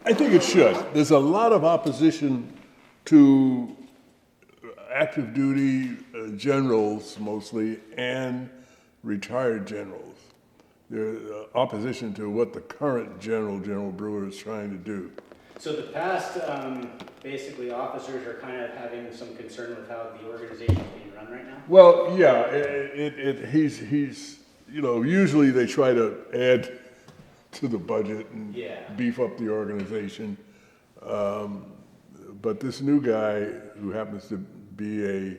I think it should. There's a lot of opposition to active duty generals mostly and retired generals. There's opposition to what the current General Brewer is trying to do. So the past, basically officers are kind of having some concern with how the organization is being run right now? Well, yeah, he's, usually they try to add to the budget and beef up the organization. But this new guy, who happens to be a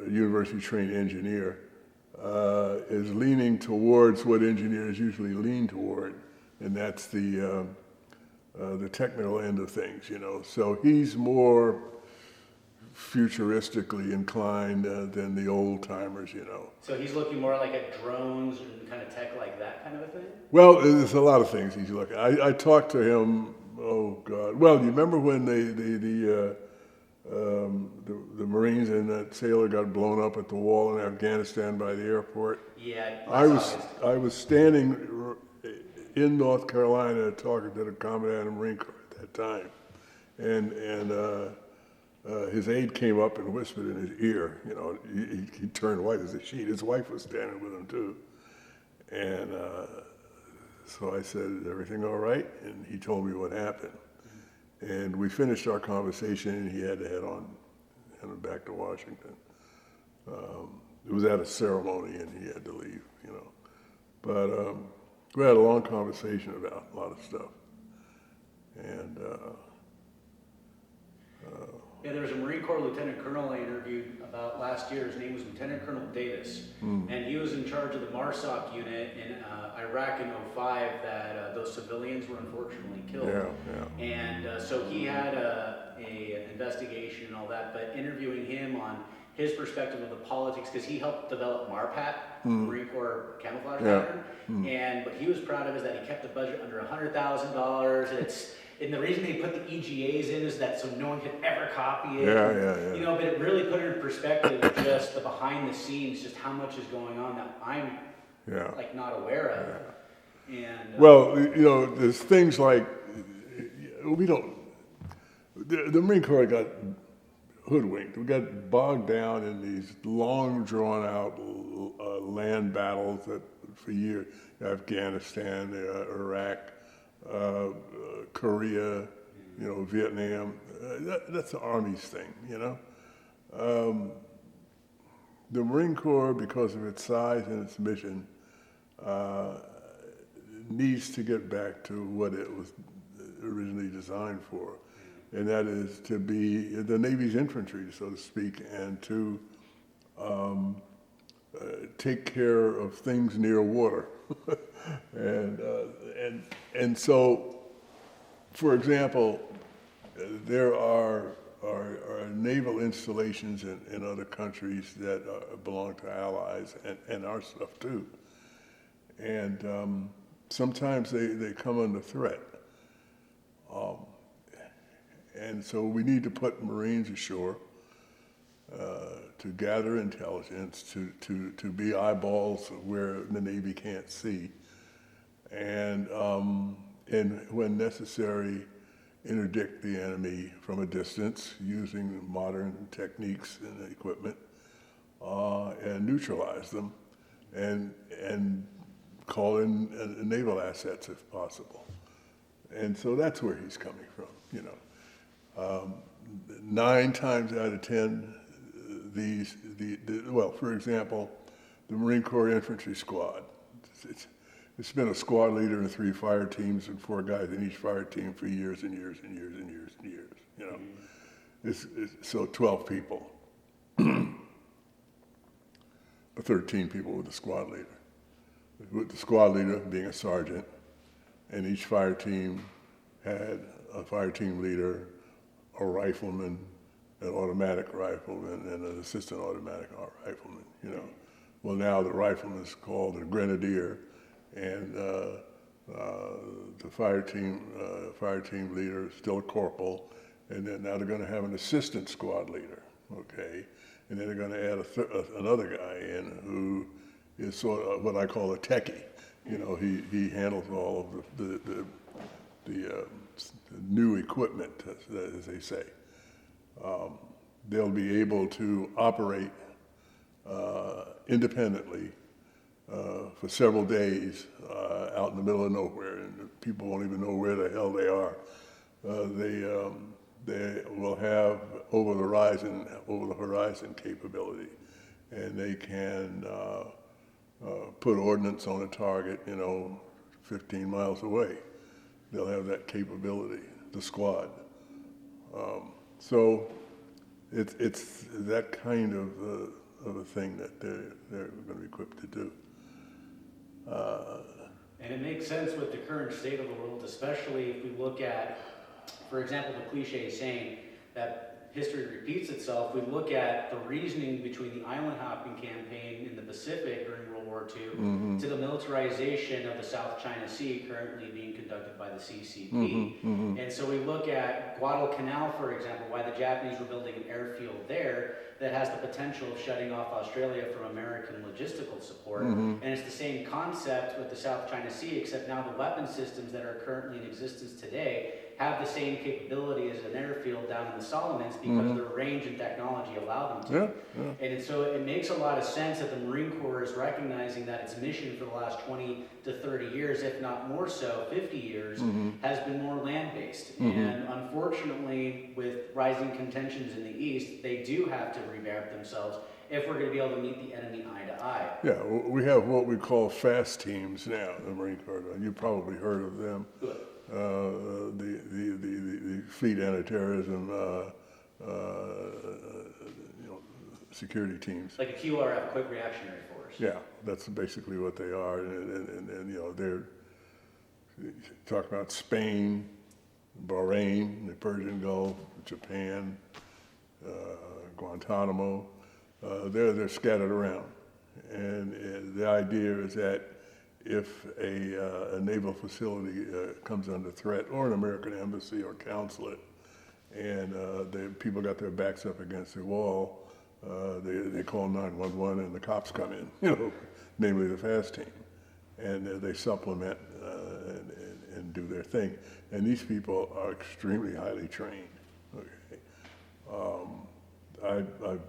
university-trained engineer, is leaning towards what engineers usually lean toward, and that's the technical end of things, So he's more futuristically inclined than the old timers, So he's looking more like at drones and kind of tech like that kind of a thing? Well, there's a lot of things he's looking at. I talked to him, oh God. Well, you remember when the Marines and that sailor got blown up at the wall in Afghanistan by the airport? Yeah, I was standing in North Carolina talking to the Commandant of the Marine Corps at that time. And his aide came up and whispered in his ear, he turned white as a sheet. His wife was standing with him too. And so I said, "Is everything all right?" And he told me what happened. And we finished our conversation and he had to head back to Washington. It was at a ceremony and he had to leave, But we had a long conversation about a lot of stuff. And yeah, there was a Marine Corps Lieutenant Colonel I interviewed about last year. His name was Lieutenant Colonel Davis. And he was in charge of the MARSOC unit in Iraq in '05 that those civilians were unfortunately killed. Yeah. And so he had an investigation and all that, but interviewing him on his perspective of the politics, because he helped develop MARPAT, Marine Corps camouflage pattern, but he was proud of is that he kept the budget under $100,000. And the reason they put the EGAs in is that so no one could ever copy it. Yeah. But it really put it in perspective just the behind the scenes, just how much is going on that I'm like not aware of. And well, there's things like the Marine Corps got hoodwinked. We got bogged down in these long, drawn-out land battles that for years, Afghanistan, Iraq, Korea, Vietnam. That's the Army's thing, The Marine Corps, because of its size and its mission, needs to get back to what it was originally designed for. And that is to be the Navy's infantry, so to speak, and to take care of things near water. and so, for example, there are naval installations in other countries that belong to allies and our stuff too. And sometimes they come under threat. And so we need to put Marines ashore to gather intelligence, to be eyeballs where the Navy can't see, and when necessary, interdict the enemy from a distance using modern techniques and equipment, and neutralize them, and call in naval assets if possible. And so that's where he's coming from, 9 times out of 10, for example, the Marine Corps Infantry Squad. It's been a squad leader in 3 fire teams and 4 guys in each fire team for years and years and years and years and years. So 12 people, 13 people with the squad leader. With the squad leader being a sergeant, and each fire team had a fire team leader, a rifleman, an automatic rifleman, and an assistant automatic rifleman. Well, now the rifleman is called a grenadier, and the fire team leader is still a corporal, and then now they're going to have an assistant squad leader, okay? And then they're going to add another guy in who is sort of what I call a techie. He handles all of the new equipment, as they say. They'll be able to operate independently for several days out in the middle of nowhere, and people won't even know where the hell they are. They will have over the horizon capability, and they can put ordnance on a target, 15 miles away. They'll have that capability, the squad. So it's that kind of a thing that they're going to be equipped to do. And it makes sense with the current state of the world, especially if we look at, for example, the cliche saying that history repeats itself. We look at the reasoning between the island hopping campaign in the Pacific during World War II to the militarization of the South China Sea currently being conducted by the CCP. And so we look at Guadalcanal, for example, why the Japanese were building an airfield there that has the potential of shutting off Australia from American logistical support. And it's the same concept with the South China Sea, except now the weapon systems that are currently in existence today have the same capability as an airfield down in the Solomons because their range and technology allow them to. And so it makes a lot of sense that the Marine Corps is recognizing that its mission for the last 20 to 30 years, if not more so, 50 years, has been more land-based. And unfortunately, with rising contentions in the East, they do have to revamp themselves if we're going to be able to meet the enemy eye to eye. Yeah, we have what we call fast teams now in the Marine Corps. You've probably heard of them. The Fleet Anti-Terrorism security teams. Like a QRF, Quick Reactionary Force. Yeah, that's basically what they are. And they're talking about Spain, Bahrain, the Persian Gulf, Japan, Guantanamo. They're scattered around. And the idea is that if a naval facility comes under threat, or an American embassy or consulate, and the people got their backs up against the wall, they call 911 and the cops come in, namely the fast team, and they supplement and do their thing. And these people are extremely highly trained. Okay. I've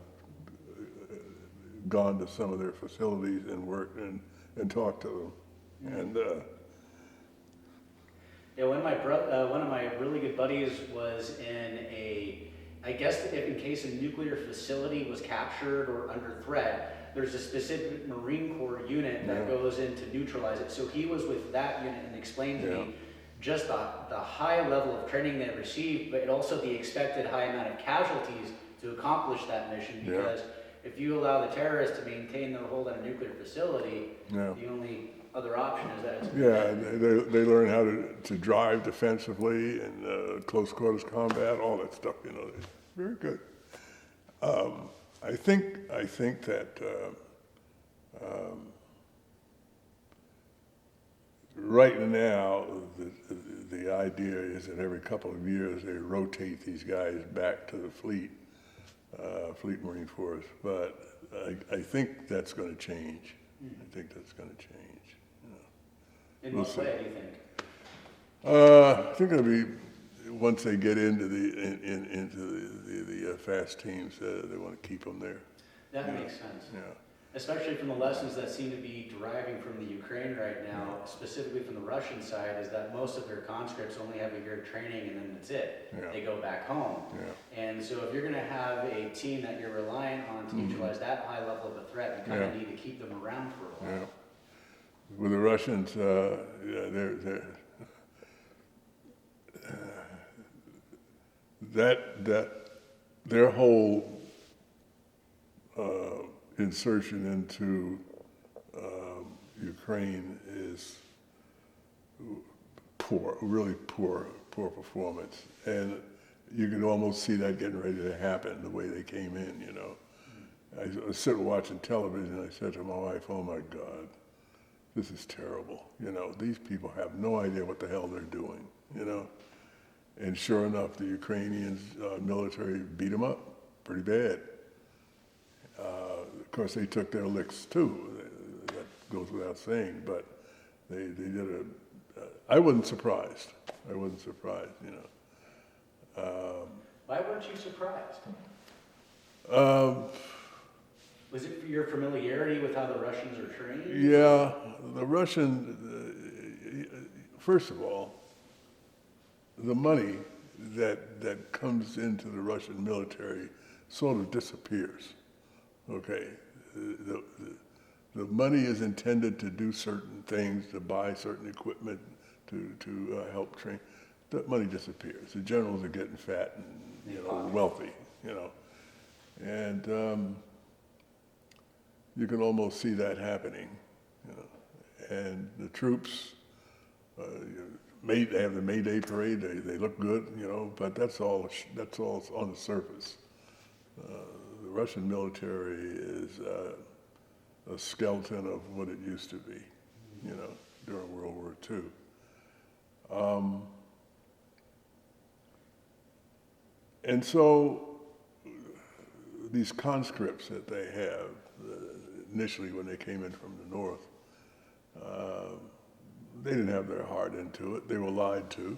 gone to some of their facilities and worked and talked to them. And yeah, one of my really good buddies was in I guess if in case a nuclear facility was captured or under threat, there's a specific Marine Corps unit that goes in to neutralize it. So he was with that unit and explained to me just the high level of training they received, but also the expected high amount of casualties to accomplish that mission, because if you allow the terrorists to maintain their hold on a nuclear facility, the only other option is that it's they learn how to drive defensively and close quarters combat, all that stuff. It's very good. I think that right now the idea is that every couple of years they rotate these guys back to the fleet Marine Force, but I think that's going to change. I think that's going to change. In what way do you think? I think it'll be once they get into the fast teams, they want to keep them there. That makes sense. Yeah. Especially from the lessons that seem to be deriving from the Ukraine right now, specifically from the Russian side, is that most of their conscripts only have a year of training and then that's it. They go back home. And so if you're going to have a team that you're relying on to neutralize that high level of a threat, you kind of need to keep them around for a while. With the Russians, their whole insertion into Ukraine is poor, really poor performance, and you could almost see that getting ready to happen the way they came in. I was sitting watching television, and I said to my wife, "Oh my God, this is terrible. These people have no idea what the hell they're doing. And sure enough, the Ukrainians military beat them up pretty bad. Of course, they took their licks too. That goes without saying. But they did I wasn't surprised. I wasn't surprised, you know. Why weren't you surprised? Um, Was it your familiarity with how the Russians are trained? yeah, the Russian, first of all, the money that comes into the Russian military sort of disappears. Okay, the money is intended to do certain things, to buy certain equipment, to help train. That money disappears. The generals are getting fat and wealthy, you know, and you can almost see that happening, you know. And the troops, they have the May Day parade. They look good, you know, but that's all on the surface. The Russian military is a skeleton of what it used to be, you know, during World War II. And so these conscripts that they have, initially when they came in from the north, they didn't have their heart into it. They were lied to.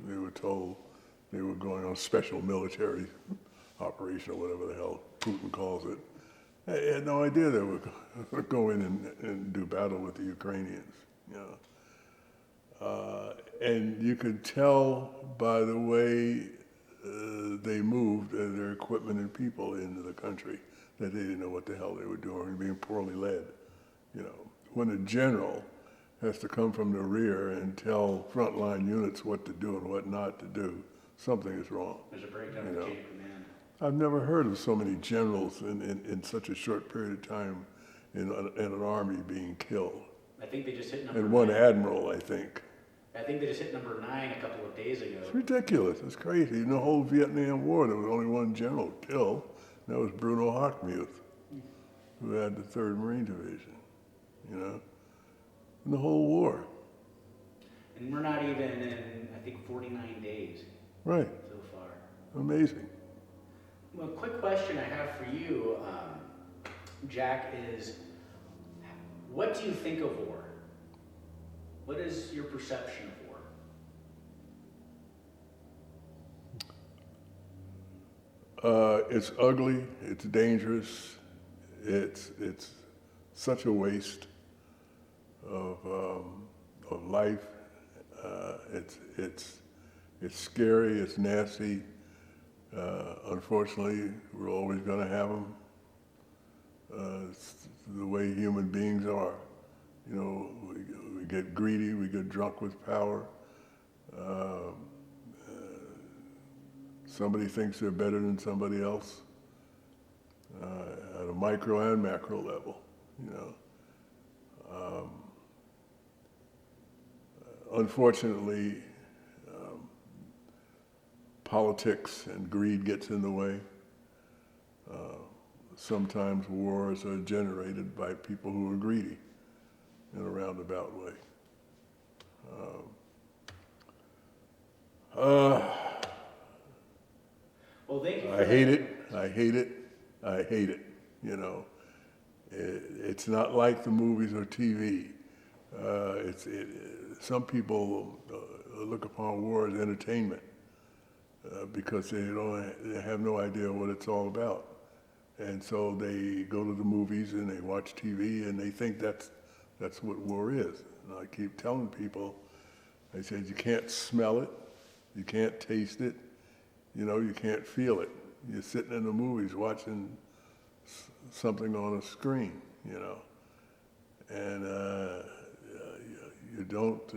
They were told they were going on a special military operation or whatever the hell Putin calls it. They had no idea they were going to go in and do battle with the Ukrainians, you know. And you could tell by the way they moved their equipment and people into the country that they didn't know what the hell they were doing, being poorly led. You know, when a general has to come from the rear and tell frontline units what to do and what not to do, something is wrong. There's a breakdown in the chain of command. I've never heard of so many generals in such a short period of time in an army being killed. I think they just hit number And 9. one admiral, I think. I think they just hit number 9 a couple of days ago. It's ridiculous. It's crazy. In the whole Vietnam War, there was only one general killed. And that was Bruno Hochmuth, who had the 3rd Marine Division, you know, in the whole war. And we're not even in, I think, 49 days Right. so far. Amazing. Well, a quick question I have for you, Jack, is what do you think of war? What is your perception of war? It's ugly. It's dangerous. It's such a waste of life. It's scary. It's nasty. Unfortunately, we're always going to have them. It's the way human beings are. You know, we get greedy, we get drunk with power. Somebody thinks they're better than somebody else at a micro and macro level, you know. Unfortunately, politics and greed gets in the way. Sometimes wars are generated by people who are greedy in a roundabout way. Well, thank you. I hate it. I hate it. I hate it. You know, it's not like the movies or TV. Some people look upon war as entertainment because they have no idea what it's all about. And so they go to the movies and they watch TV and they think that's what war is. And I keep telling people, I said, you can't smell it, you can't taste it, you know, you can't feel it. You're sitting in the movies watching something on a screen, you know, and you don't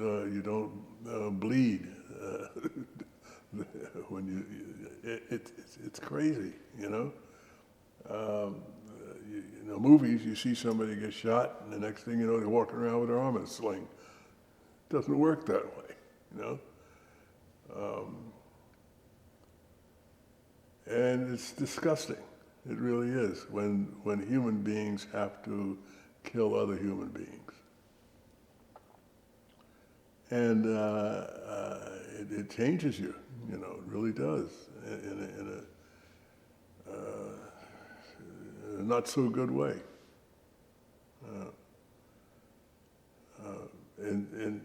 bleed when it's crazy, you know. In the movies, you see somebody get shot, and the next thing you know, they're walking around with their arm in a sling. It doesn't work that way, you know. And it's disgusting. It really is when human beings have to kill other human beings. And it changes you, you know, it really does, in a not so good way. And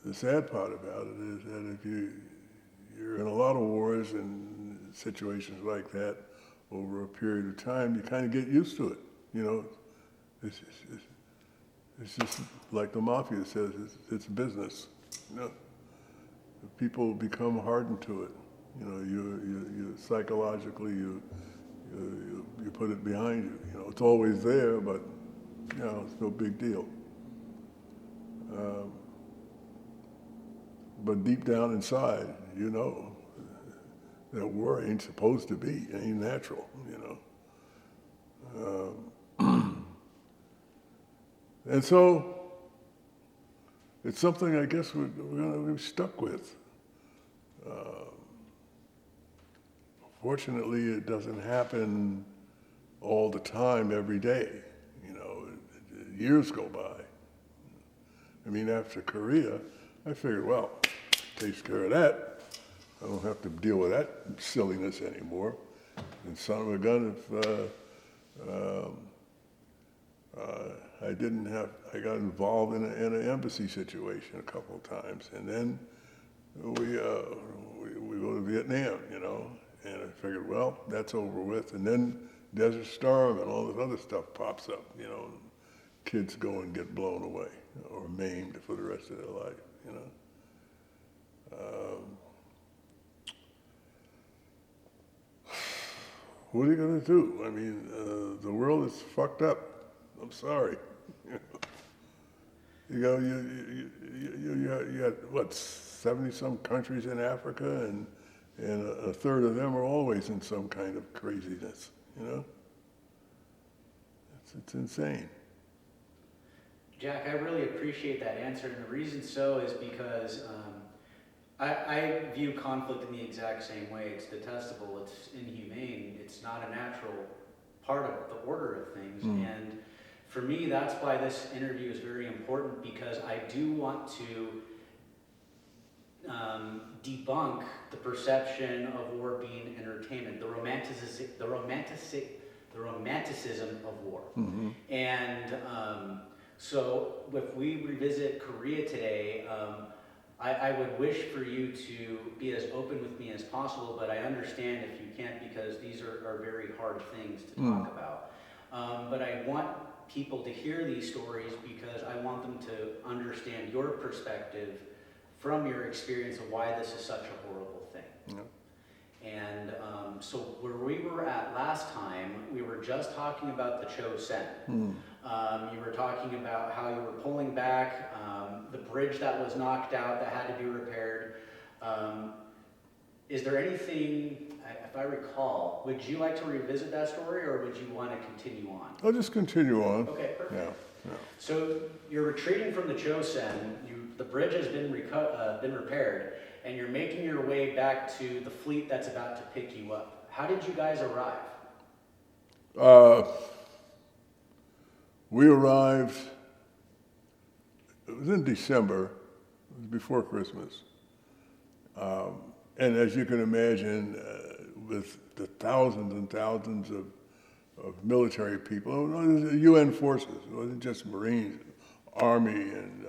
the the sad part about it is that if you're in a lot of wars and situations like that over a period of time, you kind of get used to it. You know, it's just like the mafia says, it's business. You know, people become hardened to it. You know, you psychologically you put it behind you. You know, it's always there, but you know, it's no big deal. But deep down inside, you know that war ain't supposed to be, it ain't natural. You know, and so it's something I guess we're going to be stuck with. Fortunately, it doesn't happen all the time, every day. You know, years go by. I mean, after Korea, I figured, well, takes care of that. I don't have to deal with that silliness anymore. And son of a gun, if I got involved in an embassy situation a couple of times, and then we go to Vietnam, you know, and I figured, well, that's over with. And then Desert Storm and all this other stuff pops up, you know, and kids go and get blown away or maimed for the rest of their life, you know. What are you going to do? I mean, the world is fucked up. I'm sorry. You know, you got what, 70-some countries in Africa, and a third of them are always in some kind of craziness. You know, it's insane. Jack, I really appreciate that answer, and the reason so is because I view conflict in the exact same way. It's detestable, it's inhumane, it's not a natural part of the order of things. And for me, that's why this interview is very important, because I do want to debunk the perception of war being entertainment, the romanticism of war. And so if we revisit Korea today, I would wish for you to be as open with me as possible, but I understand if you can't, because these are very hard things to talk about. But I want people to hear these stories because I want them to understand your perspective from your experience of why this is such a horrible thing. Yeah. And so where we were at last time, we were just talking about the Chosen. You were talking about how you were pulling back, the bridge that was knocked out that had to be repaired. Is there anything, if I recall, would you like to revisit that story, or would you want to continue on? I'll just continue on. Okay, perfect. Yeah. So you're retreating from the Chosen, the bridge has been repaired, and you're making your way back to the fleet that's about to pick you up. How did you guys arrive? We arrived, it was in December, it was before Christmas. And as you can imagine, with the thousands and thousands of military people, the UN forces, it wasn't just Marines, Army, and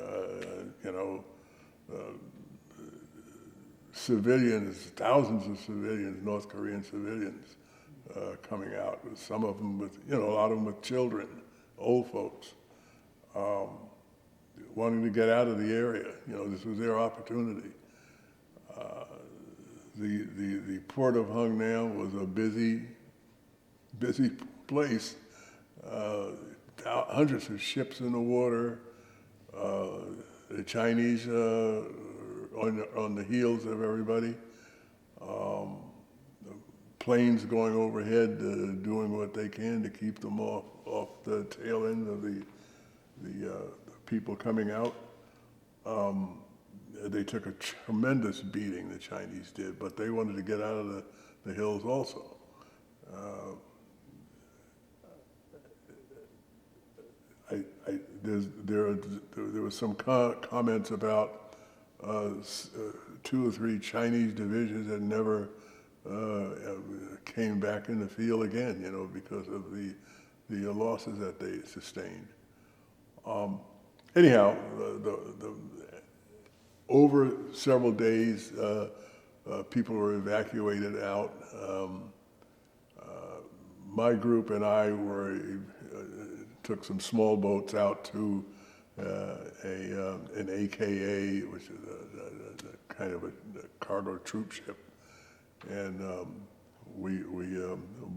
civilians, thousands of civilians, North Korean civilians coming out. Some of them with, a lot of them with children, old folks, wanting to get out of the area. This was their opportunity. The port of Hungnam was a busy place. Hundreds of ships in the water. The Chinese on the heels of everybody. Planes going overhead, doing what they can to keep them off the tail end of the people coming out. They took a tremendous beating, the Chinese did, but they wanted to get out of the hills also. There was some comments about 2 or 3 Chinese divisions that never came back in the field again, because of the losses that they sustained. Anyhow, over several days, people were evacuated out. My group and I took some small boats out to an AKA, which is a kind of a cargo troop ship, and we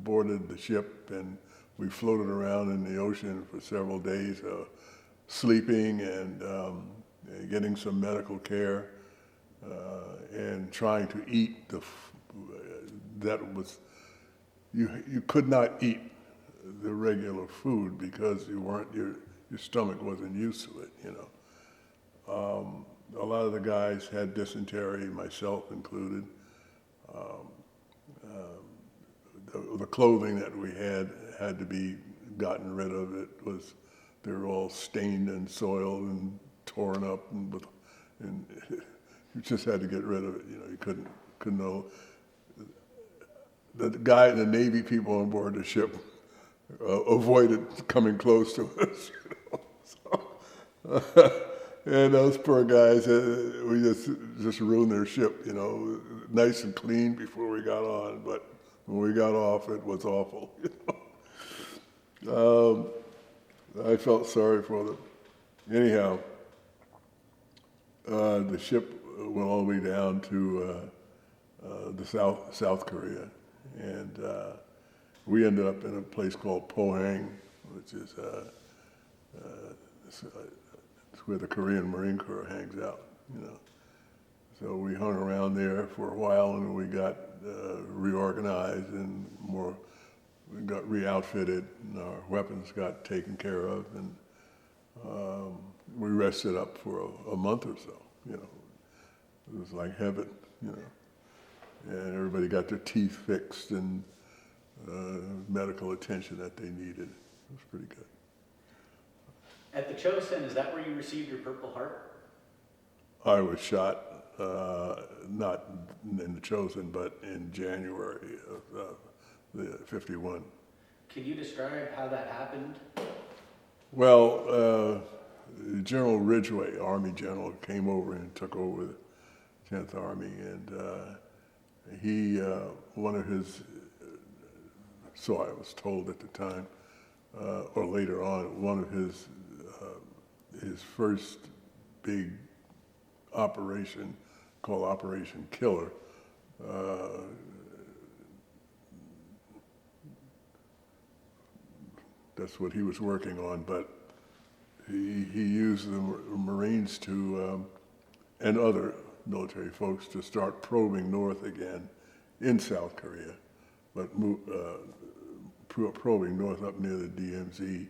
boarded the ship and we floated around in the ocean for several days, sleeping and getting some medical care and trying to eat you could not eat the regular food because your stomach wasn't used to it, you know. A lot of the guys had dysentery, myself included. The clothing that we had to be gotten rid of. They were all stained and soiled and torn up, and you just had to get rid of it. You know, you couldn't know. The Navy people on board the ship avoided coming close to us. You know? So, and those poor guys, we just ruined their ship. You know, nice and clean before we got on, but when we got off, it was awful. You know? I felt sorry for them. Anyhow, the ship went all the way down to the South Korea, and we ended up in a place called Pohang, which is it's where the Korean Marine Corps hangs out. You know, so we hung around there for a while, and we got reorganized and we got re-outfitted, and our weapons got taken care of, and we rested up for a month or so. You know, it was like heaven. You know, and everybody got their teeth fixed and medical attention that they needed. It was pretty good. At the Chosin, is that where you received your Purple Heart? I was shot, not in the Chosin, but in January of the 51. Can you describe how that happened? Well, General Ridgway, Army General, came over and took over the 10th Army, and one of his, so I was told at the time, or later on, one of his first big operation, called Operation Killer, that's what he was working on, but he used the Marines to, and other military folks, to start probing north again in South Korea, but probing north up near the DMZ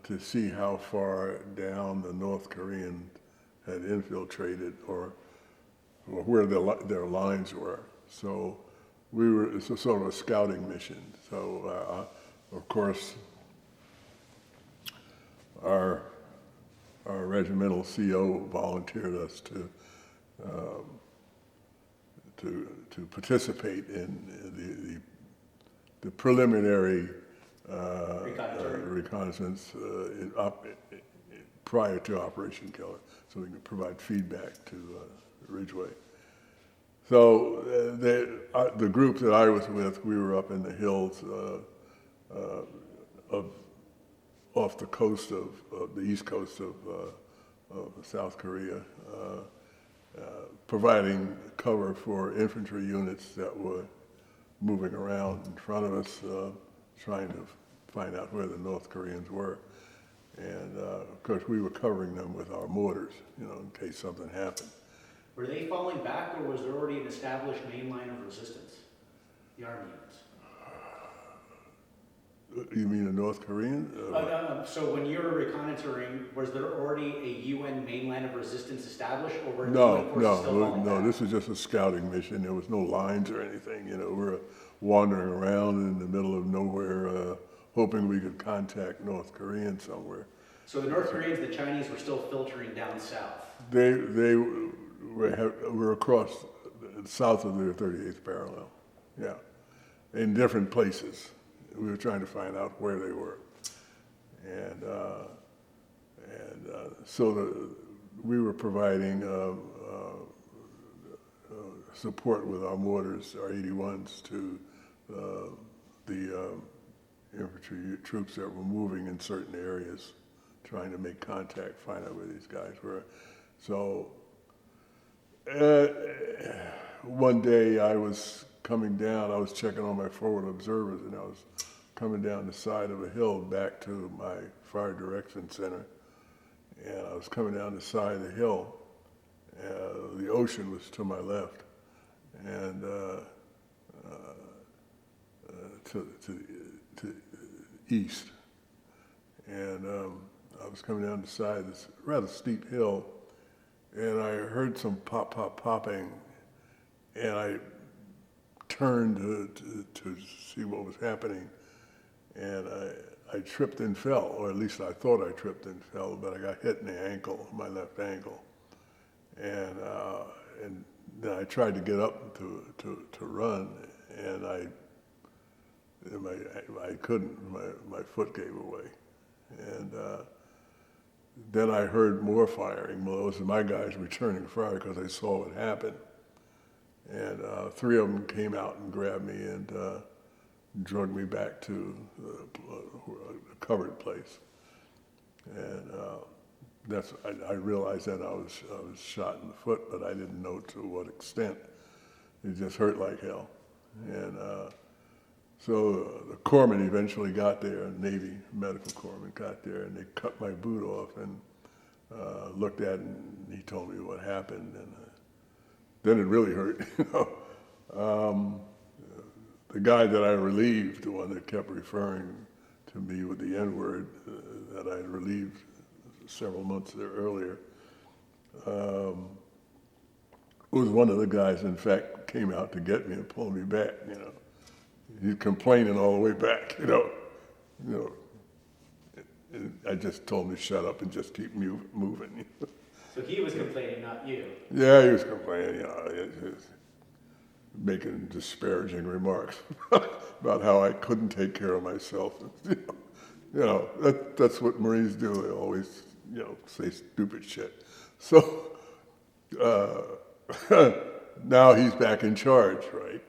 to see how far down the North Koreans had infiltrated or where their lines were. So it's a sort of a scouting mission. So of course, our regimental CO volunteered us to participate in the preliminary reconnaissance prior to Operation Killer, so we could provide feedback to Ridgway. So the group that I was with, we were up in the hills off the coast of the east coast of South Korea, providing cover for infantry units that were moving around in front of us, trying to find out where the North Koreans were. And of course, we were covering them with our mortars, you know, in case something happened. Were they falling back, or was there already an established main line of resistance, the Army units? You mean the North Koreans? So when you were reconnoitering, was there already a UN main line of resistance established, or were the No, UN forces still falling back? this was just a scouting mission. There was no lines or anything. You know, we were wandering around in the middle of nowhere, hoping we could contact North Koreans somewhere. So the North Koreans, the Chinese, were still filtering down south? They were across south of their 38th parallel, yeah, in different places. We were trying to find out where they were, and so we were providing support with our mortars, our 81s, to the infantry troops that were moving in certain areas, trying to make contact, find out where these guys were. So one day I was coming down, I was checking on my forward observers, and I was coming down the side of a hill back to my fire direction center. And I was coming down the side of the hill. The ocean was to my left, and to the east. And I was coming down the side of this rather steep hill, and I heard some popping, and I turned to see what was happening, and I tripped and fell, or at least I thought I tripped and fell, but I got hit in the ankle, my left ankle, and then I tried to get up to run, and I couldn't. My foot gave away, and then I heard more firing. Well, those are my guys returning fire because they saw what happened, and 3 of them came out and grabbed me and drug me back to a covered place, and I realized that I was shot in the foot, but I didn't know to what extent. It just hurt like hell, and so the corpsman eventually got there, Navy medical corpsman got there, and they cut my boot off and looked at it, and he told me what happened, and then it really hurt, you know. The guy that I relieved, the one that kept referring to me with the N-word that I relieved several months earlier, was one of the guys, in fact, came out to get me and pull me back, you know. He's complaining all the way back, you know. And I just told him to shut up and just keep moving. So he was complaining, not you? Yeah, he was complaining, you know, making disparaging remarks about how I couldn't take care of myself. You know, that's what Marines do. They always, you know, say stupid shit. So now he's back in charge, right?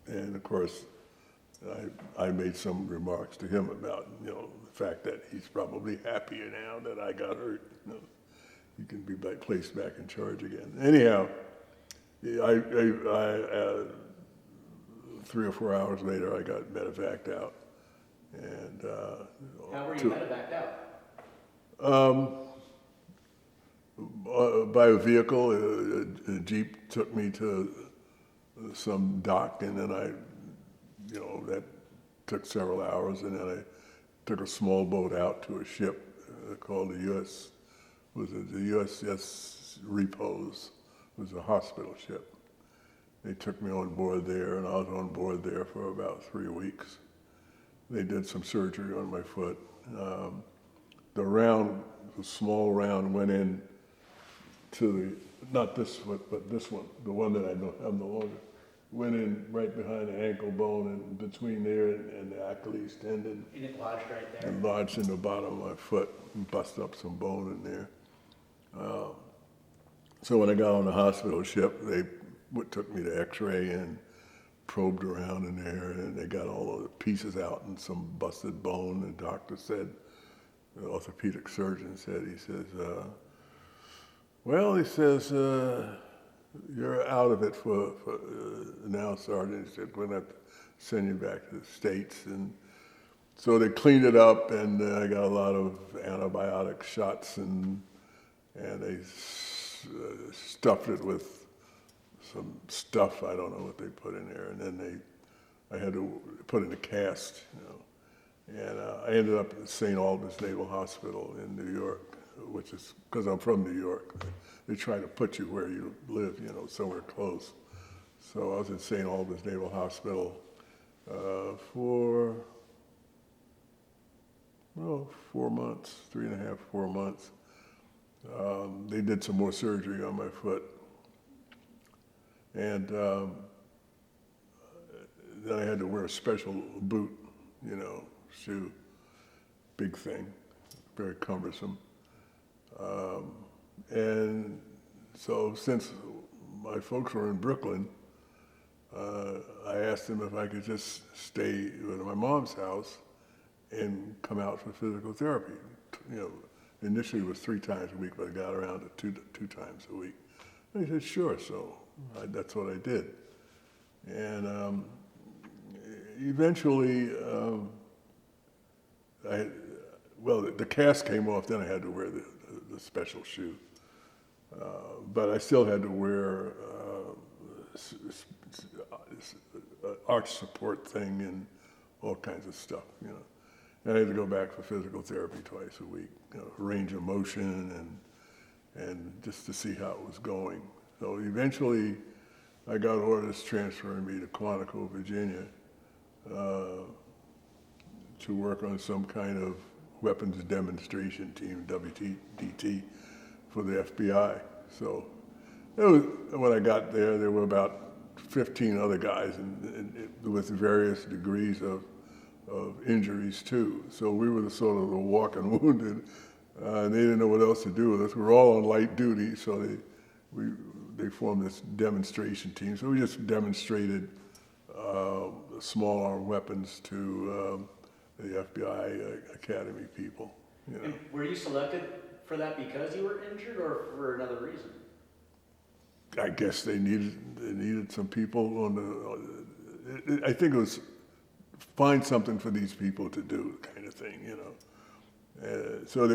And of course, I made some remarks to him about, you know, the fact that he's probably happier now that I got hurt. You know, he can be placed back in charge again. Anyhow, I 3 or 4 hours later, I got medevaced out. And how were you medevaced out? By a vehicle, a Jeep took me to some dock, and then you know, that took several hours, and then I took a small boat out to a ship called the USS Repose. It was a hospital ship. They took me on board there, and I was on board there for about 3 weeks. They did some surgery on my foot. The small round went in to not this foot, but this one, the one that I don't have no longer, went in right behind the ankle bone and between there and the Achilles tendon. And it lodged right there? And lodged in the bottom of my foot and busted up some bone in there. So when I got on the hospital ship, they took me to X-ray and probed around in there, and they got all of the pieces out and some busted bone. The doctor said, the orthopedic surgeon said, he says, well, he says, you're out of it for now, Sergeant. He said, we're going to send you back to the States. And so they cleaned it up, and I got a lot of antibiotic shots, and they stuffed it with some stuff, I don't know what they put in there, and then I had to put in a cast, you know. And I ended up at St. Albans Naval Hospital in New York, which is, because I'm from New York, they try to put you where you live, you know, somewhere close. So I was at St. Albans Naval Hospital for 4 months, 3.5, 4 months. They did some more surgery on my foot. And then I had to wear a special boot, you know, shoe, big thing, very cumbersome. And so since my folks were in Brooklyn, I asked them if I could just stay at my mom's house and come out for physical therapy. You know, initially it was 3 times a week, but I got around to two times a week. And he said, sure, so that's what I did. And eventually, the cast came off, then I had to wear the special shoe. But I still had to wear arch support thing and all kinds of stuff, you know. And I had to go back for physical therapy twice a week, you know, range of motion and just to see how it was going. So eventually, I got orders transferring me to Quantico, Virginia, to work on some kind of weapons demonstration team, WDT, for the FBI. So when I got there, there were about 15 other guys with various degrees of injuries too. So we were the sort of the walking wounded. They didn't know what else to do with us. We were all on light duty, so they formed this demonstration team. So we just demonstrated small arm weapons to the FBI Academy people. You know. And were you selected for that because you were injured or for another reason? I guess they needed some people on the. I think it was find something for these people to do, kind of thing, you know. So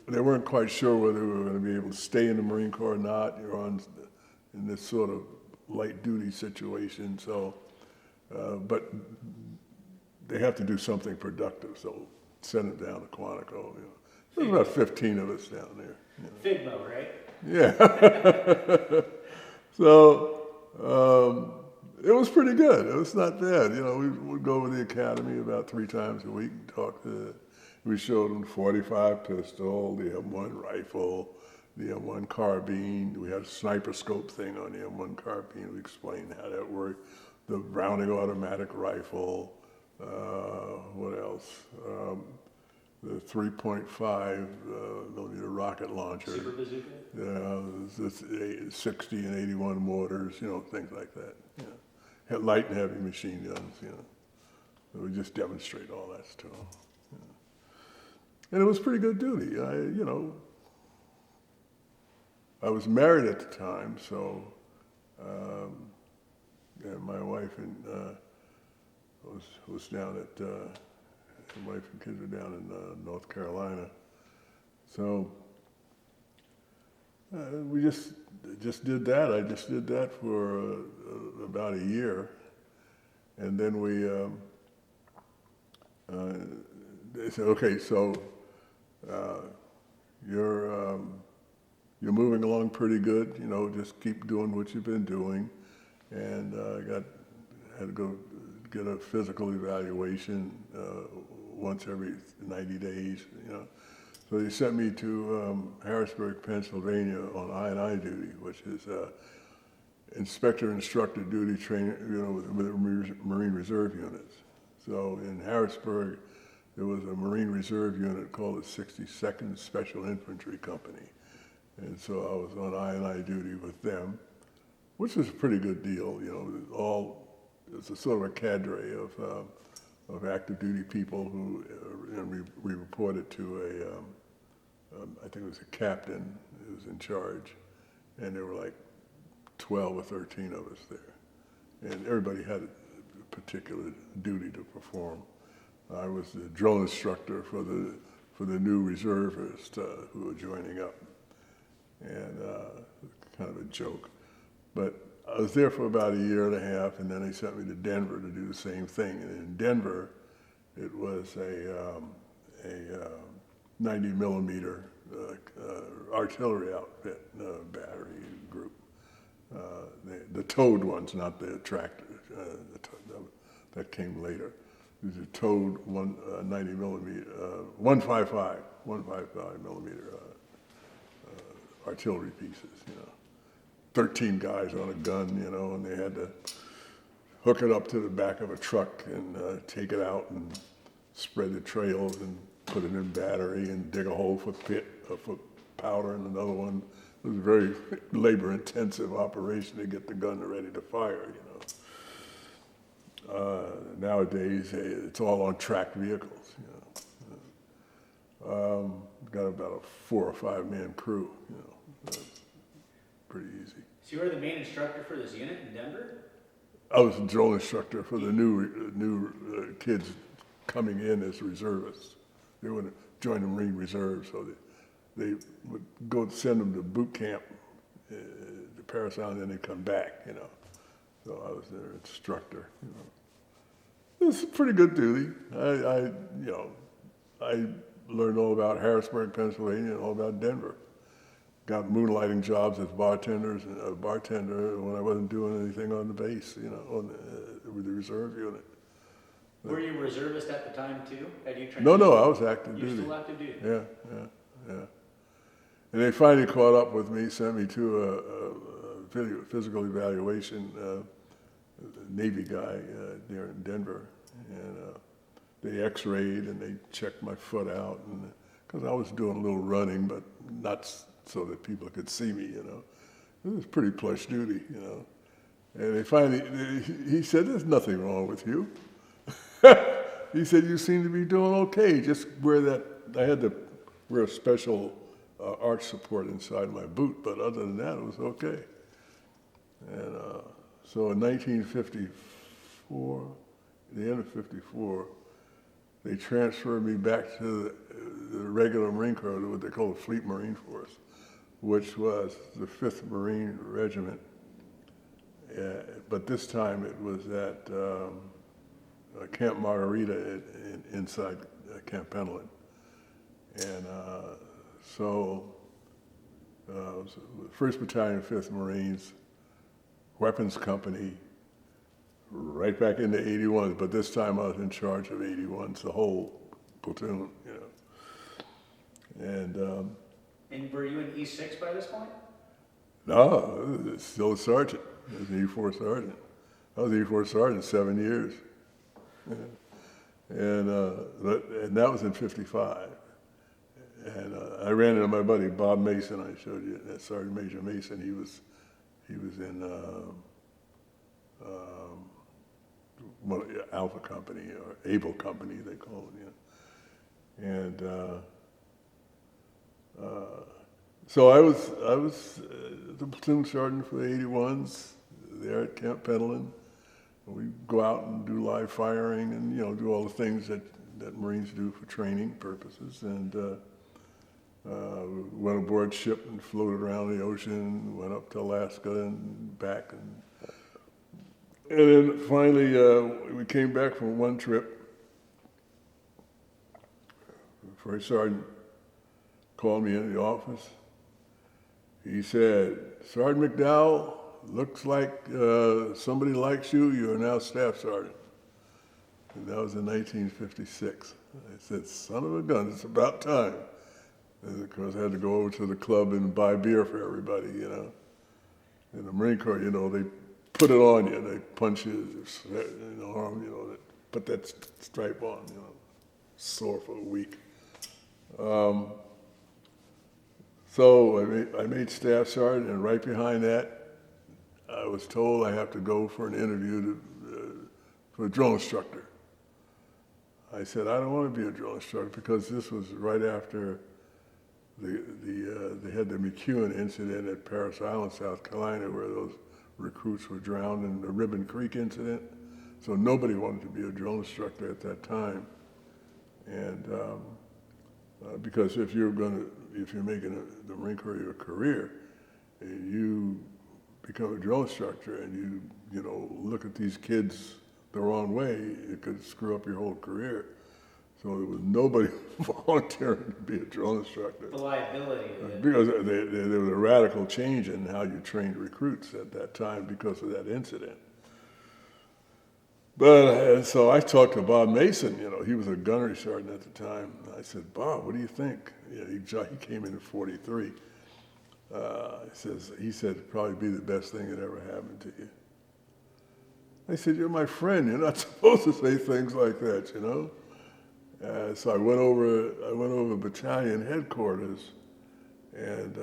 they weren't quite sure whether we were going to be able to stay in the Marine Corps or not. You're in this sort of light duty situation. So, but they have to do something productive. So send them down to Quantico. You know. There's about 15 of us down there. You know. Figmo, right? Yeah. So it was pretty good. It was not bad. You know, we would go over the academy about 3 times a week and talk to. We showed them 45 pistol, the M1 rifle, the M1 carbine. We had a sniper scope thing on the M1 carbine. We explained how that worked. The Browning automatic rifle. What else? The 3.5 millimeter rocket launcher. Super bazooka? The 60 and 81 mortars, you know, things like that. You know. Had light and heavy machine guns, you know. So we just demonstrate all that to them. You know. And it was pretty good duty. I was married at the time, so and my wife was down at. My wife and kids are down in North Carolina. So we just did that. I just did that for about a year. And then they said, okay, so you're moving along pretty good, you know, just keep doing what you've been doing. And had to go get a physical evaluation once every 90 days, you know. So they sent me to Harrisburg, Pennsylvania on I&I duty, which is inspector instructor duty training, you know, with Marine Reserve units. So in Harrisburg, there was a Marine Reserve unit called the 62nd Special Infantry Company. And so I was on I&I duty with them, which was a pretty good deal, you know. It's a sort of a cadre of active duty people who, and we reported to I think it was a captain who was in charge, and there were like 12 or 13 of us there. And everybody had a particular duty to perform. I was the drill instructor for the new reservists who were joining up, and kind of a joke. But I was there for about a year and a half, and then they sent me to Denver to do the same thing. And in Denver, it was a 90 millimeter artillery outfit battery group. The towed ones, not the tractor. That came later. These are towed 90 millimeter, 155 millimeter artillery pieces, you know. 13 guys on a gun, you know, and they had to hook it up to the back of a truck and take it out and spread the trails and put it in battery and dig a hole for powder in another one. It was a very labor-intensive operation to get the gun ready to fire, Nowadays, it's all on tracked vehicles, Got about a 4 or 5 man crew, pretty easy. So you were the main instructor for this unit in Denver? I was a drill instructor for the new kids coming in as reservists. They would join the Marine Reserve, so they would go send them to boot camp to Paris Island, and then they come back, So I was their instructor, It was a pretty good duty. I learned all about Harrisburg, Pennsylvania, and all about Denver. Got moonlighting jobs as bartenders and a bartender when I wasn't doing anything on the base, with the reserve unit. Were you a reservist at the time too? Had you trained? No, I was active duty. You were still active duty? Yeah. And they finally caught up with me, sent me to a physical evaluation, Navy guy there in Denver, and they X-rayed and they checked my foot out, and because I was doing a little running, but not so that people could see me, It was pretty plush duty, And they finally, he said, "There's nothing wrong with you." He said, "You seem to be doing okay. Just wear that." I had to wear a special arch support inside my boot, but other than that, it was okay. And so in 1954, the end of '54, they transferred me back to the regular Marine Corps, what they call the Fleet Marine Force, which was the 5th Marine Regiment. But this time it was at Camp Margarita inside Camp Pendleton. And so 1st Battalion, 5th Marines, Weapons Company, right back into 81s, but this time I was in charge of 81s, the whole platoon, And were you in E6 by this point? no, it's still a sergeant. I was an E4 sergeant. I was an E4 sergeant 7 years. And that was in '55. And I ran into my buddy Bob Mason. I showed you that Sergeant Major Mason. He was in Alpha Company or Able Company, they call it. And so I was the platoon sergeant for the 81s there at Camp Pendleton. We go out and do live firing and do all the things that Marines do for training purposes. And went aboard ship and floated around the ocean. Went up to Alaska and back. And then finally we came back from one trip. The first sergeant called me in the office. He said, "Sergeant McDowell, looks like somebody likes you. You are now staff sergeant." And that was in 1956. I said, "Son of a gun, it's about time." And of course, I had to go over to the club and buy beer for everybody, In the Marine Corps, they put it on you. They punch you in the arm, they put that stripe on, sore for a week. So I made staff sergeant, and right behind that, I was told I have to go for an interview for a drill instructor. I said, "I don't want to be a drill instructor," because this was right after they had the McEwen incident at Paris Island, South Carolina, where those recruits were drowned in the Ribbon Creek incident. So nobody wanted to be a drill instructor at that time. And because if you're making the Marine Corps your career, and you become a drill instructor and you look at these kids the wrong way, it could screw up your whole career. So there was nobody volunteering to be a drill instructor. The liability of it. Because there was a radical change in how you trained recruits at that time because of that incident. But so I talked to Bob Mason, he was a gunnery sergeant at the time. I said, "Bob, what do you think?" He came in 43. He said, "It'd probably be the best thing that ever happened to you." I said, "You're my friend. You're not supposed to say things like that, So I went over battalion headquarters, And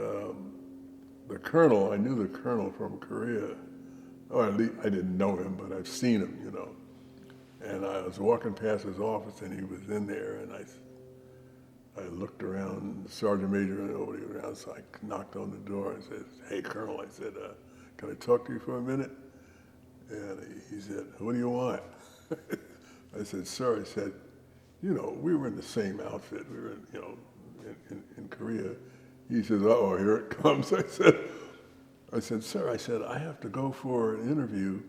the colonel, I knew the colonel from Korea. Or at least I didn't know him, but I've seen him, you know. And I was walking past his office, and he was in there, and I looked around, the sergeant major and nobody around, so I knocked on the door and said, "Hey, Colonel," I said, "can I talk to you for a minute?" And he said, "What do you want?" I said, "Sir," I said, "you know, we were in the same outfit. We were, you know, in Korea." He says, "Uh-oh, here it comes." I said, "Sir," I said, "I have to go for an interview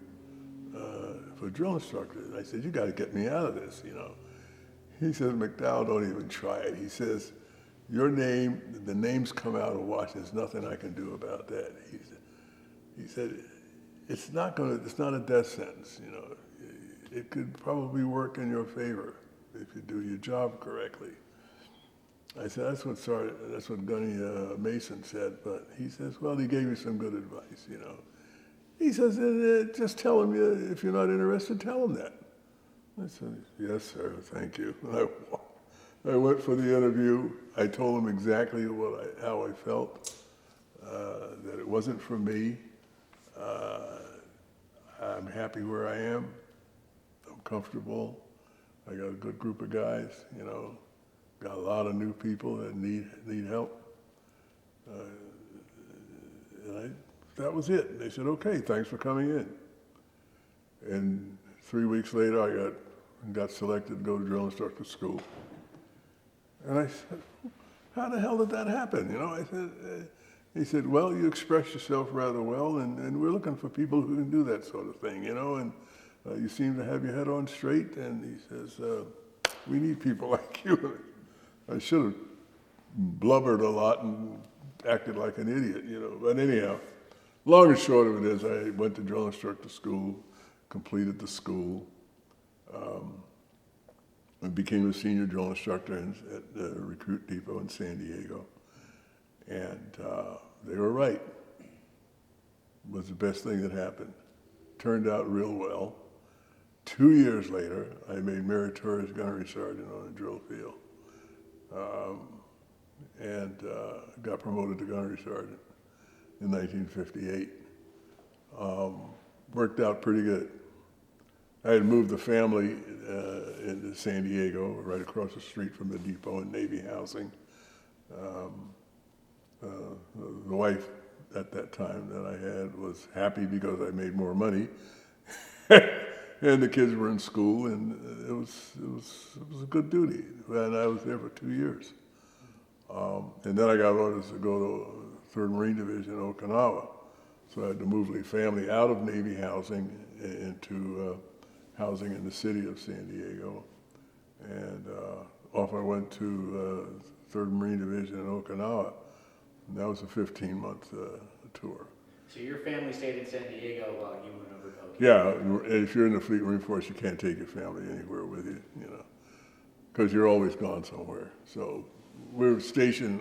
for drill instructor." I said, "You got to get me out of this, you know." He says, "Mcdowell, don't even try it." He says, "Your name, the names come out of Washington. There's nothing I can do about that." He said, it's not a death sentence, you know. It could probably work in your favor if you do your job correctly. I said, that's what Gunny Mason said, but he says, well, he gave you some good advice, you know. He says, just tell him, if you're not interested, tell him that. I said, yes, sir, thank you. And I went for the interview. I told him exactly how I felt, that it wasn't for me. I'm happy where I am. I'm comfortable. I got a good group of guys, you know. Got a lot of new people that need help. That was it. They said, okay, thanks for coming in. And 3 weeks later, I got selected to go to drill instructor school. And I said, how the hell did that happen? You know, I said, he said, well, you express yourself rather well, and we're looking for people who can do that sort of thing, you know, and you seem to have your head on straight. And he says, we need people like you. I should have blubbered a lot and acted like an idiot, you know. But anyhow, long and short of it is I went to drill instructor school, completed the school, and became a senior drill instructor at the recruit depot in San Diego. And they were right. It was the best thing that happened. Turned out real well. 2 years later, I made meritorious gunnery sergeant on a drill field. And got promoted to gunnery sergeant in 1958. Worked out pretty good. I had moved the family into San Diego, right across the street from the depot in Navy housing. The wife at that time that I had was happy because I made more money. And the kids were in school, and it was a good duty. And I was there for 2 years. And then I got orders to go to 3rd Marine Division in Okinawa. So I had to move the family out of Navy housing into housing in the city of San Diego. And off I went to 3rd Marine Division in Okinawa. And that was a 15-month tour. So your family stayed in San Diego while you went over to Okinawa? Yeah, if you're in the Fleet Marine Force, you can't take your family anywhere with you, you know, because you're always gone somewhere. So I was stationed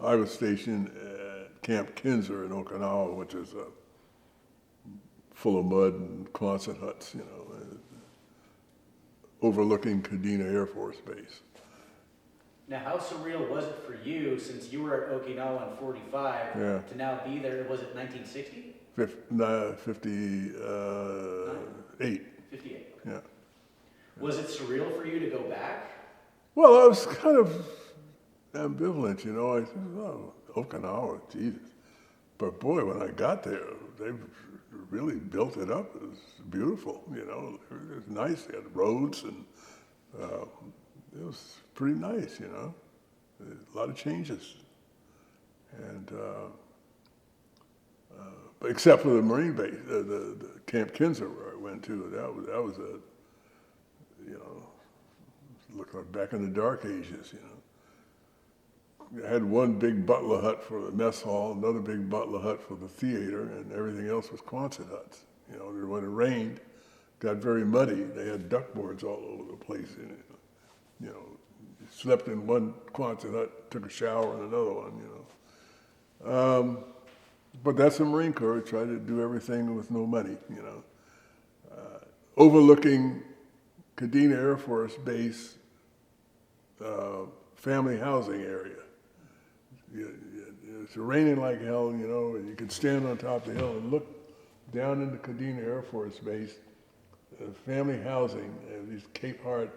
at Camp Kinser in Okinawa, which is full of mud and Quonset huts, you know, overlooking Kadena Air Force Base. Now, how surreal was it for you, since you were at Okinawa in 45, to now be there? Was it 1960? 58. 58. Okay. Yeah. Was it surreal for you to go back? Well, I was kind of ambivalent, you know. I said, oh, Okinawa, Jesus. But boy, when I got there, they really built it up. It was beautiful, you know. It was nice. They had roads, and it was pretty nice, you know. A lot of changes. And but except for the Marine base, the Camp Kinser where I went to, that was a, you know, looked like back in the dark ages, you know. I had one big butler hut for the mess hall, another big butler hut for the theater, and everything else was Quonset huts. You know, when it rained, got very muddy. They had duck boards all over the place. And, you know, slept in one Quonset hut, took a shower in another one, you know. But that's the Marine Corps. Tried to do everything with no money, you know. Overlooking Kadena Air Force Base family housing area. it's raining like hell, you know, and you could stand on top of the hill and look down into Kadena Air Force Base, family housing, these Cape Heart,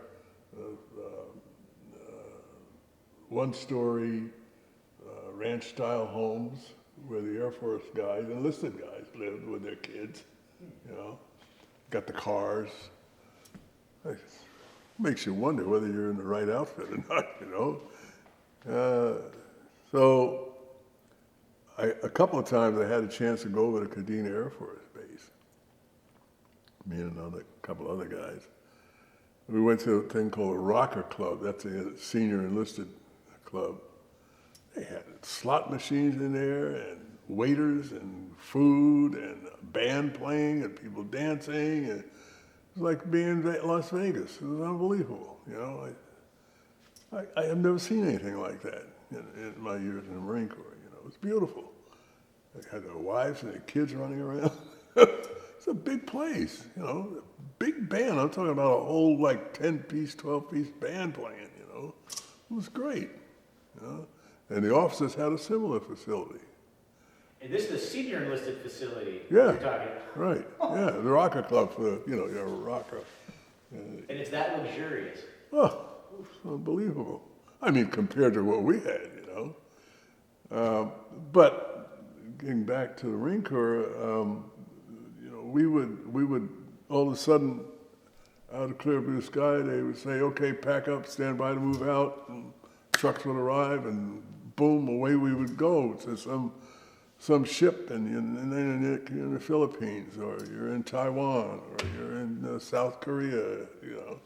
one-story ranch-style homes where the Air Force guys, enlisted guys, lived with their kids, you know, got the cars. It makes you wonder whether you're in the right outfit or not, you know. So a couple of times I had a chance to go over to Kadena Air Force Base, me and a couple other guys. We went to a thing called a Rocker Club. That's a senior enlisted club. They had slot machines in there and waiters and food and a band playing and people dancing. And it was like being in Las Vegas. It was unbelievable. You know, I have never seen anything like that in my years in the Marine Corps. You know, it was beautiful. They had their wives and their kids running around. It's a big place, you know, a big band. I'm talking about a whole like 10-piece, 12-piece band playing, you know. It was great, you know. And the officers had a similar facility. And this is the senior enlisted facility Yeah, you're talking about. right. Yeah, the Rocker Club for, you know, your rocker. And it's that luxurious. Oh, it's unbelievable. I mean, compared to what we had, you know. But getting back to the Marine Corps, you know, we would all of a sudden, out of clear blue sky, they would say, okay, pack up, stand by to move out, and trucks would arrive, and boom, away we would go to some ship, and then you're in the Philippines, or you're in Taiwan, or you're in South Korea, you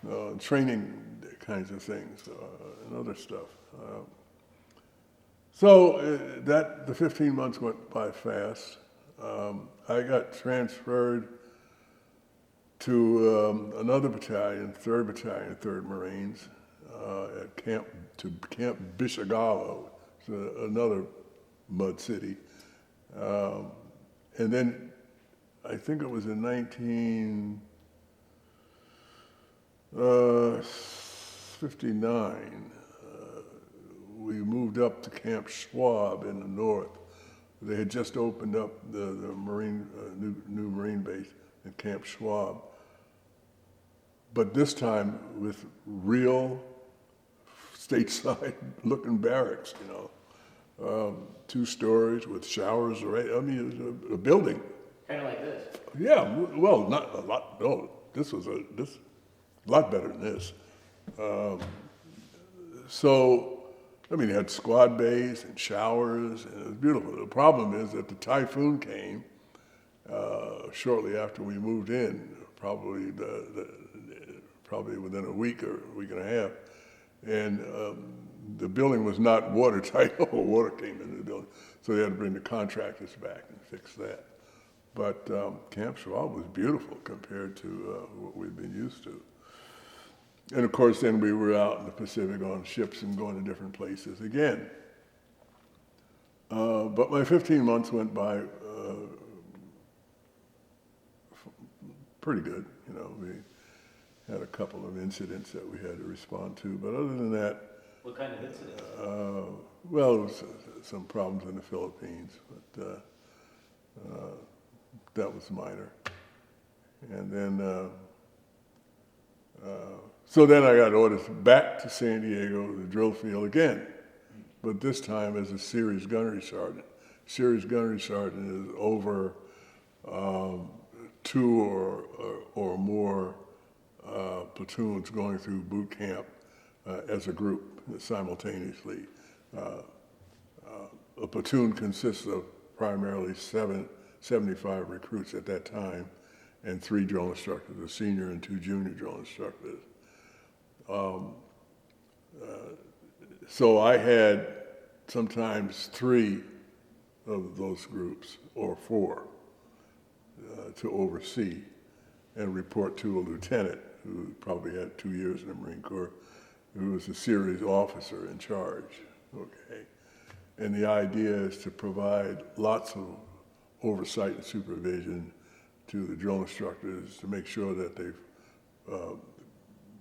know, training kinds of things, and other stuff. So the 15 months went by fast. I got transferred to another battalion, 3rd Battalion, 3rd Marines, at Camp Bishogallo, another mud city. And then I think it was in 1959, we moved up to Camp Schwab in the north. They had just opened up the Marine, new Marine base at Camp Schwab. But this time with real stateside looking barracks, you know. 2 stories with showers, right? I mean, it was a building. Kind of like this. Yeah, well, not a lot, no. This was a lot better than this. So, I mean, it had squad bays and showers, and it was beautiful. The problem is that the typhoon came shortly after we moved in, probably probably within a week or a week and a half, and the building was not watertight. All water came into the building, so they had to bring the contractors back and fix that. But Camp Schwab was beautiful compared to what we'd been used to. And of course, then we were out in the Pacific on ships and going to different places again. But my 15 months went by pretty good. You know, we had a couple of incidents that we had to respond to, but other than that, What kind of incidents? well, it was some problems in the Philippines, but that was minor. And then, so then I got orders back to San Diego to the drill field again, but this time as a series gunnery sergeant. Series gunnery sergeant is over 2 or more platoons going through boot camp as a group simultaneously. A platoon consists of primarily 75 recruits at that time, and 3 drill instructors, a senior and 2 junior drill instructors. So I had sometimes 3 of those groups, or 4, to oversee and report to a lieutenant who probably had 2 years in the Marine Corps, who was a series officer in charge, okay? And the idea is to provide lots of oversight and supervision to the drill instructors to make sure that they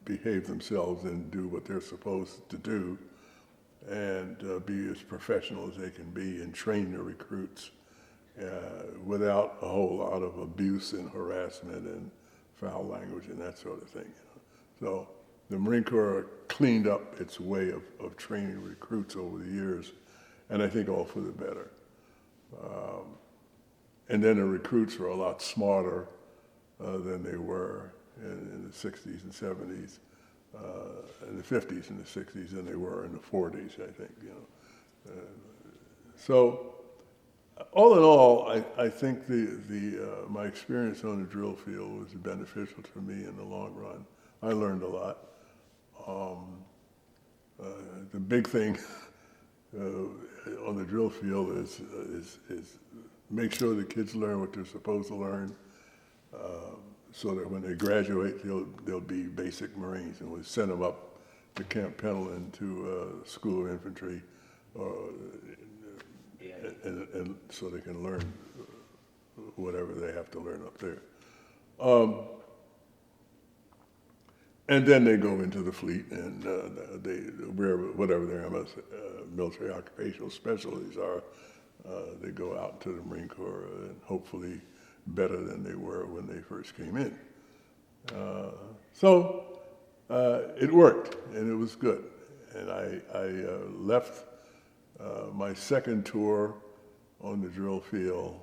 behave themselves and do what they're supposed to do, and be as professional as they can be and train the recruits without a whole lot of abuse and harassment and foul language and that sort of thing. So the Marine Corps cleaned up its way of training recruits over the years, and I think all for the better. And then the recruits were a lot smarter than they were in the 60s and 70s, in the 50s and the 60s than they were in the 40s, I think. So all in all, I think my experience on the drill field was beneficial to me in the long run. I learned a lot. The big thing on the drill field is make sure the kids learn what they're supposed to learn, so that when they graduate, they'll be basic Marines, and we send them up to Camp Pendleton to School of Infantry, and so they can learn whatever they have to learn up there. And then they go into the fleet, and whatever their military occupational specialties are, they go out to the Marine Corps, and hopefully better than they were when they first came in. So it worked, and it was good. And I left my second tour on the drill field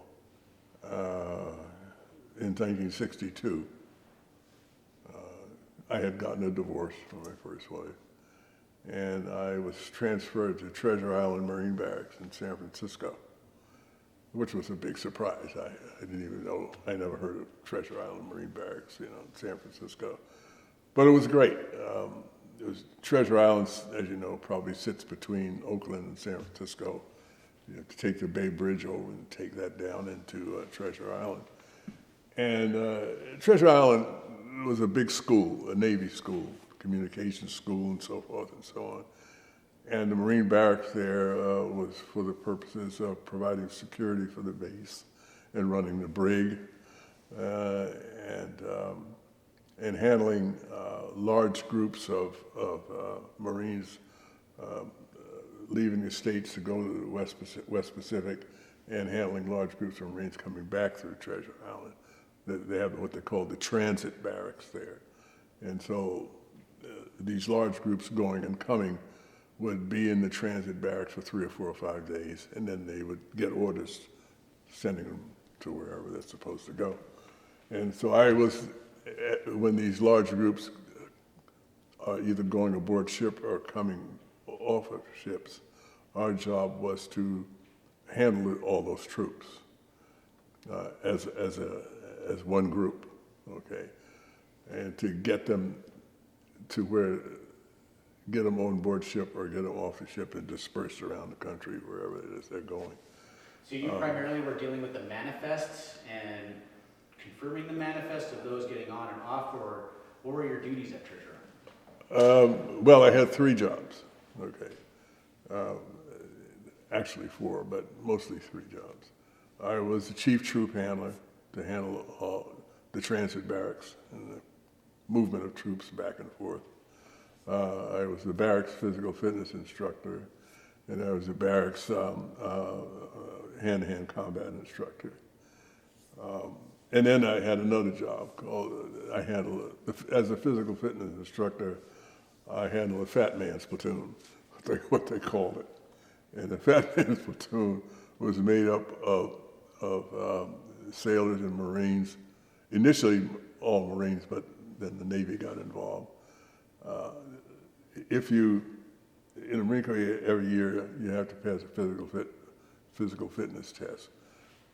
in 1962. I had gotten a divorce from my first wife, and I was transferred to Treasure Island Marine Barracks in San Francisco, which was a big surprise. I didn't even know, I never heard of Treasure Island Marine Barracks, in San Francisco. But it was great. Treasure Island, as you know, probably sits between Oakland and San Francisco. You have to take the Bay Bridge over and take that down into Treasure Island. And Treasure Island was a big school, a Navy school, communications school, and so forth and so on. And the Marine barracks there was for the purposes of providing security for the base and running the brig and handling large groups of Marines leaving the States to go to the West Pacific, and handling large groups of Marines coming back through Treasure Island. They have what they call the transit barracks there. And so these large groups going and coming would be in the transit barracks for 3 or 4 or 5 days, and then they would get orders sending them to wherever they're supposed to go. And so I was, when these large groups are either going aboard ship or coming off of ships, our job was to handle all those troops as one group, okay? And to get them to get them on board ship or get them off the ship and dispersed around the country wherever it is they're going. So you primarily were dealing with the manifests and confirming the manifest of those getting on and off, or what were your duties at Treasure Island? Well, I had 3 jobs, okay. Actually 4, but mostly 3 jobs. I was the chief troop handler to handle the transit barracks and the movement of troops back and forth. I was the barracks physical fitness instructor, and I was the barracks hand-to-hand combat instructor. And then I had another job called, as a physical fitness instructor, I handled a fat man's platoon, what they called it. And the fat man's platoon was made up of sailors and Marines, initially all Marines, but then the Navy got involved. In the Marine Corps, every year you have to pass a physical fitness test.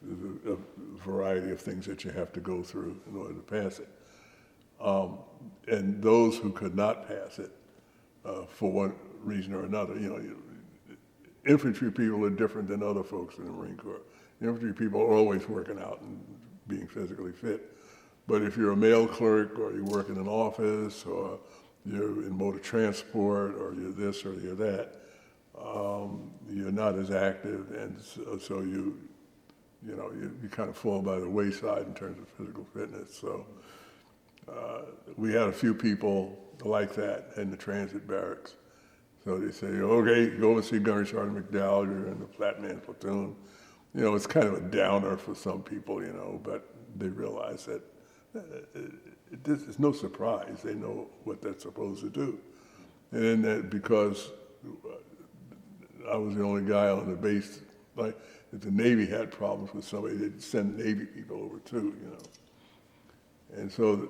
There's a variety of things that you have to go through in order to pass it. And those who could not pass it, for one reason or another, infantry people are different than other folks in the Marine Corps. Infantry people are always working out and being physically fit. But if you're a mail clerk, or you work in an office, or you're in motor transport, or you're this or you're that, you're not as active, and so you kind of fall by the wayside in terms of physical fitness. So we had a few people like that in the transit barracks. So they say, okay, go over and see Gunnery Sergeant Mcdowell, you're in the Flat Man platoon. You know, it's kind of a downer for some people, you know, but they realize that it's no surprise. They know what they're supposed to do. And then that because I was the only guy on the base, like if the Navy had problems with somebody, they'd send Navy people over too, you know. And so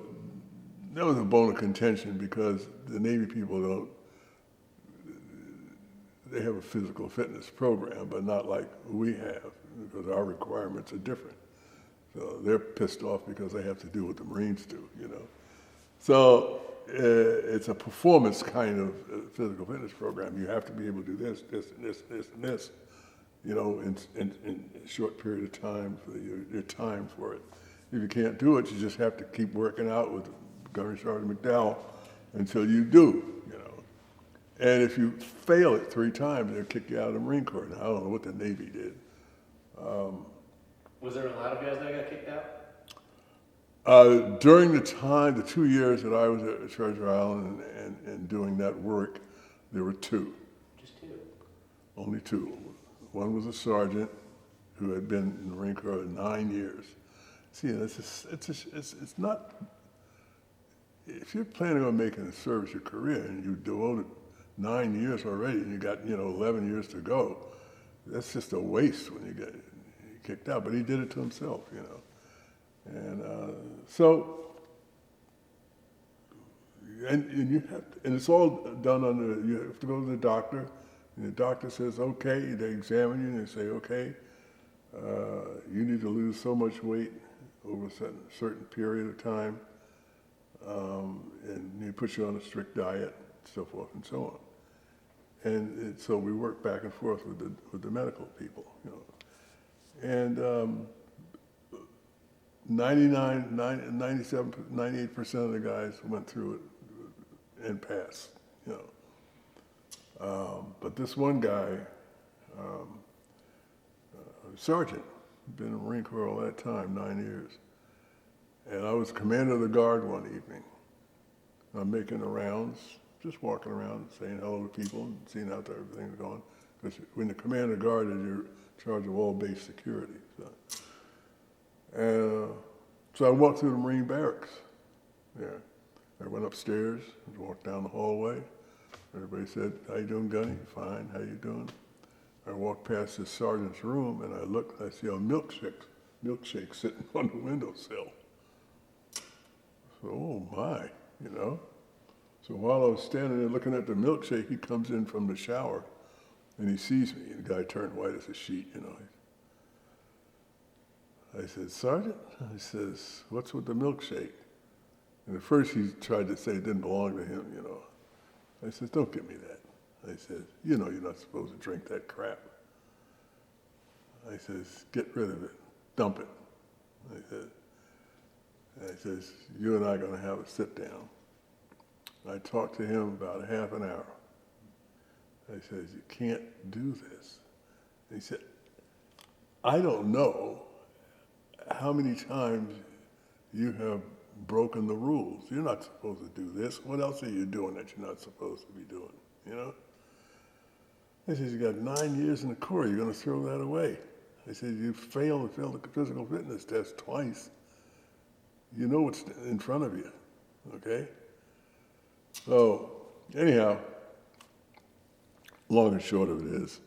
that was a bone of contention because the Navy people they have a physical fitness program, but not like we have, because our requirements are different. So they're pissed off because they have to do what the Marines do, you know. So it's a performance kind of physical fitness program. You have to be able to do this, this, and this, this, and this, you know, in a short period of time for your time for it. If you can't do it, you just have to keep working out with Gunnery Sergeant McDowell until you do, you know. And if you fail it 3 times, they'll kick you out of the Marine Corps. Now, I don't know what the Navy did. Was there a lot of guys that got kicked out? During the time, the 2 years that I was at Treasure Island and doing that work, there were 2. Just 2? Only 2. One was a sergeant who had been in the Marine Corps 9 years. See, it's not, if you're planning on making a service your career and you devoted 9 years already and you got, you know, 11 years to go, that's just a waste when you get kicked out. But he did it to himself, you know. And and you have to, and it's all done under, you have to go to the doctor, and the doctor says, okay, they examine you and they say, okay, you need to lose so much weight over a certain period of time, and he puts you on a strict diet, so forth and so on. And so we work back and forth with the medical people, you know. And 97, 98% of the guys went through it and passed, you know. But this one guy, sergeant, been in the Marine Corps all that time, 9 years. And I was commander of the guard one evening. I'm making the rounds, just walking around, saying hello to people and seeing how everything's going. Because when the commander of the guard is, you're in charge of all base security. So I walked through the Marine barracks. Yeah, I went upstairs, walked down the hallway. Everybody said, "How you doing, Gunny?" "Fine. How you doing?" I walked past this sergeant's room, and I looked. I see a milkshake sitting on the windowsill. So, oh my, you know. So while I was standing there looking at the milkshake, he comes in from the shower, and he sees me. And the guy turned white as a sheet, you know. I said, "Sergeant," I says, "what's with the milkshake?" And at first he tried to say it didn't belong to him, you know. I said, "Don't give me that." I said, "You know you're not supposed to drink that crap." I says, "Get rid of it. Dump it." I says, "You and I are going to have a sit down." I talked to him about half an hour. I says, "You can't do this." He said, "I don't know how many times you have broken the rules. You're not supposed to do this. What else are you doing that you're not supposed to be doing, you know?" I said, "You got 9 years in the Corps. You're going to throw that away." I said, "You failed the physical fitness test twice. You know what's in front of you, okay?" So anyhow, long and short of it is,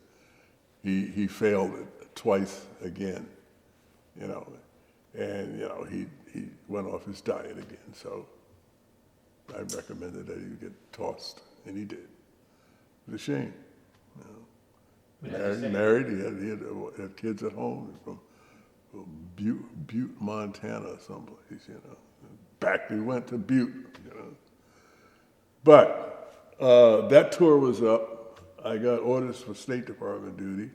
he failed it twice again, you know, and you know he went off his diet again. So I recommended that he get tossed, and he did. It was a shame. You know. Married, he had kids at home from Butte, Montana, someplace, you know. Back we went to Butte, you know. But that tour was up. I got orders for State Department duty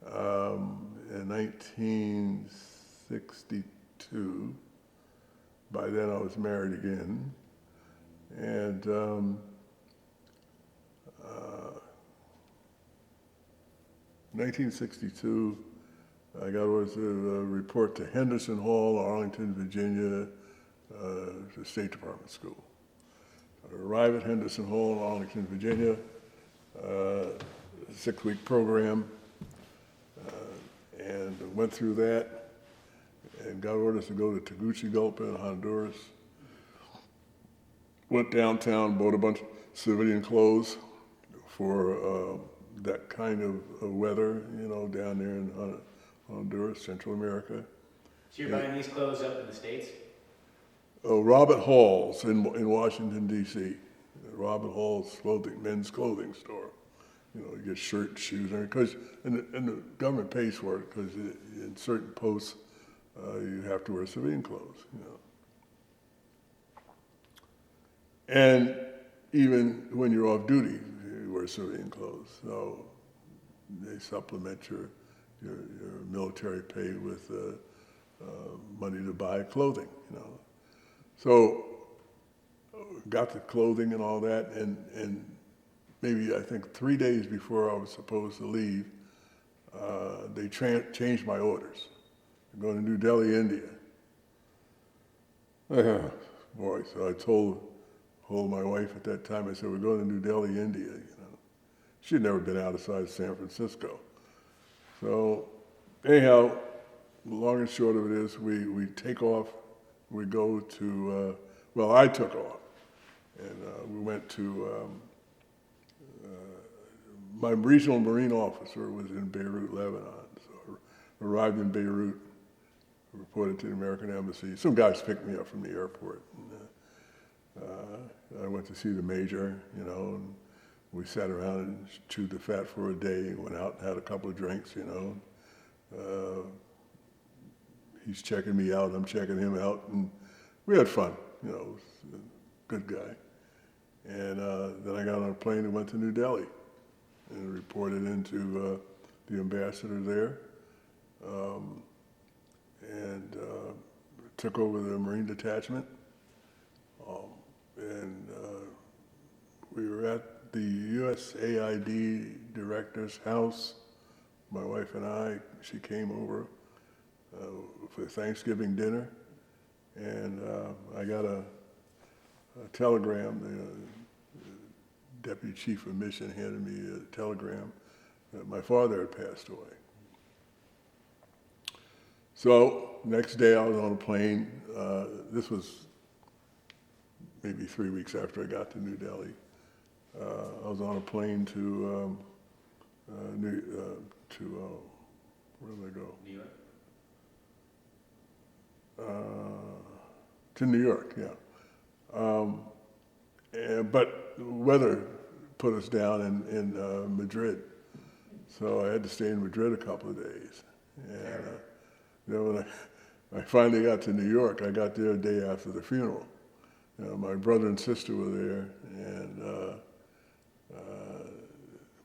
in 1962. By then I was married again. And 1962, I got orders to report to Henderson Hall, Arlington, Virginia, the State Department school. I arrive at Henderson Hall, Arlington, Virginia. 6-week program, and went through that, and got orders to go to Tegucigalpa in Honduras. Went downtown, bought a bunch of civilian clothes for that kind of weather, down there in Honduras, Central America. So you're buying these clothes up in the States? Robert Hall's in Washington, D.C. Robert Hall's men's clothing store. You get shirts, shoes, because and the government pays for it because in certain posts you have to wear civilian clothes. And even when you're off duty, you wear civilian clothes. So they supplement your military pay with money to buy clothing. So got the clothing and all that, and maybe I think 3 days before I was supposed to leave, they changed my orders. I'm going to New Delhi, India. Boy, so I told my wife at that time, I said, we're going to New Delhi, India. She'd never been outside San Francisco. So anyhow, long and short of it is we take off, we go to, I took off, and we went to, my regional Marine officer was in Beirut, Lebanon. So I arrived in Beirut, reported to the American Embassy. Some guys picked me up from the airport. And, I went to see the major, and we sat around and chewed the fat for a day, went out and had a couple of drinks, He's checking me out, I'm checking him out, and we had fun, good guy. And then I got on a plane and went to New Delhi and reported into the ambassador there, and took over the Marine detachment. And we were at the USAID director's house, my wife and I. She came over for Thanksgiving dinner, and I got a telegram. The deputy chief of mission handed me a telegram that my father had passed away. So next day I was on a plane. This was maybe 3 weeks after I got to New Delhi. I was on a plane to where did I go? New York? To New York, yeah. But the weather put us down in Madrid, so I had to stay in Madrid a couple of days. And when I finally got to New York, I got there a day after the funeral. My brother and sister were there, and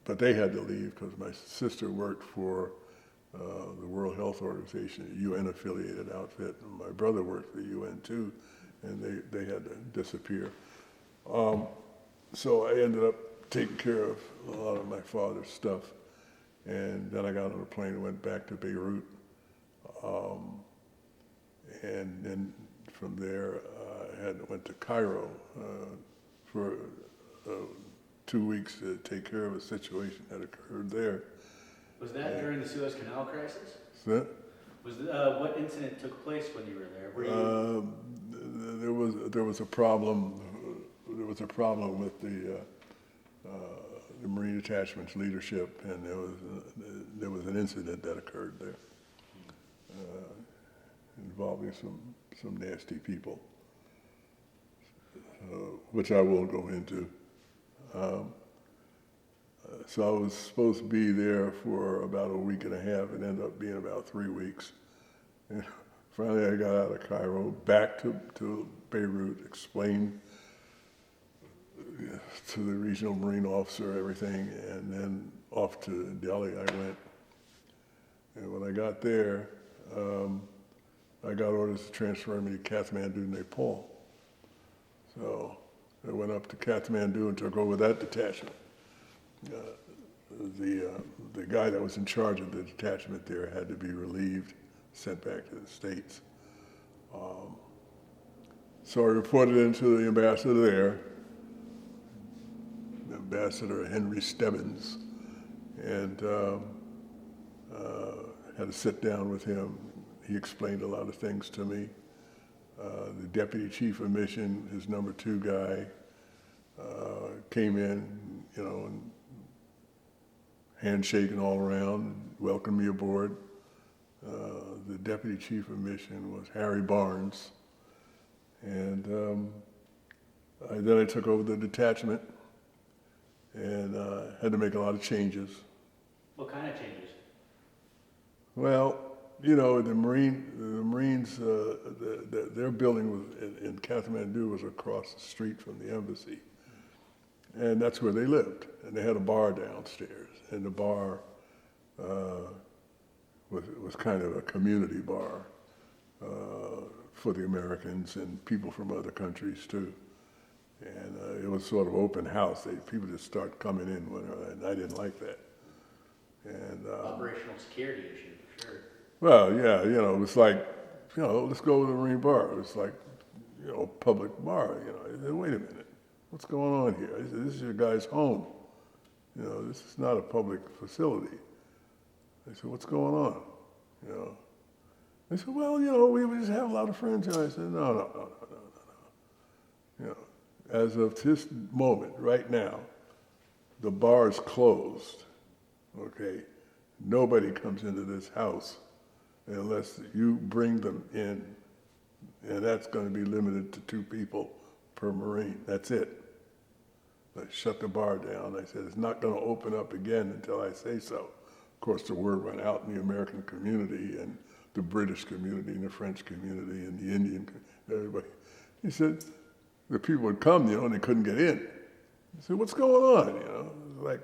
but they had to leave because my sister worked for the World Health Organization, a UN-affiliated outfit, and my brother worked for the UN too, and they had to disappear. So I ended up taking care of a lot of my father's stuff, and then I got on a plane and went back to Beirut, and then from there I went to Cairo for 2 weeks to take care of a situation that occurred there. Was that during the Suez Canal crisis? So, What incident took place when you were there? Were you... there was a problem. There was a problem with the Marine Detachment's leadership, and there was an incident that occurred there involving some nasty people, which I won't go into. So I was supposed to be there for about a week and a half. It ended up being about 3 weeks. And finally, I got out of Cairo, back to Beirut, explained to the regional Marine officer everything, and then off to Delhi I went. And when I got there, I got orders to transfer me to Kathmandu, Nepal. So I went up to Kathmandu and took over that detachment. The guy that was in charge of the detachment there had to be relieved, sent back to the States. So I reported into the ambassador there, Ambassador Henry Stebbins, and had to sit down with him. He explained a lot of things to me. The deputy chief of mission, his number 2 guy, came in, you know, and handshaking all around, welcomed me aboard. The deputy chief of mission was Harry Barnes, and then I took over the detachment and had to make a lot of changes. What kind of changes? Well, you know, the Marines, their building was in Kathmandu was across the street from the embassy, and that's where they lived. And they had a bar downstairs, and the bar was kind of a community bar for the Americans and people from other countries too. And it was sort of open house. People just start coming in, and I didn't like that. And Operational security issue, for sure. well, yeah, you know, it was like, you know, let's go to the Marine bar. It was like, you know, public bar. You know, I said, wait a minute, what's going on here? I said, this is your guy's home. You know, this is not a public facility. I said, what's going on? You know, they said, well, you know, we just have a lot of friends here. I said, no. You know, as of this moment, right now, the bar is closed. Okay, nobody comes into this house unless you bring them in, and that's going to be limited to 2 people per Marine. That's it. I shut the bar down. I said, it's not going to open up again until I say so. Of course, the word went out in the American community and the British community and the French community and the Indian, everybody. He said, the people would come, you know, and they couldn't get in. I said, what's going on, you know? It was like,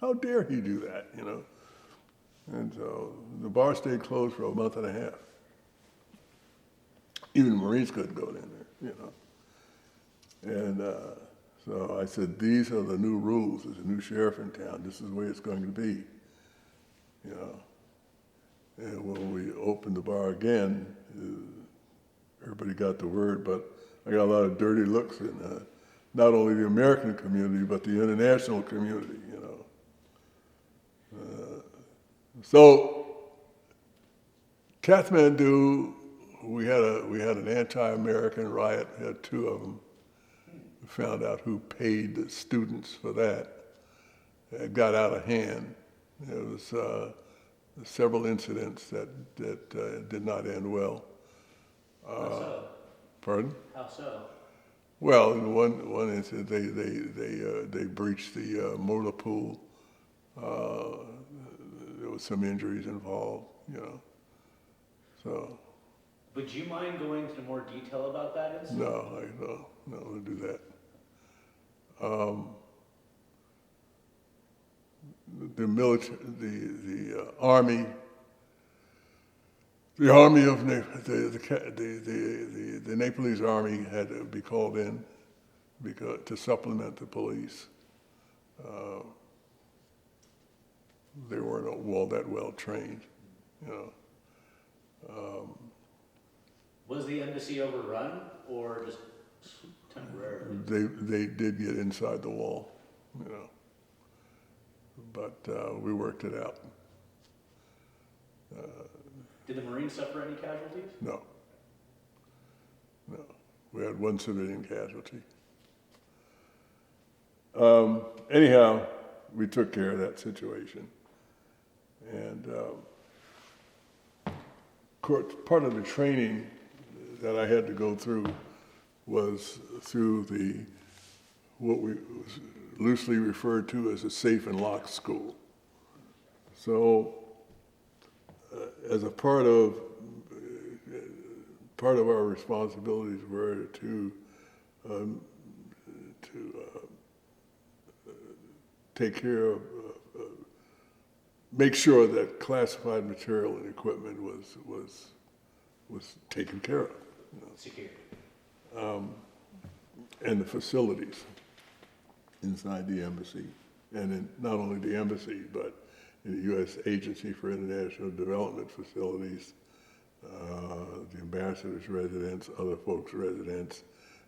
how dare he do that, you know? And so the bar stayed closed for a month and a half. Even Marines couldn't go in there, you know? And so I said, these are the new rules. There's a new sheriff in town. This is the way it's going to be, you know? And when we opened the bar again, everybody got the word, but I got a lot of dirty looks in not only the American community, but the international community, you know? So, Kathmandu, we had an anti-American riot. We had 2 of them. We found out who paid the students for that. It got out of hand. There was several incidents that did not end well. How so? Pardon? How so? Well, in one incident, they breached the motor pool. There was some injuries involved, you know. So. Would you mind going into more detail about that incident? No, we'll do that. The military, the army. The army of the Nepalese army had to be called in to supplement the police. They weren't all that well trained, you know. Was the embassy overrun or just temporarily? They did get inside the wall, you know, but we worked it out. Did the Marines suffer any casualties? No. We had 1 civilian casualty. Anyhow, we took care of that situation. And of course, part of the training that I had to go through was through what we loosely referred to as a safe and lock school. So, as a part of our responsibilities were to take care of, make sure that classified material and equipment was taken care of. You know. Security. And the facilities inside the embassy, and in not only the embassy, but in the U.S. Agency for International Development facilities, the ambassador's residence, other folks' residence.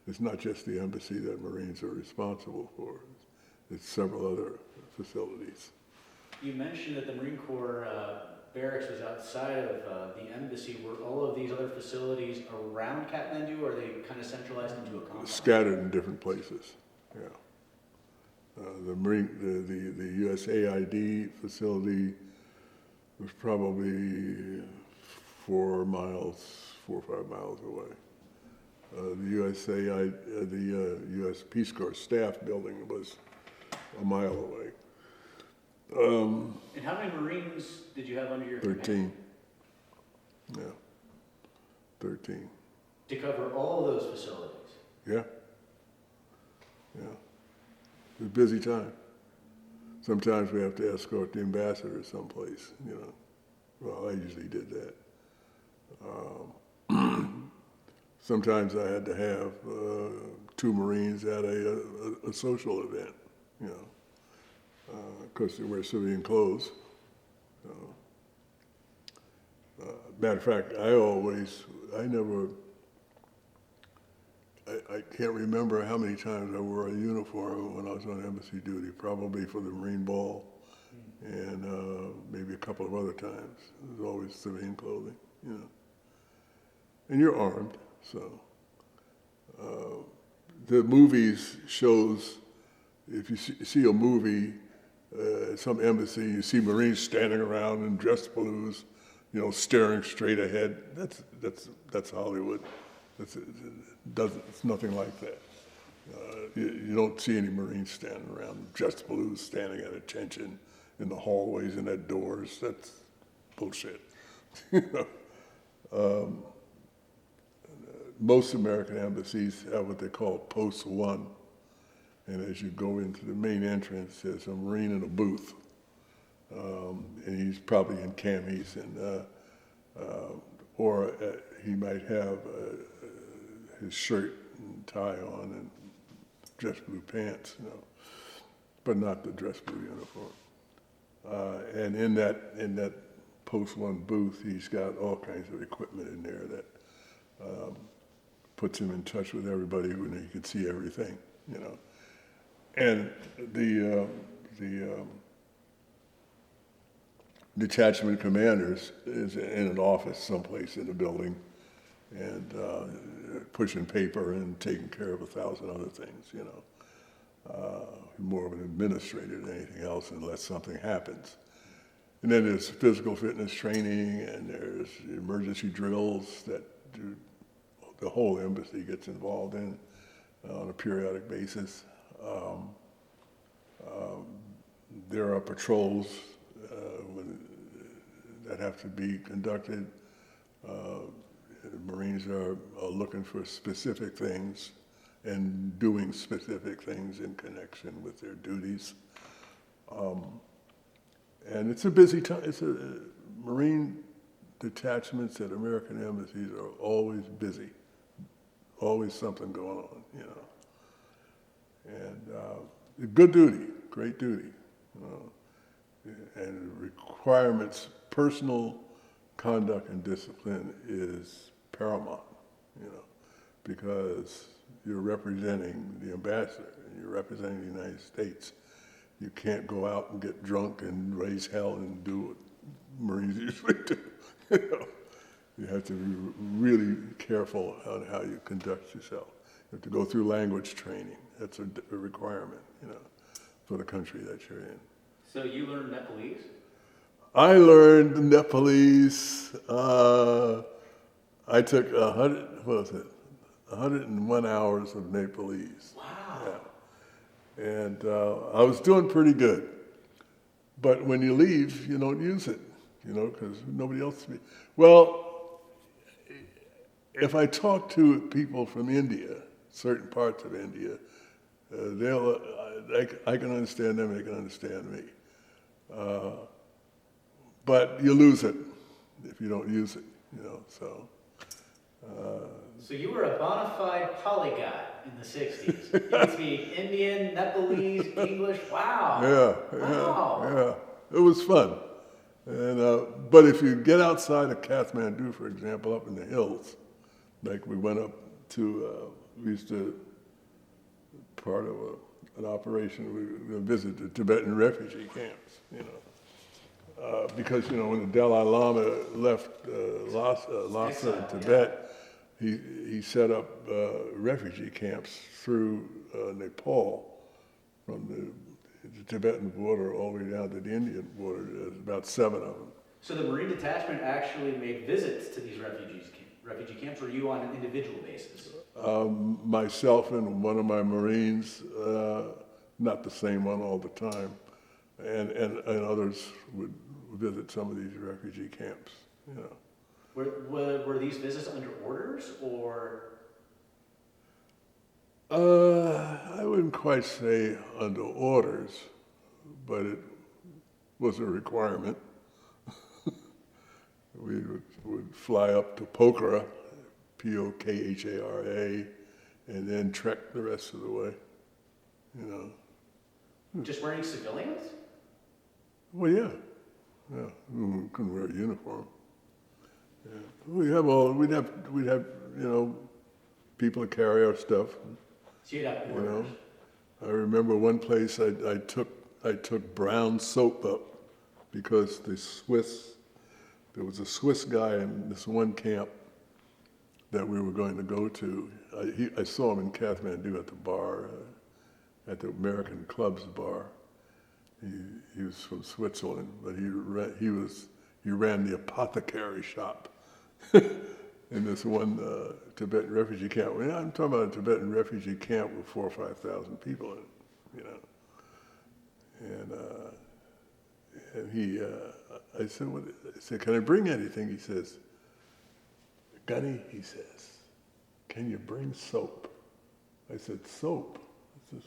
It's not just the embassy that Marines are responsible for. it's several other facilities. You mentioned that the Marine Corps barracks was outside of the embassy. Were all of these other facilities around Kathmandu, or are they kind of centralized into a compound? Scattered in different places, yeah. The USAID facility was probably 4 or 5 miles away. The U.S. Peace Corps staff building was a mile away. And how many Marines did you have under your 13. command? Yeah, 13. To cover all of those facilities? Yeah. Yeah. It was a busy time. Sometimes we have to escort the ambassador someplace, you know. Well, I usually did that. Sometimes I had to have 2 Marines at a social event, you know, because they wear civilian clothes. Matter of fact, I can't remember how many times I wore a uniform when I was on embassy duty, probably for the Marine Ball and maybe a couple of other times. It was always civilian clothing, you know. And you're armed, so. The movies shows, if you see a movie at some embassy, you see Marines standing around in dress blues, you know, staring straight ahead. That's Hollywood. It's nothing like that. You don't see any Marines standing around, dress blues, standing at attention in the hallways and at doors. That's bullshit. You know? Most American embassies have what they call Post 1. And as you go into the main entrance, there's a Marine in a booth. And he's probably in camis, or he might have his shirt and tie on and dress blue pants, you know, but not the dress blue uniform. And in that Post 1 booth, he's got all kinds of equipment in there that puts him in touch with everybody when he can see everything, you know. And the detachment commanders is in an office someplace in the building and pushing paper and taking care of 1,000 other things, you know. More of an administrator than anything else unless something happens. And then there's physical fitness training and there's emergency drills that the whole embassy gets involved in on a periodic basis. There are patrols that have to be conducted. The Marines are looking for specific things and doing specific things in connection with their duties. And it's a busy time. Marine detachments at American embassies are always busy, always something going on, you know. And good duty, great duty. And requirements, personal conduct and discipline is paramount, you know, because you're representing the ambassador and you're representing the United States. You can't go out and get drunk and raise hell and do what Marines usually do. You know? You have to be really careful on how you conduct yourself. You have to go through language training. That's a requirement, you know, for the country that you're in. So you learned Nepalese? I learned Nepalese. I took 101 hours of Nepalese. Wow. Yeah. And I was doing pretty good. But when you leave, you don't use it, you know, because nobody else speaks. Well, if I talk to people from India, certain parts of India, I can understand them, they can understand me. But you lose it if you don't use it, you know, so. So you were a bona fide polyglot in the 60s. You could speak Indian, Nepalese, English. Wow. Yeah. It was fun. And but if you get outside of Kathmandu, for example, up in the hills, like we went up to, we used to, part of an operation, we visit the Tibetan refugee camps, you know. Because, you know, when the Dalai Lama left Lhasa in Tibet, he set up refugee camps through Nepal, from the Tibetan border all the way down to the Indian border. There's about 7 of them. So the Marine Detachment actually made visits to these refugee camps, or you on an individual basis? Myself and one of my Marines, not the same one all the time, and others would visit some of these refugee camps, you know. Were these visits under orders, or? I wouldn't quite say under orders, but it was a requirement. We would fly up to Pokhara, Pokhara, and then trek the rest of the way, you know. Just wearing civilians? Well, yeah. We couldn't wear a uniform. Yeah. We'd have, you know, people to carry our stuff. So you'd have You orders. know, I remember one place I took brown soap up because there was a Swiss guy in this one camp that we were going to go to. I saw him in Kathmandu at the bar, at the American Club's bar. He was from Switzerland, but he ran the apothecary shop in this one Tibetan refugee camp. Well, I'm talking about a Tibetan refugee camp with 4,000 or 5,000 people in it, you know. And he, I said, can I bring anything? He says, Gunny, he says, can you bring soap? I said, soap? He says,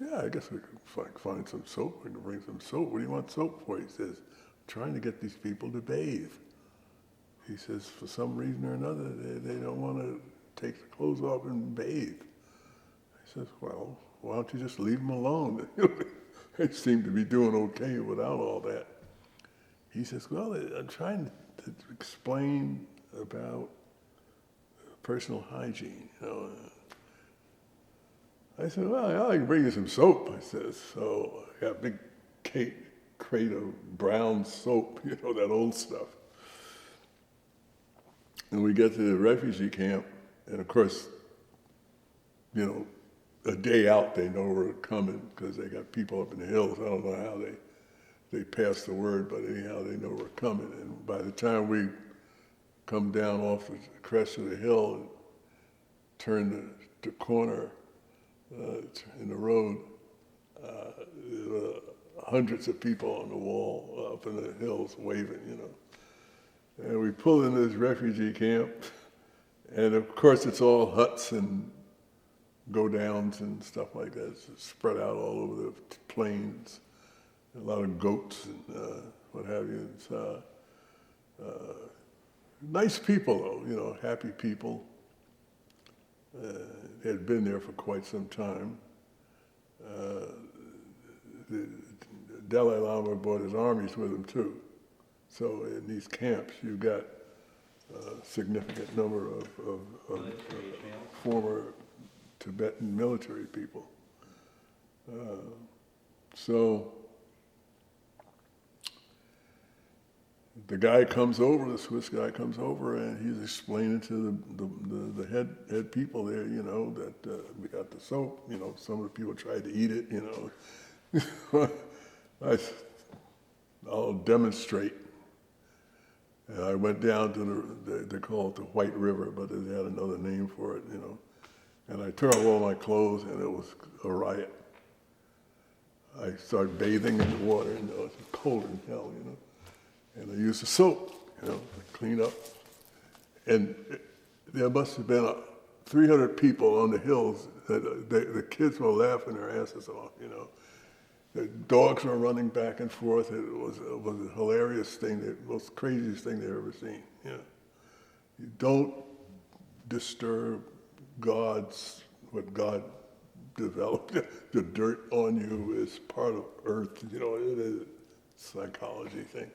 yeah, I guess we could find some soap. We can bring some soap. What do you want soap for? He says, trying to get these people to bathe. He says, for some reason or another, they don't want to take the clothes off and bathe. I says, well, why don't you just leave them alone? They seem to be doing okay without all that. He says, well, I'm trying to explain about personal hygiene, you know. I said, well, I can bring you some soap, I says. So I got a big crate of brown soap, you know, that old stuff. And we get to the refugee camp, and of course, you know, a day out they know we're coming because they got people up in the hills. I don't know how they pass the word, but anyhow, they know we're coming. And by the time we come down off the crest of the hill and turn the corner in the road, there were hundreds of people on the wall up in the hills waving, you know. And we pull in this refugee camp, and of course it's all huts and go-downs and stuff like that. It's spread out all over the plains. A lot of goats and what have you. It's nice people, though, you know, happy people. They had been there for quite some time. The Dalai Lama brought his armies with him, too. So in these camps, you've got a significant number of former Tibetan military people. So the guy comes over, the Swiss guy comes over, and he's explaining to the head people there, you know, that we got the soap, you know, some of the people tried to eat it, you know. I'll demonstrate. And I went down to they call it the White River, but they had another name for it, you know. And I took off all my clothes, and it was a riot. I started bathing in the water, and it was cold in hell, you know. And I used the soap, you know, to clean up. And there must have been 300 people on the hills. The kids were laughing their asses off, you know. The dogs were running back and forth. It was a hilarious thing, the most craziest thing they've ever seen. You know, you don't disturb what God developed. The dirt on you is part of Earth. You know, it is a psychology thing.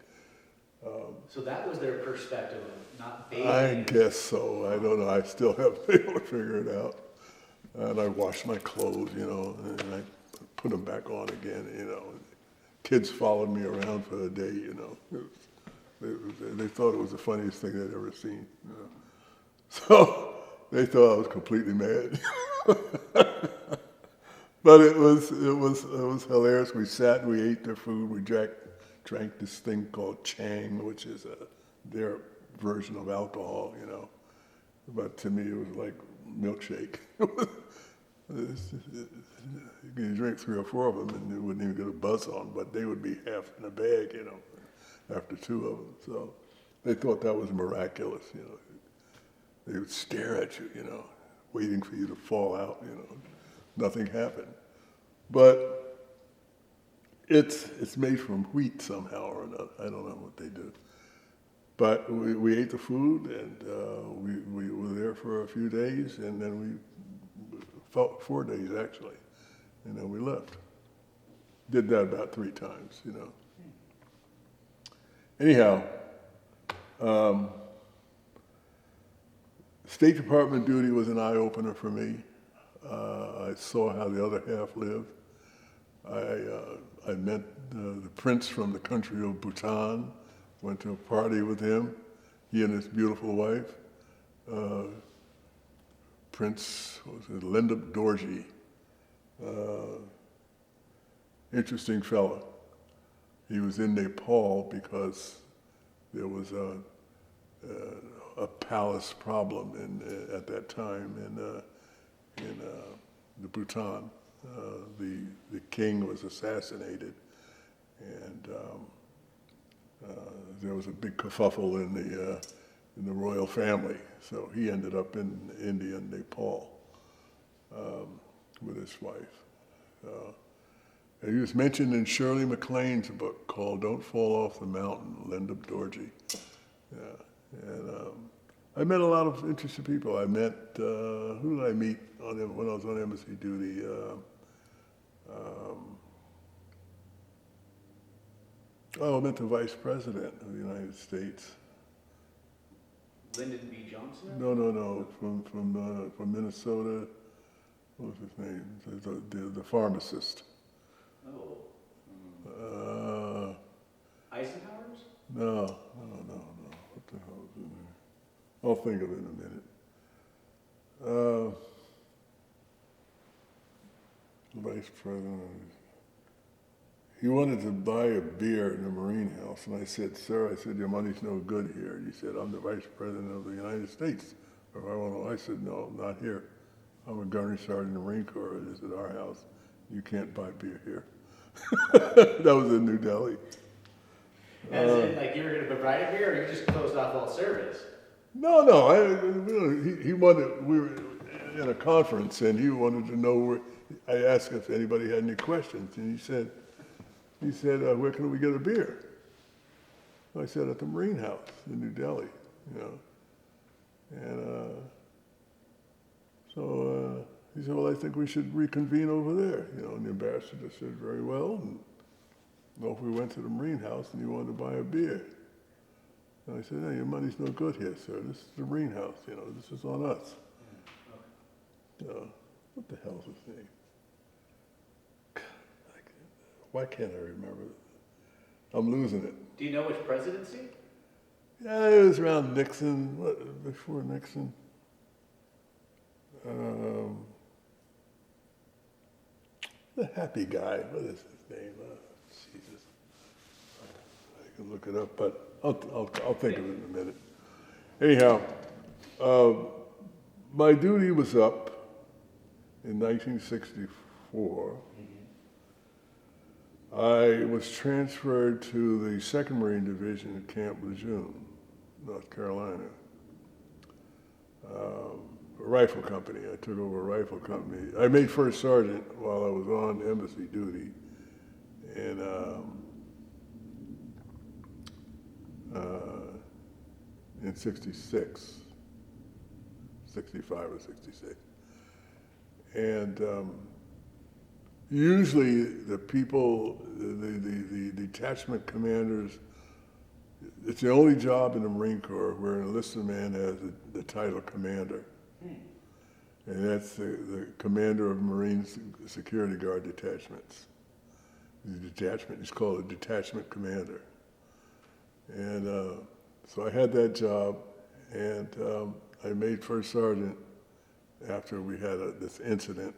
So that was their perspective of not bathing. I guess so. I don't know. I still haven't been able to figure it out. and I washed my clothes, and I put them back on again, Kids followed me around for a day, They thought it was the funniest thing they'd ever seen. So they thought I was completely mad. But it was hilarious. We sat and we ate their food. We drank this thing called Chang, which is their version of alcohol, But to me, it was like milkshake. You could drink 3 or 4 of them and you wouldn't even get a buzz on, but they would be half in a bag, after 2 of them. So they thought that was miraculous, They would stare at you, waiting for you to fall out, Nothing happened. But it's made from wheat somehow or another. I don't know what they do. But we ate the food, and we were there for a few days, and then we 4 days actually, and then we left. Did that about 3 times, Anyhow, State Department duty was an eye-opener for me. I saw how the other half lived. I met the prince from the country of Bhutan, went to a party with him, he and his beautiful wife. Prince, what was it, Lendip Dorji, interesting fellow. He was in Nepal because there was a palace problem at that time in the Bhutan. The king was assassinated, and there was a big kerfuffle in the royal family. So he ended up in India and Nepal with his wife. He was mentioned in Shirley MacLaine's book called "Don't Fall Off the Mountain," Lendip Dorji. Yeah. And I met a lot of interesting people. I met, who did I meet when I was on embassy duty? I met the Vice President of the United States. Lyndon B. Johnson? No, from Minnesota. What was his name? The pharmacist. Oh. Uh, Eisenhower's? no. What the hell is in there? I'll think of it in a minute. The Vice President. He wanted to buy a beer in the Marine House, and I said, "Sir, your money's no good here." And he said, "I'm the Vice President of the United States." I said, "No, not here. I'm a gunnery sergeant in the Marine Corps. It is at our house. You can't buy beer here." That was in New Delhi. As in, like you were going to provide a beer, or you just closed off all service? No. He wanted. We were in a conference, and he wanted to know where. I asked if anybody had any questions, and he said, "Where can we get a beer?" I said, "At the Marine House in New Delhi, And so he said, "Well, I think we should reconvene over there, And the ambassador said, "Very well." And if we went to the Marine House and you wanted to buy a beer, and I said, "No, your money's no good here, sir. This is the Marine House. This is on us." What the hell's his name? Why can't I remember it? I'm losing it. Do you know which presidency? Yeah, it was around Nixon. Before Nixon? The happy guy. What is his name? Jesus. I can look it up, but I'll think of it in a minute. Anyhow, my duty was up in 1964. I was transferred to the 2nd Marine Division at Camp Lejeune, North Carolina. A rifle company. I took over a rifle company. I made first sergeant while I was on embassy duty. And in 66, 65 or 66. And usually the people, the detachment commanders, it's the only job in the Marine Corps where an enlisted man has the title commander. and that's the commander of Marine Security Guard detachments. The detachment is called a detachment commander. And so I had that job, and I made first sergeant after we had this incident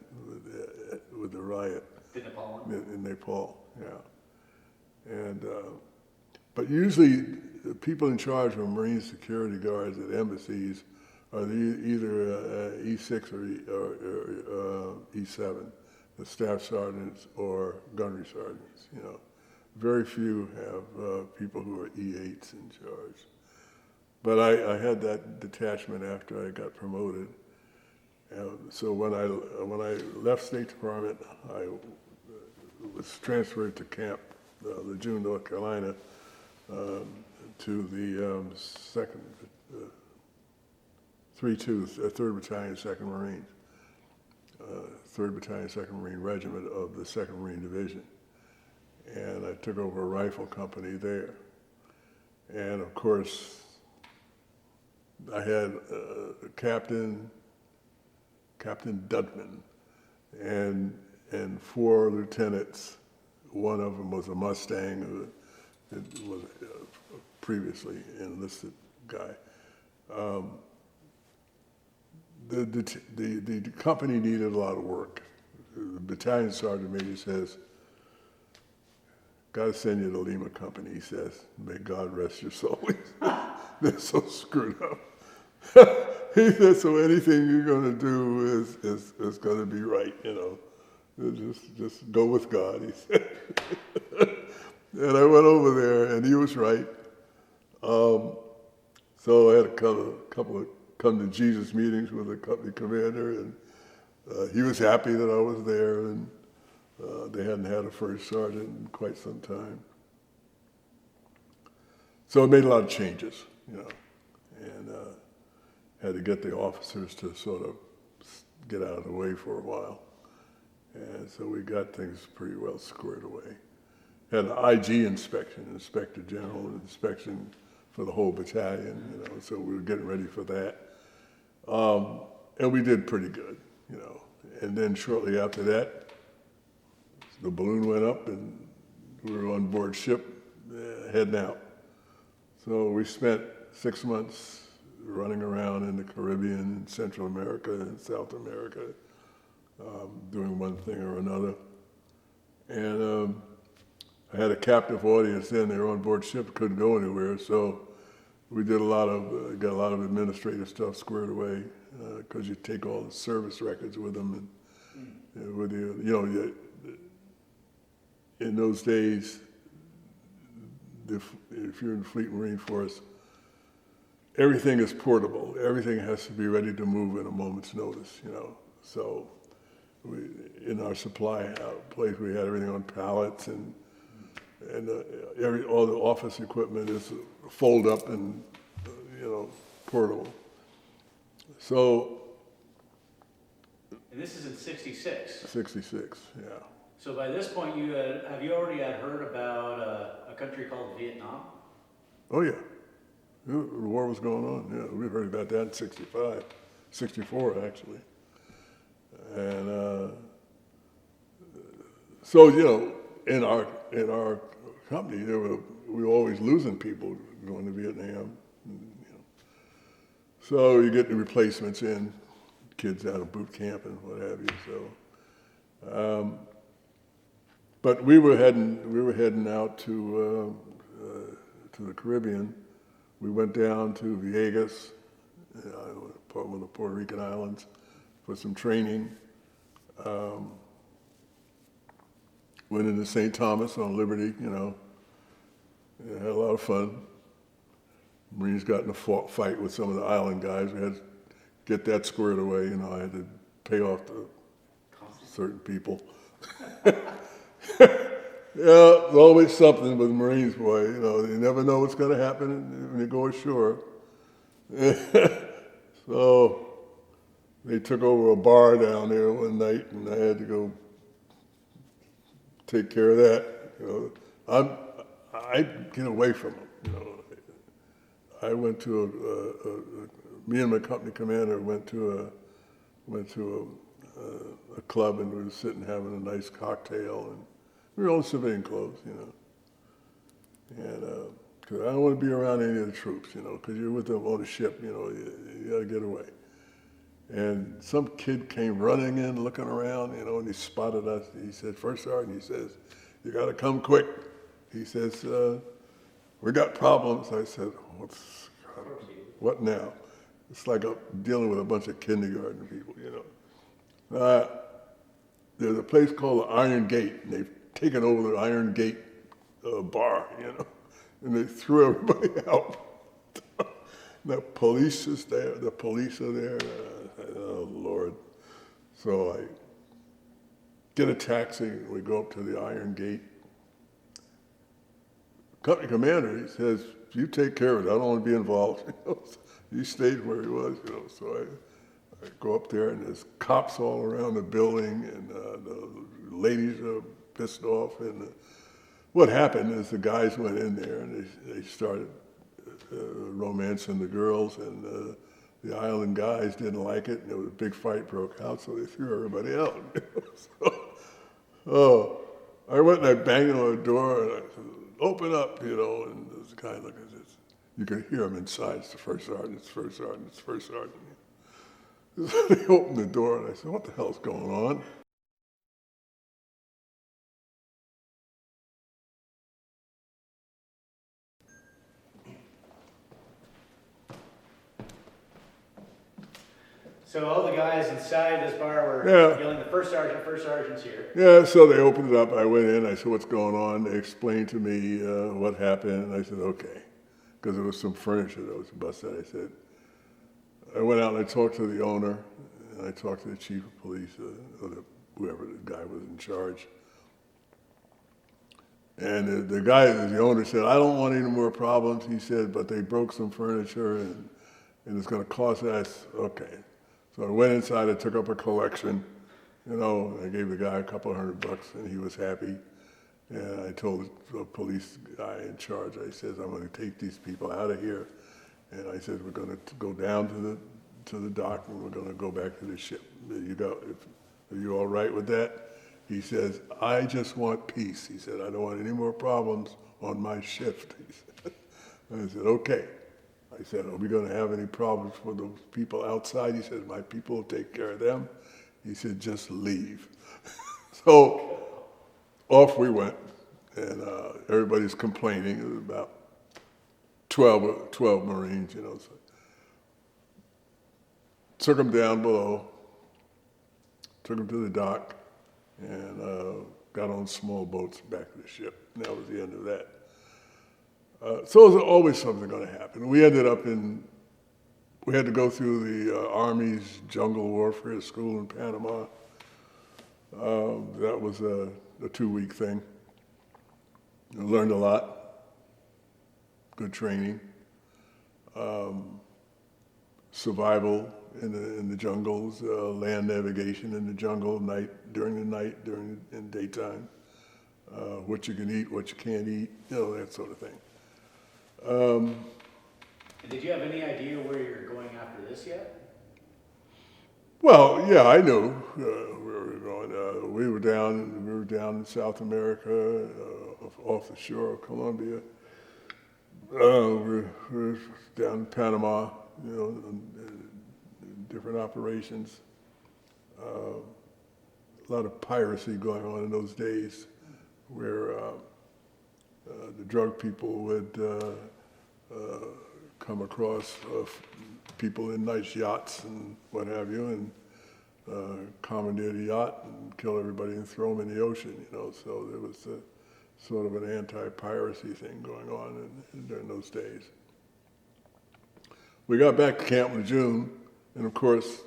with the riot In Nepal? in Nepal, yeah. And but usually the people in charge of Marine security guards at embassies are either E6 or E7, the staff sergeants or gunnery sergeants, you know. Very few have people who are E8s in charge. But I had that detachment after I got promoted. So when I left State Department, I was transferred to camp, Lejeune, North Carolina, to the second, 3rd Battalion, 2nd Marines, 3rd Battalion, 2nd Marine Regiment of the 2nd Marine Division. And I took over a rifle company there. And of course, I had Captain Dudman and 4 lieutenants. One of them was a Mustang who was a previously enlisted guy. The company needed a lot of work. The battalion sergeant major says, "Got to send you to Lima Company," he says. "May God rest your soul." They're so screwed up. He said, "So anything you're going to do is going to be right, you know. Just go with God," he said. And I went over there, and he was right. So I had a couple of come to Jesus meetings with the company commander, and he was happy that I was there, and they hadn't had a first sergeant in quite some time. So it made a lot of changes, you know, and had to get the officers to sort of get out of the way for a while. And so we got things pretty well squared away. Had an IG inspection, Inspector General inspection for the whole battalion, you know, so we were getting ready for that. And we did pretty good, you know. And then shortly after that, the balloon went up and we were on board ship heading out. So we spent 6 months running around in the Caribbean and Central America and South America, doing one thing or another. And I had a captive audience then. They were on board ship, couldn't go anywhere. So we did got a lot of administrative stuff squared away, because you take all the service records with them, and with you know, in those days, if you're in the Fleet Marine Force, everything is portable. Everything has to be ready to move at a moment's notice, you know. So in our supply place, we had everything on pallets, and all the office equipment is fold up and, you know, portable. So. And this is in '66. 66, yeah. So by this point, have you already heard about a country called Vietnam? Oh yeah, the war was going on. Yeah, we heard about that in '65, '64 actually, and so you know, in our company, we were always losing people going to Vietnam. You know. So you get the replacements in, kids out of boot camp and what have you. So, but we were heading out to the Caribbean. We went down to Vieques, one of the Puerto Rican islands, for some training. Went into St. Thomas on Liberty, you know. Yeah, had a lot of fun. Marines got in a fight with some of the island guys. We had to get that squared away, you know. I had to pay off to certain people. Yeah, there's always something with Marines, boy. You know, you never know what's going to happen when you go ashore. So they took over a bar down there one night, and I had to go take care of that. You know, I get away from them. You know, I went to me and my company commander went to went to a club and we were sitting having a nice cocktail, and we were all in civilian clothes, you know. And because I don't want to be around any of the troops, you know, because you're with them on a ship, you know, you got to get away. And some kid came running in, looking around, you know, and he spotted us. He said, "First Sergeant," he says, "you got to come quick." He says, "we got problems." I said, "What now?" It's like dealing with a bunch of kindergarten people, you know. There's a place called the Iron Gate, and they've taken over the Iron Gate bar, you know, and they threw everybody out. The police is there. The police are there. Oh, Lord. So I get a taxi, and we go up to the Iron Gate. Company commander, he says, "You take care of it. I don't want to be involved." You know? So he stayed where he was, you know. So I go up there, and there's cops all around the building, and the ladies are pissed off. And what happened is the guys went in there, and they started romancing the girls, and the island guys didn't like it, and there was a big fight broke out, so they threw everybody out. I went and I banged on the door, and I said, "Open up," you know, and this guy looked at this. You could hear him inside. "It's the First Sergeant, it's the First Sergeant, it's the First Sergeant." So they opened the door, and I said, "What the hell's going on?" So all the guys inside this bar were Yeah. yelling, First Sergeant's here." Yeah, so they opened it up. I went in. I said, "What's going on?" They explained to me what happened. And I said, "Okay," because there was some furniture that was busted. I said, I went out and I talked to the owner, and I talked to the chief of police, or whoever the guy was in charge. And the guy, the owner said, "I don't want any more problems." He said, "But they broke some furniture, and it's going to cost us." Okay. So I went inside, I took up a collection, you know, I gave the guy a couple $100, and he was happy. And I told the police guy in charge, I said, "I'm going to take these people out of here." And I said, "We're going to go down to the dock, and we're going to go back to the ship. Are you all right with that?" He says, "I just want peace." He said, "I don't want any more problems on my shift." He said. And I said, "Okay." I said, "Are we going to have any problems for those people outside?" He said, "My people will take care of them." He said, "Just leave." So off we went, and everybody's complaining. It was about 12 Marines, you know. So took them down below, took them to the dock, and got on small boats back to the ship. And that was the end of that. So there's always something going to happen. We had to go through the Army's jungle warfare school in Panama. That was a 2-week thing. I learned a lot. Good training. Survival in the jungles, land navigation in the jungle, during in daytime. What you can eat, what you can't eat, you know, that sort of thing. Did you have any idea where you're going after this yet? Well, yeah, I knew where we were going. We were down in South America, off the shore of Colombia. We were down in Panama, you know, in different operations. A lot of piracy going on in those days, where the drug people would come across people in nice yachts and what have you, and commandeer the yacht and kill everybody and throw them in the ocean, you know. So there was sort of an anti-piracy thing going on during those days. We got back to Camp Lejeune, and of course,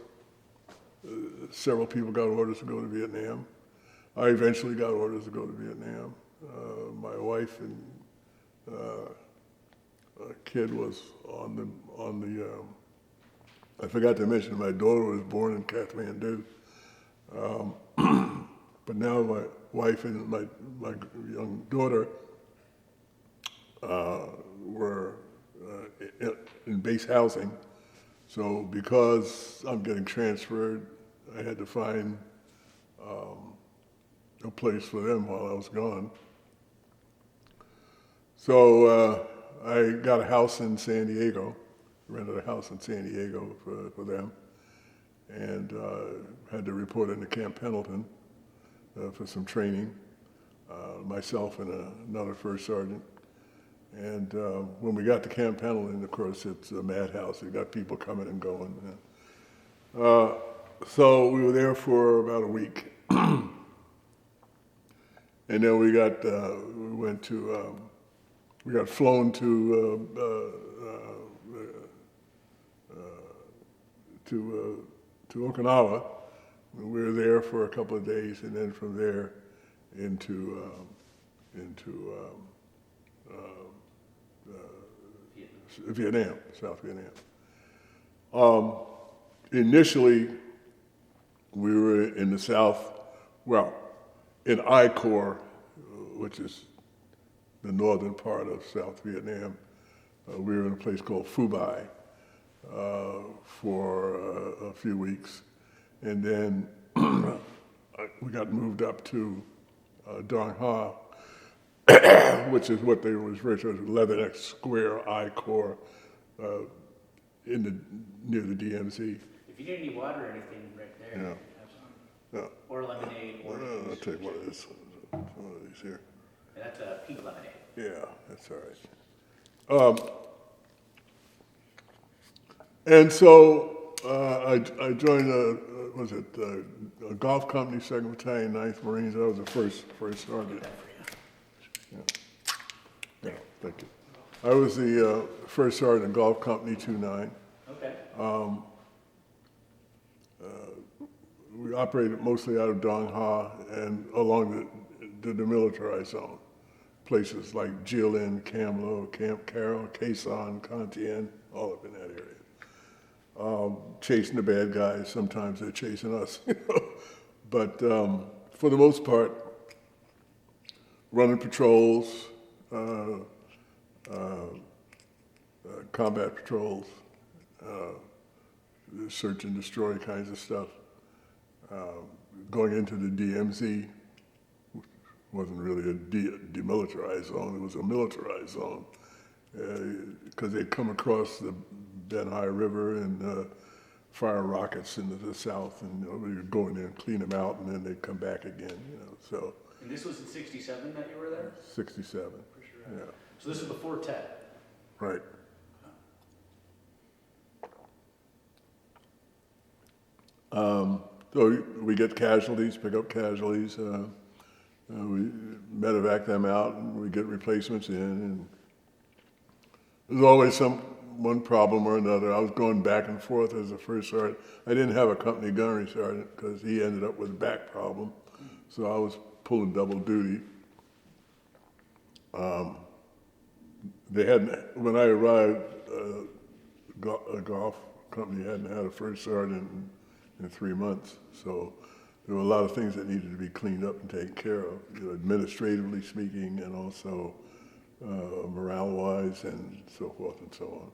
several people got orders to go to Vietnam. I eventually got orders to go to Vietnam. My wife and kid was on the I forgot to mention my daughter was born in Kathmandu. But now my wife and my young daughter were in base housing. So because I'm getting transferred I had to find a place for them while I was gone. So I got a house in San Diego, rented a house in San Diego for them, and had to report into Camp Pendleton for some training, myself and another first sergeant. And when we got to Camp Pendleton, of course, it's a madhouse. You got people coming and going. So we were there for about a week. And then we got flown to Okinawa. We were there for a couple of days, and then from there into Vietnam, South Vietnam. Initially, we were in the south, well, in I Corps, which is the northern part of South Vietnam. We were in a place called Phu Bai for a few weeks. And then we got moved up to Dong Ha, which is what they refer to as Leatherneck Square I Corps near the DMZ. If you need any water or anything, right there, Yeah. have some. Yeah. Or lemonade, or I'll juice. take one of this. One of these here. That's a pink lemonade. Yeah, that's all right. And so I joined a golf company, 2nd Battalion, 9th Marines. I was the first sergeant. Yeah, thank you. I was the first sergeant golf company, 2-9. Okay. We operated mostly out of Dong Ha and along the demilitarized zone. Places like Jilin, Cam Lo, Camp Carroll, Khe Sanh, Con Thien, all up in that area. Chasing the bad guys, sometimes they're chasing us. But for the most part, running patrols, combat patrols, search and destroy kinds of stuff. Going into the DMZ wasn't really a demilitarized zone, it was a militarized zone. Because they'd come across the Ben Hai River and fire rockets into the south, and we would go in there and clean them out, and then they'd come back again, so. And this was in '67 that you were there? 67, For sure. yeah, So this is before Ted? right. So we get casualties, pick up casualties, we medevac them out, and we get replacements in, and there's always one problem or another. I was going back and forth as a first sergeant. I didn't have a company gunnery sergeant because he ended up with a back problem, so I was pulling double duty. They hadn't, when I arrived, a golf company hadn't had a first sergeant in 3 months, so there were a lot of things that needed to be cleaned up and taken care of, administratively speaking, and also morale-wise, and so forth and so on.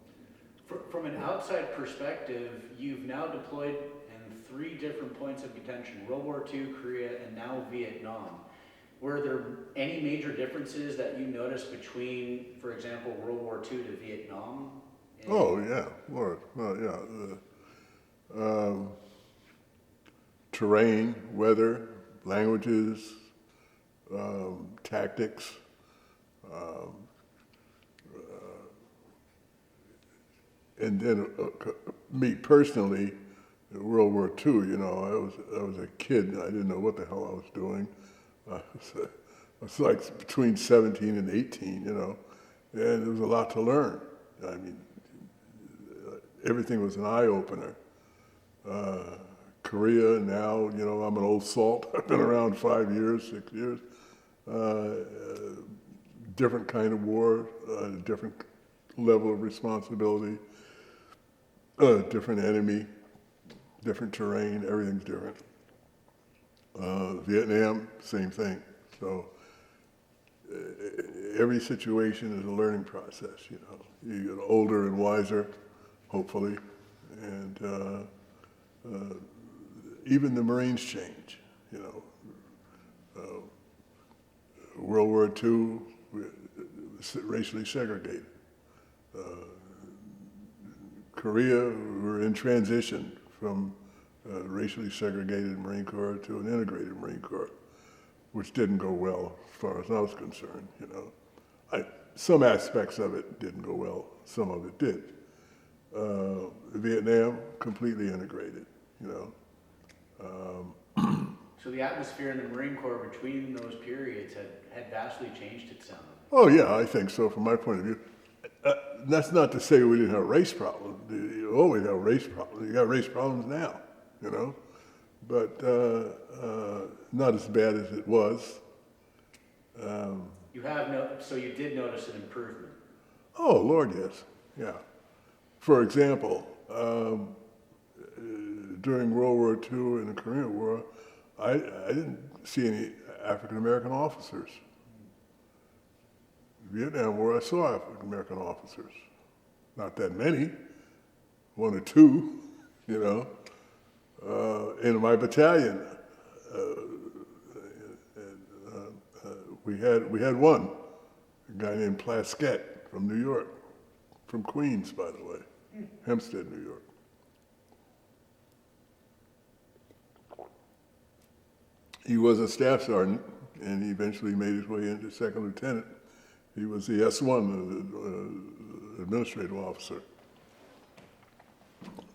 From an outside perspective, you've now deployed in 3 different points of contention, World War II, Korea, and now Vietnam. Were there any major differences that you noticed between, for example, World War II to Vietnam? Oh, yeah, Lord. Well, yeah. Terrain, weather, languages, tactics. And then me personally, in World War II, I was a kid. I didn't know what the hell I was doing. I was like between 17 and 18, and there was a lot to learn. I mean, everything was an eye-opener. Korea now, I'm an old salt. I've been around 5 years, 6 years. Different kind of war, different level of responsibility, different enemy, different terrain, everything's different. Vietnam, same thing. So every situation is a learning process, You get older and wiser, hopefully, and even the Marines change, you know. World War II, racially segregated. Korea, we were in transition from racially segregated Marine Corps to an integrated Marine Corps, which didn't go well as far as I was concerned, you know. Some aspects of it didn't go well, some of it did. Vietnam, completely integrated, you know. So the atmosphere in the Marine Corps between those periods had vastly changed, it sounded. Oh yeah, I think so from my point of view. That's not to say we didn't have race problems. You always have race problems. You got race problems now, you know, but not as bad as it was. So you did notice an improvement. Oh Lord, yes, yeah. For example, during World War II and the Korean War, I didn't see any African American officers. Vietnam War, I saw African American officers. Not that many, 1 or 2, you know. In my battalion, we had one, a guy named Plaskett from New York, from Queens, by the way, Hempstead, New York. He was a staff sergeant, and he eventually made his way into second lieutenant. He was the S1, administrative officer.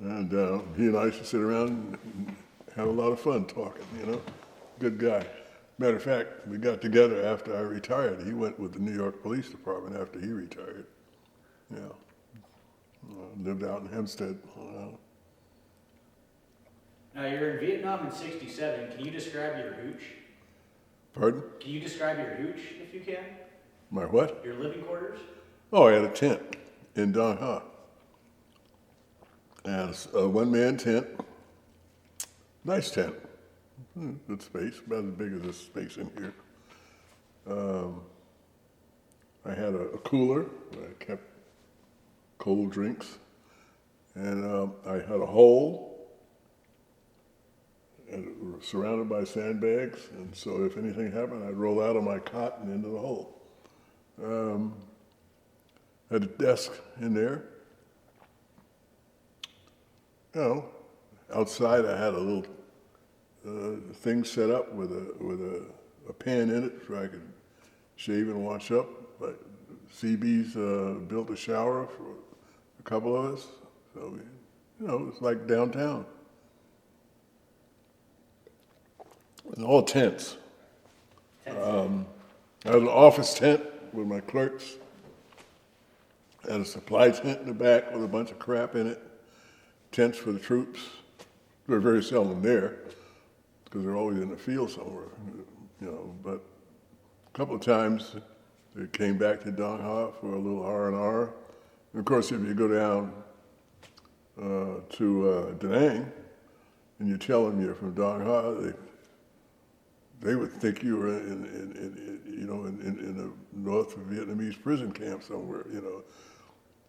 And he and I used to sit around and have a lot of fun talking, you know. Good guy. Matter of fact, we got together after I retired. He went with the New York Police Department after he retired. Yeah. Lived out in Hempstead. Now you're in Vietnam in '67. Can you describe your hooch? Pardon? Can you describe your hooch, if you can? My what? Your living quarters? Oh, I had a tent in Dong Ha. And a one-man tent. Nice tent. Good space, about as big as this space in here. I had a cooler where I kept cold drinks. And I had a hole, and it was surrounded by sandbags. And so if anything happened, I'd roll out of my cot and into the hole. Had a desk in there. You know, outside I had a little thing set up with a pan in it so I could shave and wash up. But CB's built a shower for a couple of us, so you know, it's like downtown. And all tents. I had an office tent with my clerks. I had a supply tent in the back with a bunch of crap in it. Tents for the troops. They're very seldom there because they're always in the field somewhere, you know. But a couple of times they came back to Dong Ha for a little R&R. And of course, if you go down to Da Nang and you tell them you're from Dong Ha, they would think you were in a North Vietnamese prison camp somewhere, you know.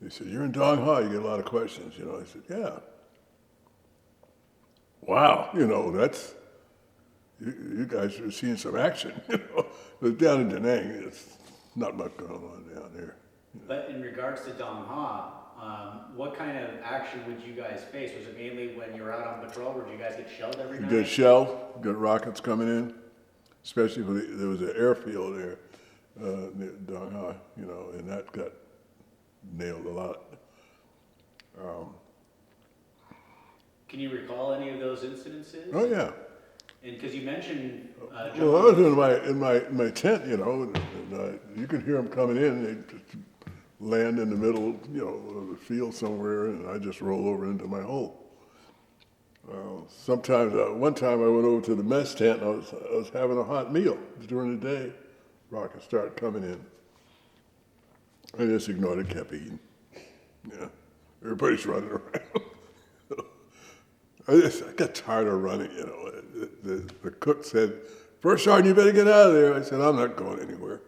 They said, "You're in Dong Ha," you get a lot of questions, you know. I said, "Yeah." Wow, you know, you guys are seeing some action, you know. But down in Da Nang, it's not much going on down there. You know. But in regards to Dong Ha, what kind of action would you guys face? Was it mainly when you were out on patrol, or did you guys get shelled every night? Get shelled, got rockets coming in, especially when there was an airfield there near Dong Ha, you know, and that got nailed a lot. Can you recall any of those incidences? Oh yeah. And because you mentioned, Well, I was in my tent, you know, and you could hear them coming in. They just land in the middle, you know, of the field somewhere, and I just roll over into my hole. Sometimes, one time I went over to the mess tent. I was having a hot meal during the day. Rockets started coming in. I just ignored it, kept eating. Yeah, everybody's running around. I got tired of running, you know. The cook said, "First sergeant, you better get out of there." I said, "I'm not going anywhere."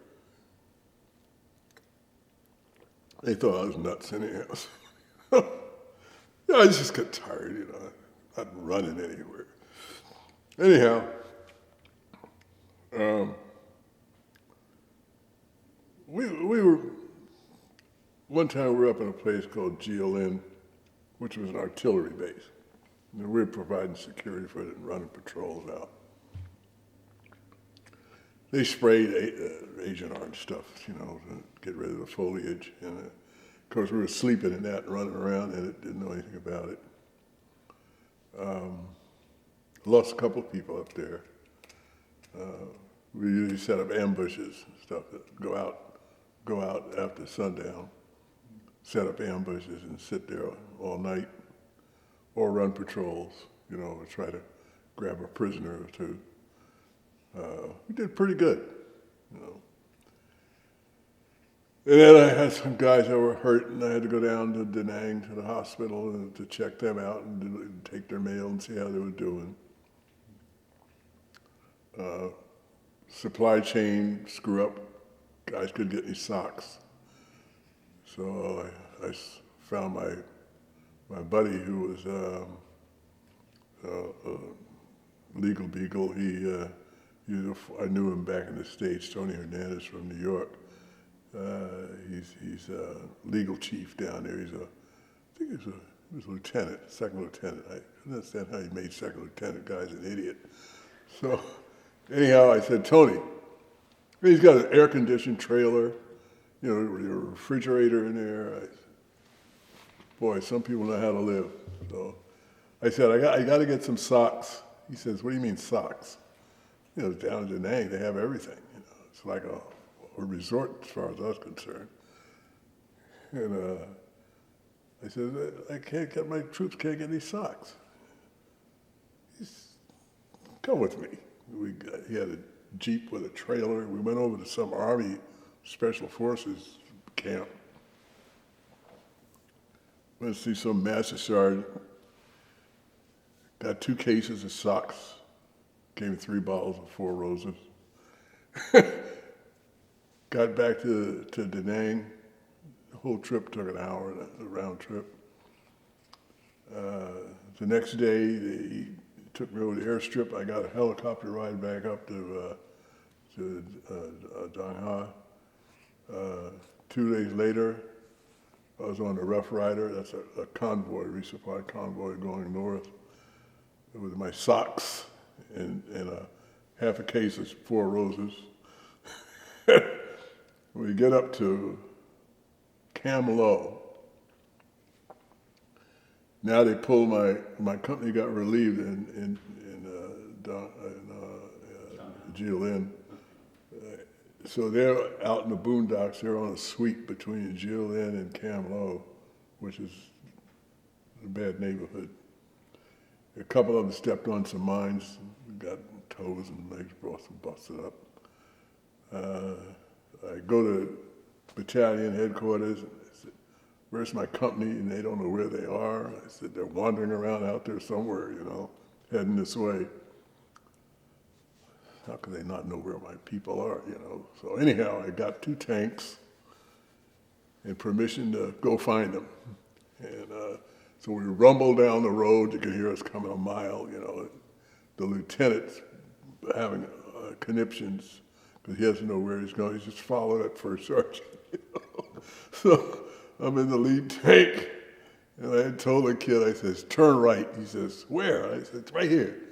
They thought I was nuts anyhow. Yeah, I just got tired, you know, not running anywhere. Anyhow, we were, one time we were up in a place called GLN, which was an artillery base. And we were providing security for it and running patrols out. They sprayed Agent Orange stuff, you know, to get rid of the foliage. And of course, we were sleeping in that and running around, and it didn't know anything about it. Lost a couple of people up there. We usually set up ambushes and stuff that go out after sundown, set up ambushes and sit there all night, or run patrols, you know, or try to grab a prisoner or two. We did pretty good, you know. And then I had some guys that were hurt, and I had to go down to Da Nang to the hospital and to check them out and take their mail and see how they were doing. Supply chain screw up. Guys couldn't get any socks. So I found my buddy who was a legal beagle. I knew him back in the States, Tony Hernandez from New York. He's a legal chief down there. I think he was a lieutenant, second lieutenant. I don't understand how he made second lieutenant. Guy's an idiot. So anyhow, I said, Tony, he's got an air-conditioned trailer, you know, with a refrigerator in there. Boy, some people know how to live. So I said, I got to get some socks. He says, what do you mean socks? You know, down in Da Nang, they have everything. You know, it's like a resort as far as I was concerned. And I said, I can't get, my troops can't get any socks. Come with me. He had a Jeep with a trailer. We went over to some Army Special Forces camp. Went to see some master sergeant. Got 2 cases of socks. Gave me 3 bottles of 4 Roses. Got back to Da Nang. The whole trip took an hour, a round trip. The next day, he took me over the airstrip. I got a helicopter ride back up to Dong Ha. 2 days later, I was on the Rough Rider. That's a convoy, resupply convoy going north. With my socks and half a case of 4 Roses. We get up to Cam Lo. Now they pull my company got relieved in GLN. So they're out in the boondocks. They're on a sweep between GLN and Cam Lo, which is a bad neighborhood. A couple of them stepped on some mines, got toes and legs busted up. I go to battalion headquarters, and I said, where's my company? And they don't know where they are. I said, they're wandering around out there somewhere, you know, heading this way. How could they not know where my people are, you know? So anyhow, I got 2 tanks and permission to go find them. And so we rumble down the road. You could hear us coming a mile, you know. The lieutenant's having conniptions because he doesn't know where he's going. He's just followed that first sergeant, you know? So I'm in the lead tank, and I had told the kid, I says, turn right. He says, where? I said, it's right here.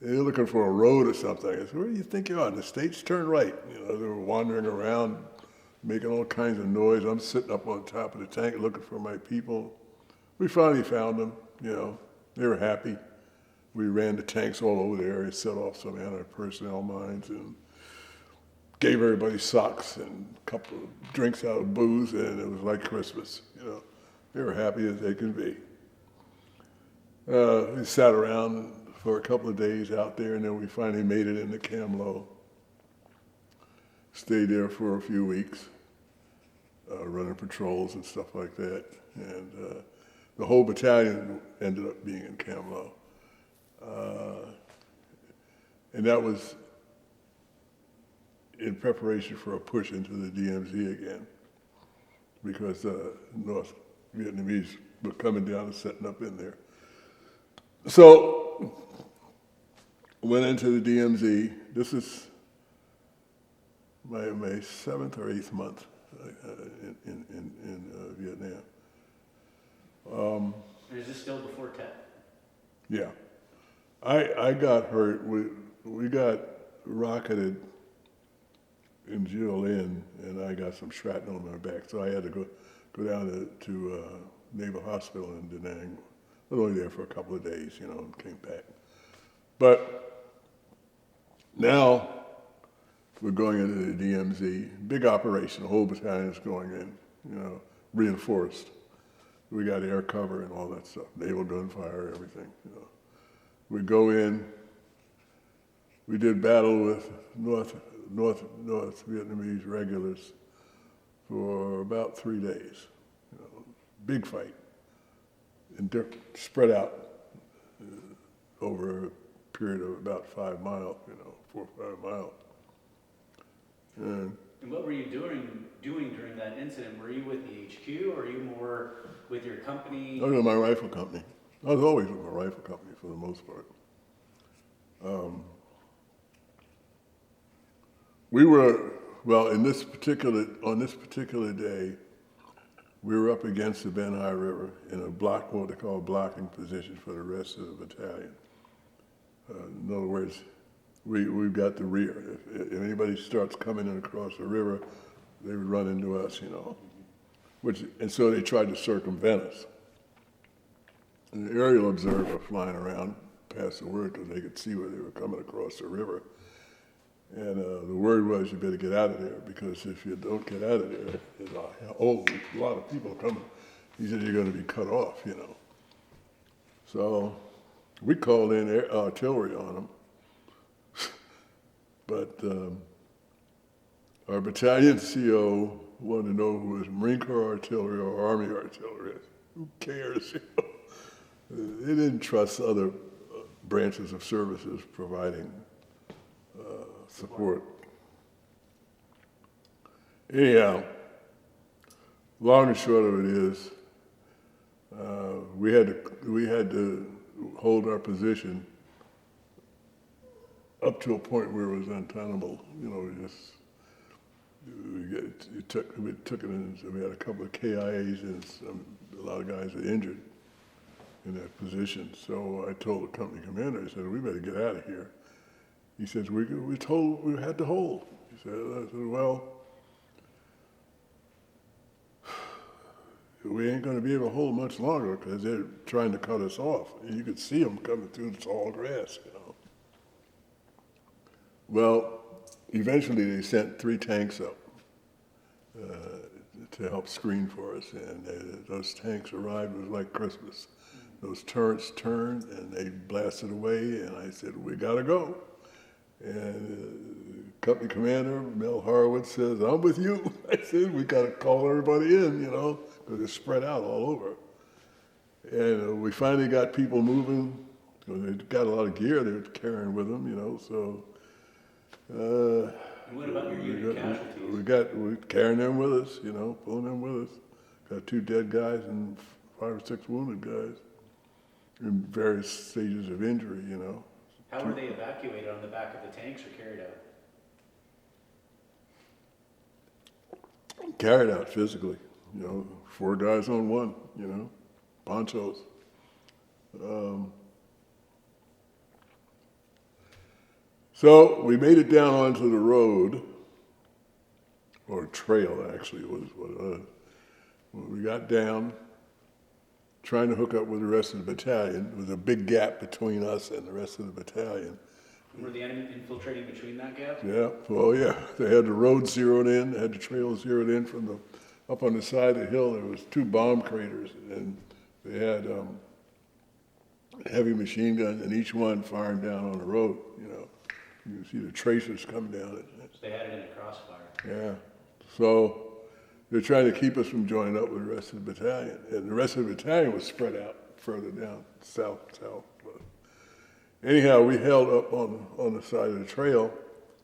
They're looking for a road or something. I said, where do you think you are? In the States, turn right. You know, they were wandering around, making all kinds of noise. I'm sitting up on top of the tank looking for my people. We finally found them, you know. They were happy. We ran the tanks all over the area, set off some anti-personnel mines, and gave everybody socks and a couple of drinks out of booze, and it was like Christmas, you know. They were happy as they can be. We sat around for a couple of days out there, and then we finally made it into Cam Lo. Stayed there for a few weeks, running patrols and stuff like that. And the whole battalion ended up being in Cam Lo. And that was in preparation for a push into the DMZ again, because North Vietnamese were coming down and setting up in there. So went into the DMZ. This is my 7th or 8th month in Vietnam. And is this still before Tet? Yeah. I got hurt. We got rocketed in Jilin, and I got some shrapnel on my back, so I had to go down to Naval Hospital in Da Nang. I was only there for a couple of days, and came back. But now we're going into the DMZ, big operation. The whole battalion is going in, reinforced. We got air cover and all that stuff, naval gunfire, everything. We go in. We did battle with North Vietnamese regulars for about 3 days. Big fight, and spread out over a period of about 5 miles. 4 or 5 miles. And what were you doing during that incident? Were you with the HQ, or were you more with your company? I was with my rifle company. I was always with my rifle company for the most part. We were, well, on this particular day, we were up against the Ben Hai River in what they call a blocking position for the rest of the battalion. In other words, we've got the rear. If anybody starts coming in across the river, they would run into us, and so they tried to circumvent us. And the aerial observer flying around passed the word because they could see where they were coming across the river. And the word was, you better get out of there, because if you don't get out of there, there's a whole lot of people coming. He said, you're going to be cut off, So we called in artillery on them. But our battalion CO wanted to know who was Marine Corps artillery or Army artillery. Who cares? They didn't trust other branches of services providing support. Anyhow, long and short of it is, we had to hold our position up to a point where it was untenable. We took it in. We had a couple of KIAs and a lot of guys were injured in that position. So I told the company commander, I said, we better get out of here. He says, we told we had to hold. He said, I said, well, we ain't going to be able to hold much longer because they're trying to cut us off. And you could see them coming through the tall grass, Well, eventually they sent 3 tanks up to help screen for us, and those tanks arrived. It was like Christmas. Those turrets turned and they blasted away, and I said, we gotta go. And company commander, Mel Horowitz, says, I'm with you. I said, we gotta call everybody in, because it's spread out all over. And we finally got people moving. They got a lot of gear they were carrying with them, so. And what about your unit casualties? We're carrying them with us, pulling them with us. Got 2 dead guys and 5 or 6 wounded guys in various stages of injury, How were they evacuated, on the back of the tanks or carried out? Carried out physically, 4 guys on 1, ponchos. So we made it down onto the road, or trail actually was what when we got down, trying to hook up with the rest of the battalion. There was a big gap between us and the rest of the battalion. Were the enemy infiltrating between that gap? Yeah, well, yeah. They had the road zeroed in, they had the trail zeroed in from up on the side of the hill. There was 2 bomb craters, and they had heavy machine guns, and each one firing down on the road, You can see the tracers coming down it. So they had it in a crossfire. Yeah. So they're trying to keep us from joining up with the rest of the battalion. And the rest of the battalion was spread out further down, south. But anyhow, we held up on the side of the trail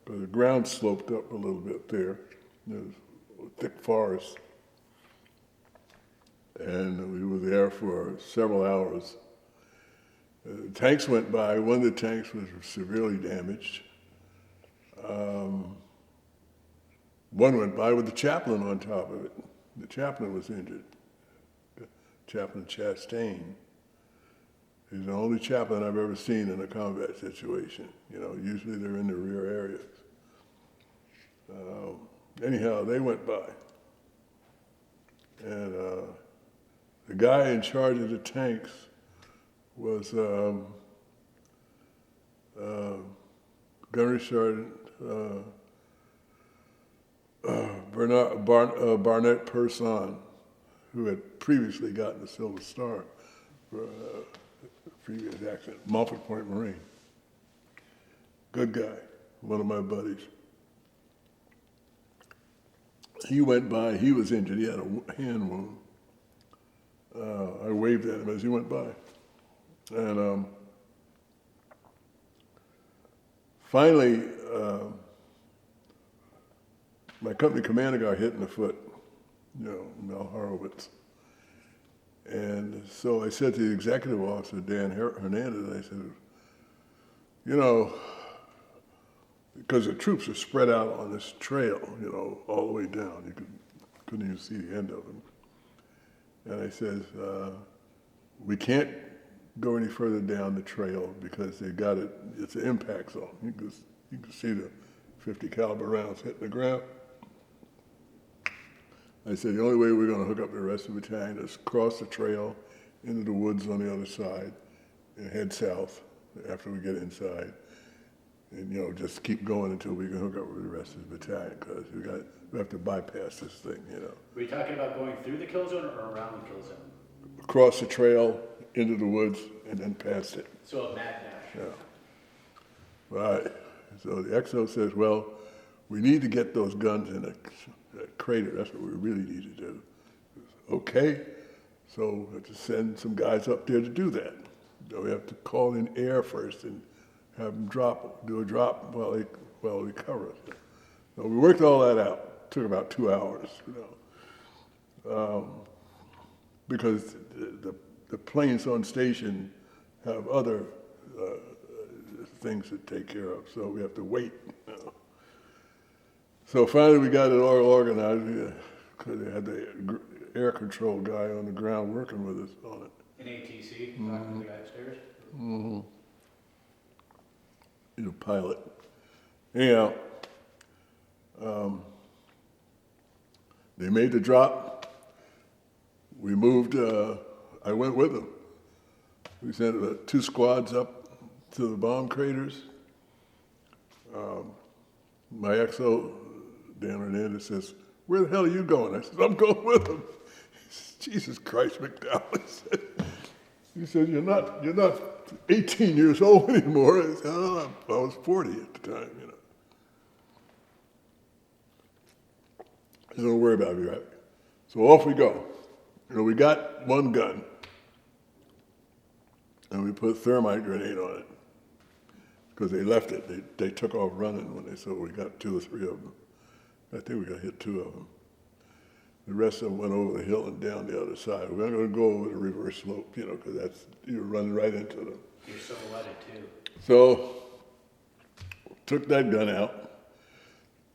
because the ground sloped up a little bit there. There was a thick forest. And we were there for several hours. tanks went by. One of the tanks was severely damaged. One went by with the chaplain on top of it. The chaplain was injured. Chaplain Chastain. He's the only chaplain I've ever seen in a combat situation. You know, usually they're in the rear areas. Anyhow, they went by. And the guy in charge of the tanks was Gunnery Sergeant Barnett Person, who had previously gotten the Silver Star for previous accident, Moffett Point Marine. Good guy, one of my buddies. He went by, he was injured, he had a hand wound. I waved at him as he went by. And finally, my company commander got hit in the foot, you know, Mel Horowitz. And so I said to the executive officer, Dan Hernandez, I said, you know, because the troops are spread out on this trail, you know, all the way down. You couldn't even see the end of them. And I said, we can't go any further down the trail because they got it, it's an impact zone. You can see the 50 caliber rounds hitting the ground. I said, the only way we're gonna hook up the rest of the battalion is cross the trail into the woods on the other side and head south after we get inside. And, you know, just keep going until we can hook up with the rest of the battalion, because we have to bypass this thing, you know. Were you talking about going through the kill zone or around the kill zone? Across the trail, into the woods, and then past it. So a mad dash. Yeah. Right. So the XO says, well, we need to get those guns in a crater. That's what we really need to do. Okay. So we have to send some guys up there to do that. So we have to call in air first and have them do a drop while they cover us. So we worked all that out. It took about 2 hours, you know, because the planes on station have other things to take care of, so we have to wait. You know. So finally we got it all organized, because they had the air control guy on the ground working with us on it. In ATC, talking to the guy upstairs? Mm-hmm. He's a pilot. Anyhow, they made the drop. We moved, I went with them. We sent 2 squads up to the bomb craters. My XO, Dan Hernandez, says, where the hell are you going? I said, I'm going with them. He says, Jesus Christ, Mcdowell. He said, you're not 18 years old anymore. I said, oh, I was 40 at the time, you know. He said, don't worry about it, right? So off we go. You know, we got one gun, and we put a thermite grenade on it, because they left it. They took off running when they saw we got 2 or 3 of them. I think we got hit 2 of them. The rest of them went over the hill and down the other side. We're not going to go over the reverse slope, you know, because you're running right into them. You're silhouetted too. So, took that gun out.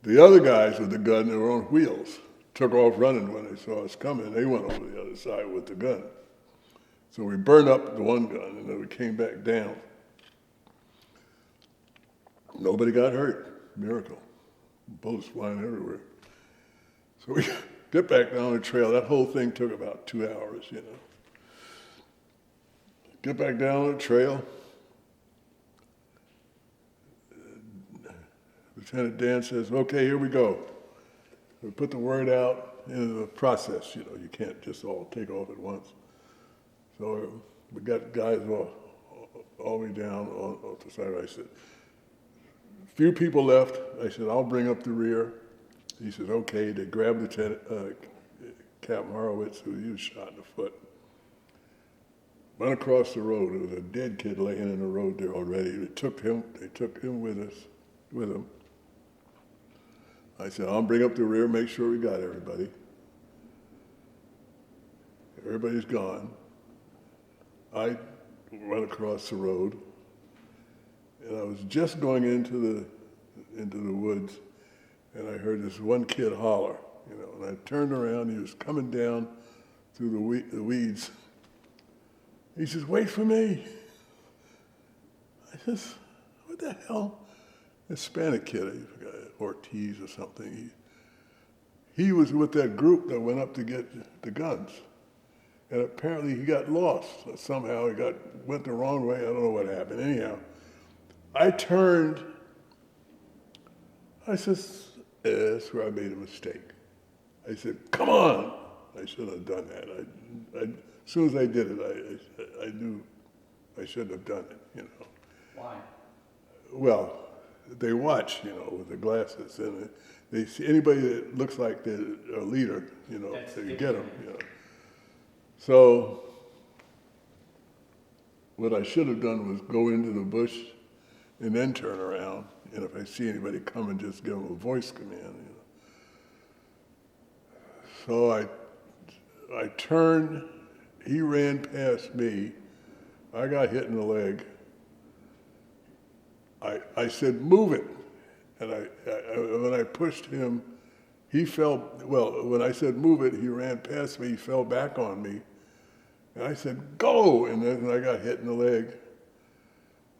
The other guys with the gun, they were on wheels, took off running when they saw us coming. They went over the other side with the gun. So we burned up the one gun, and then we came back down. Nobody got hurt. Miracle. Bullets flying everywhere. So we get back down the trail. That whole thing took about 2 hours, you know. Get back down the trail. Lieutenant Dan says, okay, here we go. We put the word out into the process, you know. You can't just all take off at once. So we got guys all the way down on the side. I said, few people left. I said, I'll bring up the rear. He said, okay. They grabbed Captain Horowitz, who he was shot in the foot. Went across the road. There was a dead kid laying in the road there already. They took him with them. I said, I'll bring up the rear, make sure we got everybody. Everybody's gone. I run across the road, and I was just going into the woods, and I heard this one kid holler, and I turned around. He was coming down through the weeds. He says, "Wait for me." I says, "What the hell?" Hispanic kid, I forgot, Ortiz or something. He was with that group that went up to get the guns. And apparently he got lost. Somehow he went the wrong way. I don't know what happened. Anyhow, I turned. I says, that's where I made a mistake. I said, "Come on." I shouldn't have done that. As soon as I did it, I knew I shouldn't have done it, Why? Well, they watch, with the glasses, and they see anybody that looks like they're a leader, they get them, So what I should have done was go into the bush and then turn around, and if I see anybody coming, just give them a voice command, So I turned, he ran past me, I got hit in the leg. I said, "Move it." And when I pushed him, he fell, well, when I said move it, he ran past me, he fell back on me. And I said, "Go!" And then I got hit in the leg.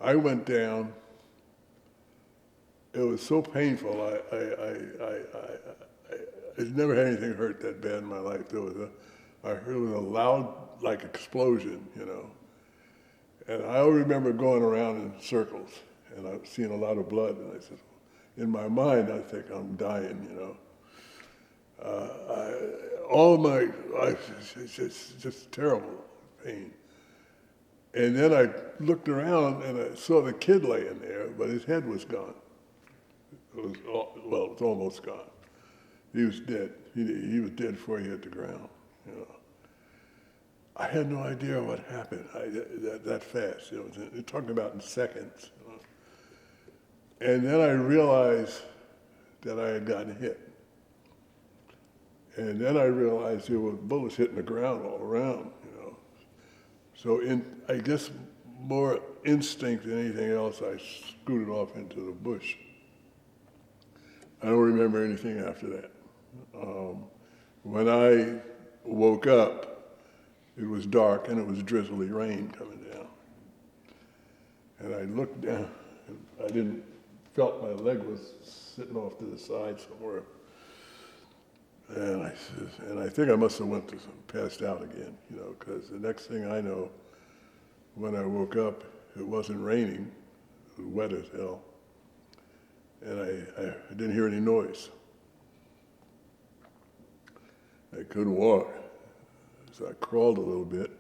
I went down. It was so painful. I've never had anything hurt that bad in my life. I heard it was a loud, like, explosion, And I remember going around in circles, and I was seeing a lot of blood, and I said, in my mind, I think I'm dying, it's just terrible pain. And then I looked around and I saw the kid laying there, but his head was gone. It was almost gone. He was dead. He was dead before he hit the ground, I had no idea what happened that fast. They're talking about in seconds. And then I realized that I had gotten hit. And then I realized there were bullets hitting the ground all around, So I guess more instinct than anything else, I scooted off into the bush. I don't remember anything after that. When I woke up, it was dark and it was drizzly rain coming down. And I looked down, and felt my leg was sitting off to the side somewhere. And I think I must have passed out again, because the next thing I know, when I woke up, it wasn't raining, it was wet as hell. And I didn't hear any noise. I couldn't walk, so I crawled a little bit.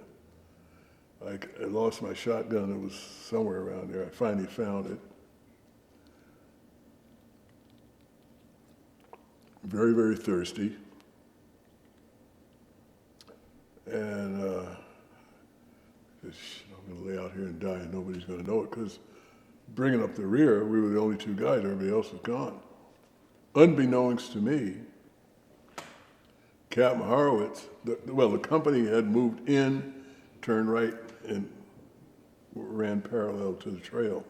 I lost my shotgun, it was somewhere around there. I finally found it. Very, very thirsty. And I'm going to lay out here and die and nobody's going to know it, because bringing up the rear, we were the only two guys, everybody else was gone. Unbeknownst to me, Captain Horowitz, the company had moved in, turned right, and ran parallel to the trail.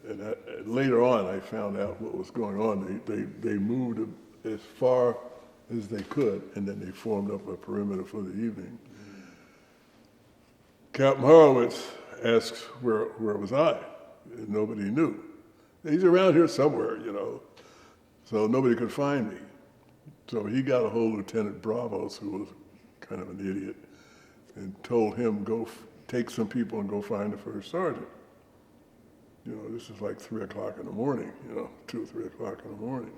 And later on, I found out what was going on. They moved as far as they could, and then they formed up a perimeter for the evening. Captain Horowitz asked where was I, and nobody knew. He's around here somewhere, so nobody could find me. So he got a hold of Lieutenant Bravos, who was kind of an idiot, and told him, go take some people and go find the first sergeant. This is like 3 o'clock in the morning, 2 or 3 o'clock in the morning.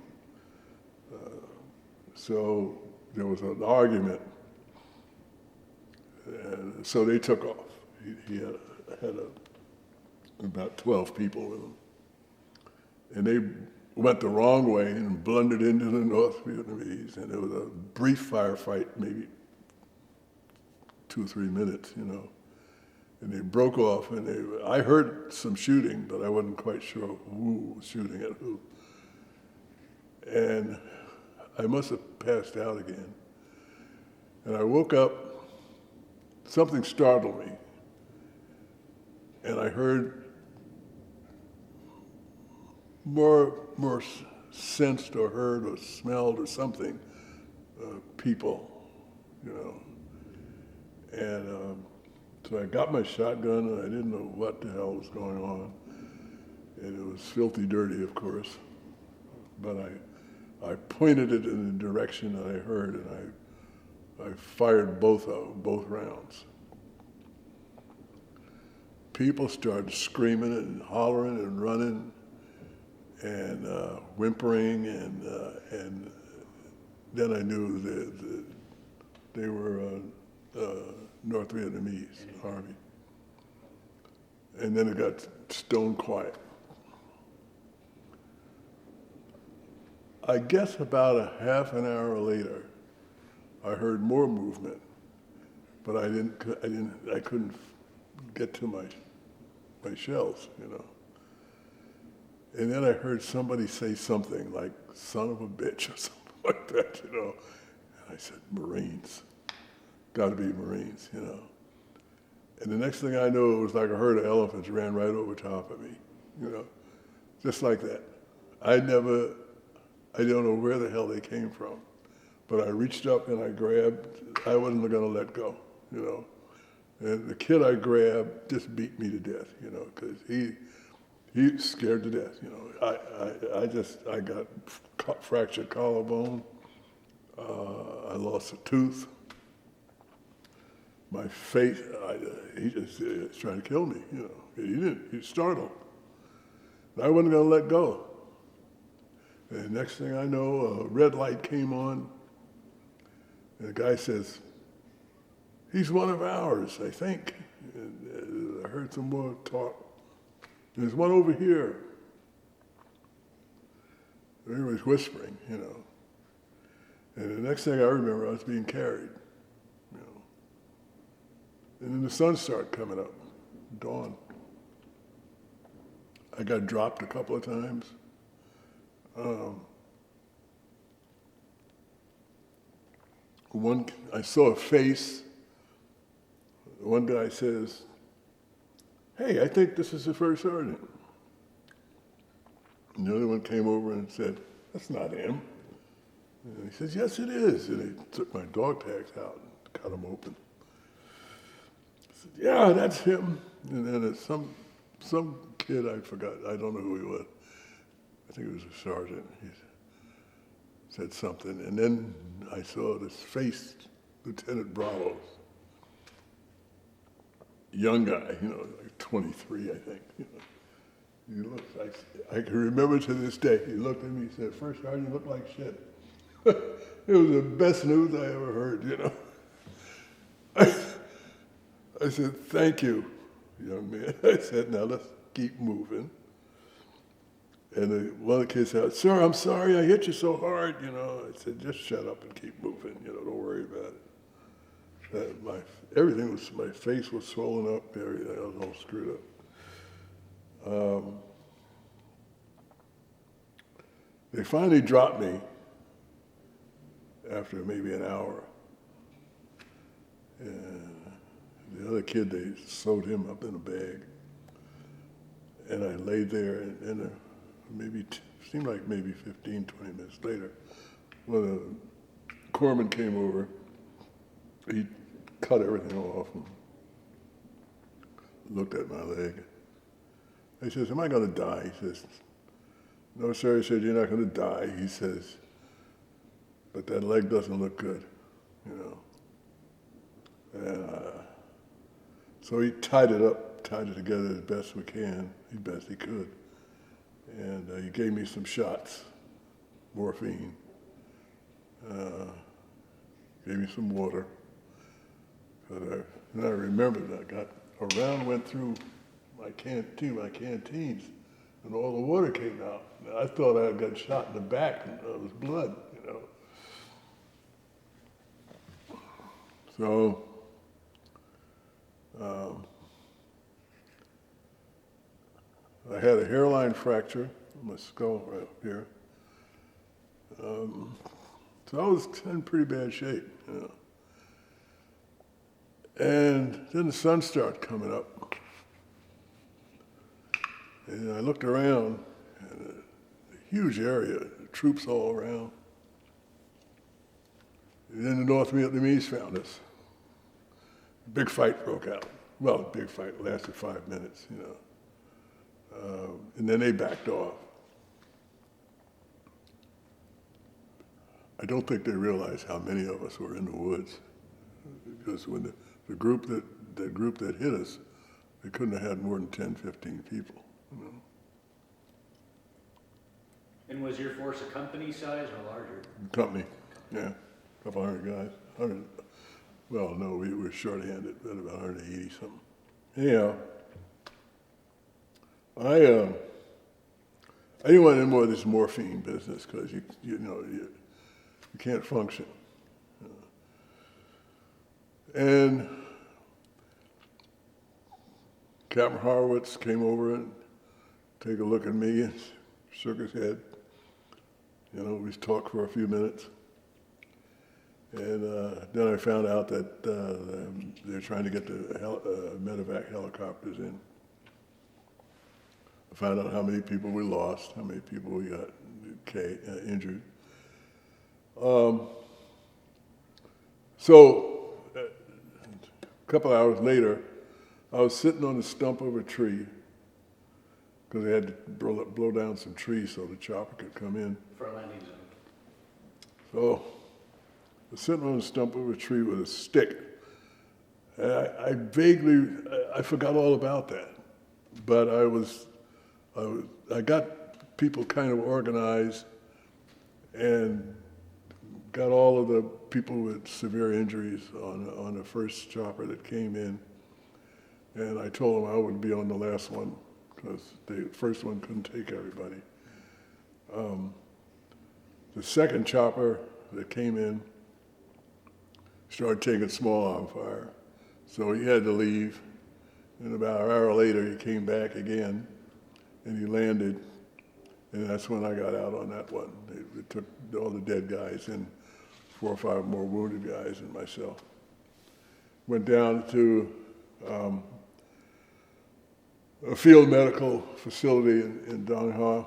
So there was an argument, and so they took off. He had about 12 people with him. And they went the wrong way and blundered into the North Vietnamese, and there was a brief firefight, maybe 2 or 3 minutes, And they broke off, and I heard some shooting, but I wasn't quite sure who was shooting at who. And I must have passed out again. And I woke up, something startled me. and I heard more sensed or heard or smelled or something, people, you know. And so I got my shotgun, and I didn't know what the hell was going on. And it was filthy dirty, of course. But I pointed it in the direction that I heard, and I fired both rounds. People started screaming and hollering and running and whimpering, and then I knew that they were North Vietnamese Army. And then it got stone quiet. I guess about a half an hour later, I heard more movement, but I couldn't get to my shells, you know. And then I heard somebody say something like, son of a bitch, or something like that, you know. And I said, Marines. Gotta be Marines, you know. And the next thing I knew, it was like a herd of elephants ran right over top of me, you know. Just like that. I don't know where the hell they came from, but I reached up and I grabbed, I wasn't gonna let go, you know. And the kid I grabbed just beat me to death, you know, because he scared to death, you know. I got fractured collarbone, I lost a tooth. My face, he just was trying to kill me, you know. He didn't, he was startled. And I wasn't gonna let go. And next thing I know, a red light came on, and the guy says, he's one of ours, I think. And I heard some more talk. There's one over here. Everybody's whispering, you know. And the next thing I remember, I was being carried, you know. And then the sun started coming up, dawn. I got dropped a couple of times. I saw a face. One guy says, hey, I think this is the first sergeant. And the other one came over and said, that's not him. And he says, yes, it is. And he took my dog tags out and cut them open. I said, yeah, that's him. And then some kid, I forgot, I don't know who he was. I think it was a sergeant. He said something. And then I saw this face, Lieutenant Bravos. Young guy, you know, like 23, I think. You know. He looked like, I can remember to this day, he looked at me and said, First Sergeant, you look like shit. It was the best news I ever heard, you know. I said, thank you, young man. I said, now let's keep moving. And one of the kids said, sir, I'm sorry I hit you so hard, you know. I said, just shut up and keep moving, you know, don't worry about it. My face was swollen up, everything, I was all screwed up. They finally dropped me after maybe an hour. And the other kid, they sewed him up in a bag. And I laid there, and seemed like maybe 15, 20 minutes later, when the corpsman came over, he cut everything off and looked at my leg. He says, am I gonna die? He says, no, sir. He said, you're not gonna die. He says, but that leg doesn't look good, you know. And so he tied it together as best he could. And he gave me some shots, morphine, gave me some water. And I remembered a round went through my canteens, and all the water came out. And I thought I had got shot in the back, and it was blood, you know. So, I had a hairline fracture in my skull right up here. So I was in pretty bad shape, you know. And then the sun started coming up. And I looked around, and a huge area, troops all around. And then the North Vietnamese found us. Big fight broke out. Well, big fight lasted 5 minutes, you know. And then they backed off. I don't think they realized how many of us were in the woods, because when the group that hit us, they couldn't have had more than 10, 15 people. You know? And was your force a company size or larger? Company, yeah, a couple hundred guys. 100. Well, no, we were short-handed, at about 180 something. Anyhow, I didn't want any more of this morphine business because you can't function. And Captain Horowitz came over and take a look at me and shook his head. You know, we talked for a few minutes. And then I found out that they're trying to get the medevac helicopters in. I found out how many people we lost, how many people we got injured. So a couple hours later, I was sitting on the stump of a tree because they had to blow down some trees so the chopper could come in. For a landing zone. So I was sitting on the stump of a tree with a stick. And I forgot all about that. But I got people kind of organized and got all of the people with severe injuries on the first chopper that came in. And I told them I would be on the last one because the first one couldn't take everybody. The second chopper that came in started taking small arm fire. So he had to leave. And about an hour later, he came back again and he landed. And that's when I got out on that one. They took all the dead guys and 4 or 5 more wounded guys and myself. Went down to a field medical facility in Dong Ha.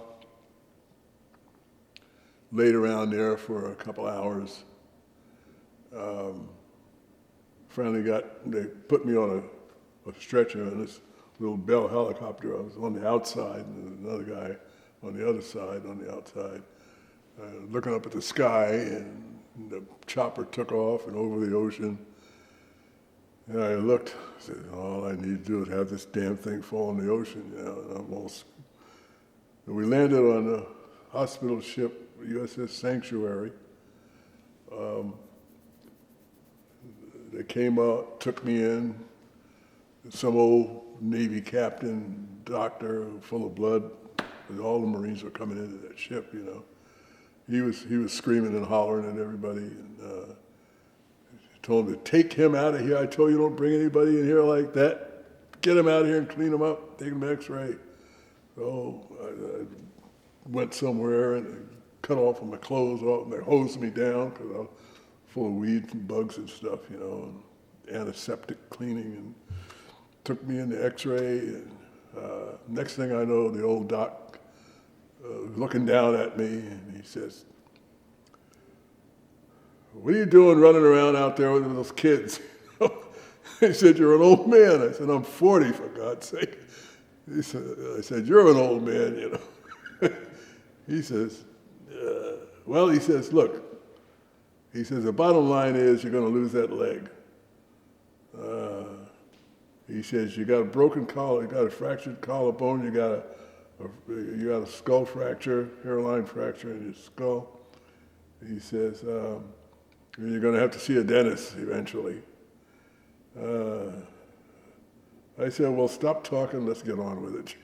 Laid around there for a couple hours. Finally they put me on a stretcher in this little Bell helicopter. I was on the outside and another guy on the other side, on the outside, looking up at the sky, and the chopper took off and over the ocean. And I looked, I said, all I need to do is have this damn thing fall in the ocean, you know, and we landed on a hospital ship, USS Sanctuary. They came out, took me in, some old Navy captain, doctor, full of blood, because all the Marines were coming into that ship, you know. He was screaming and hollering at everybody, and told him to take him out of here. I told you don't bring anybody in here like that. Get him out of here and clean him up, take him to X-ray. So I went somewhere and they cut off my clothes off, and they hosed me down because I was full of weeds and bugs and stuff, you know, and antiseptic cleaning, and took me into X-ray. And next thing I know, the old doc was looking down at me, and he says, "What are you doing running around out there with those kids?" He said, "You're an old man." I said, "I'm 40, for God's sake." I said, "You're an old man, you know." He says, well, he says, "Look," he says, "the bottom line is you're going to lose that leg." He says, "You got a broken collar, you got a fractured collarbone, you got a skull fracture, hairline fracture in your skull." He says, "You're going to have to see a dentist eventually." I said, "Well, stop talking, let's get on with it."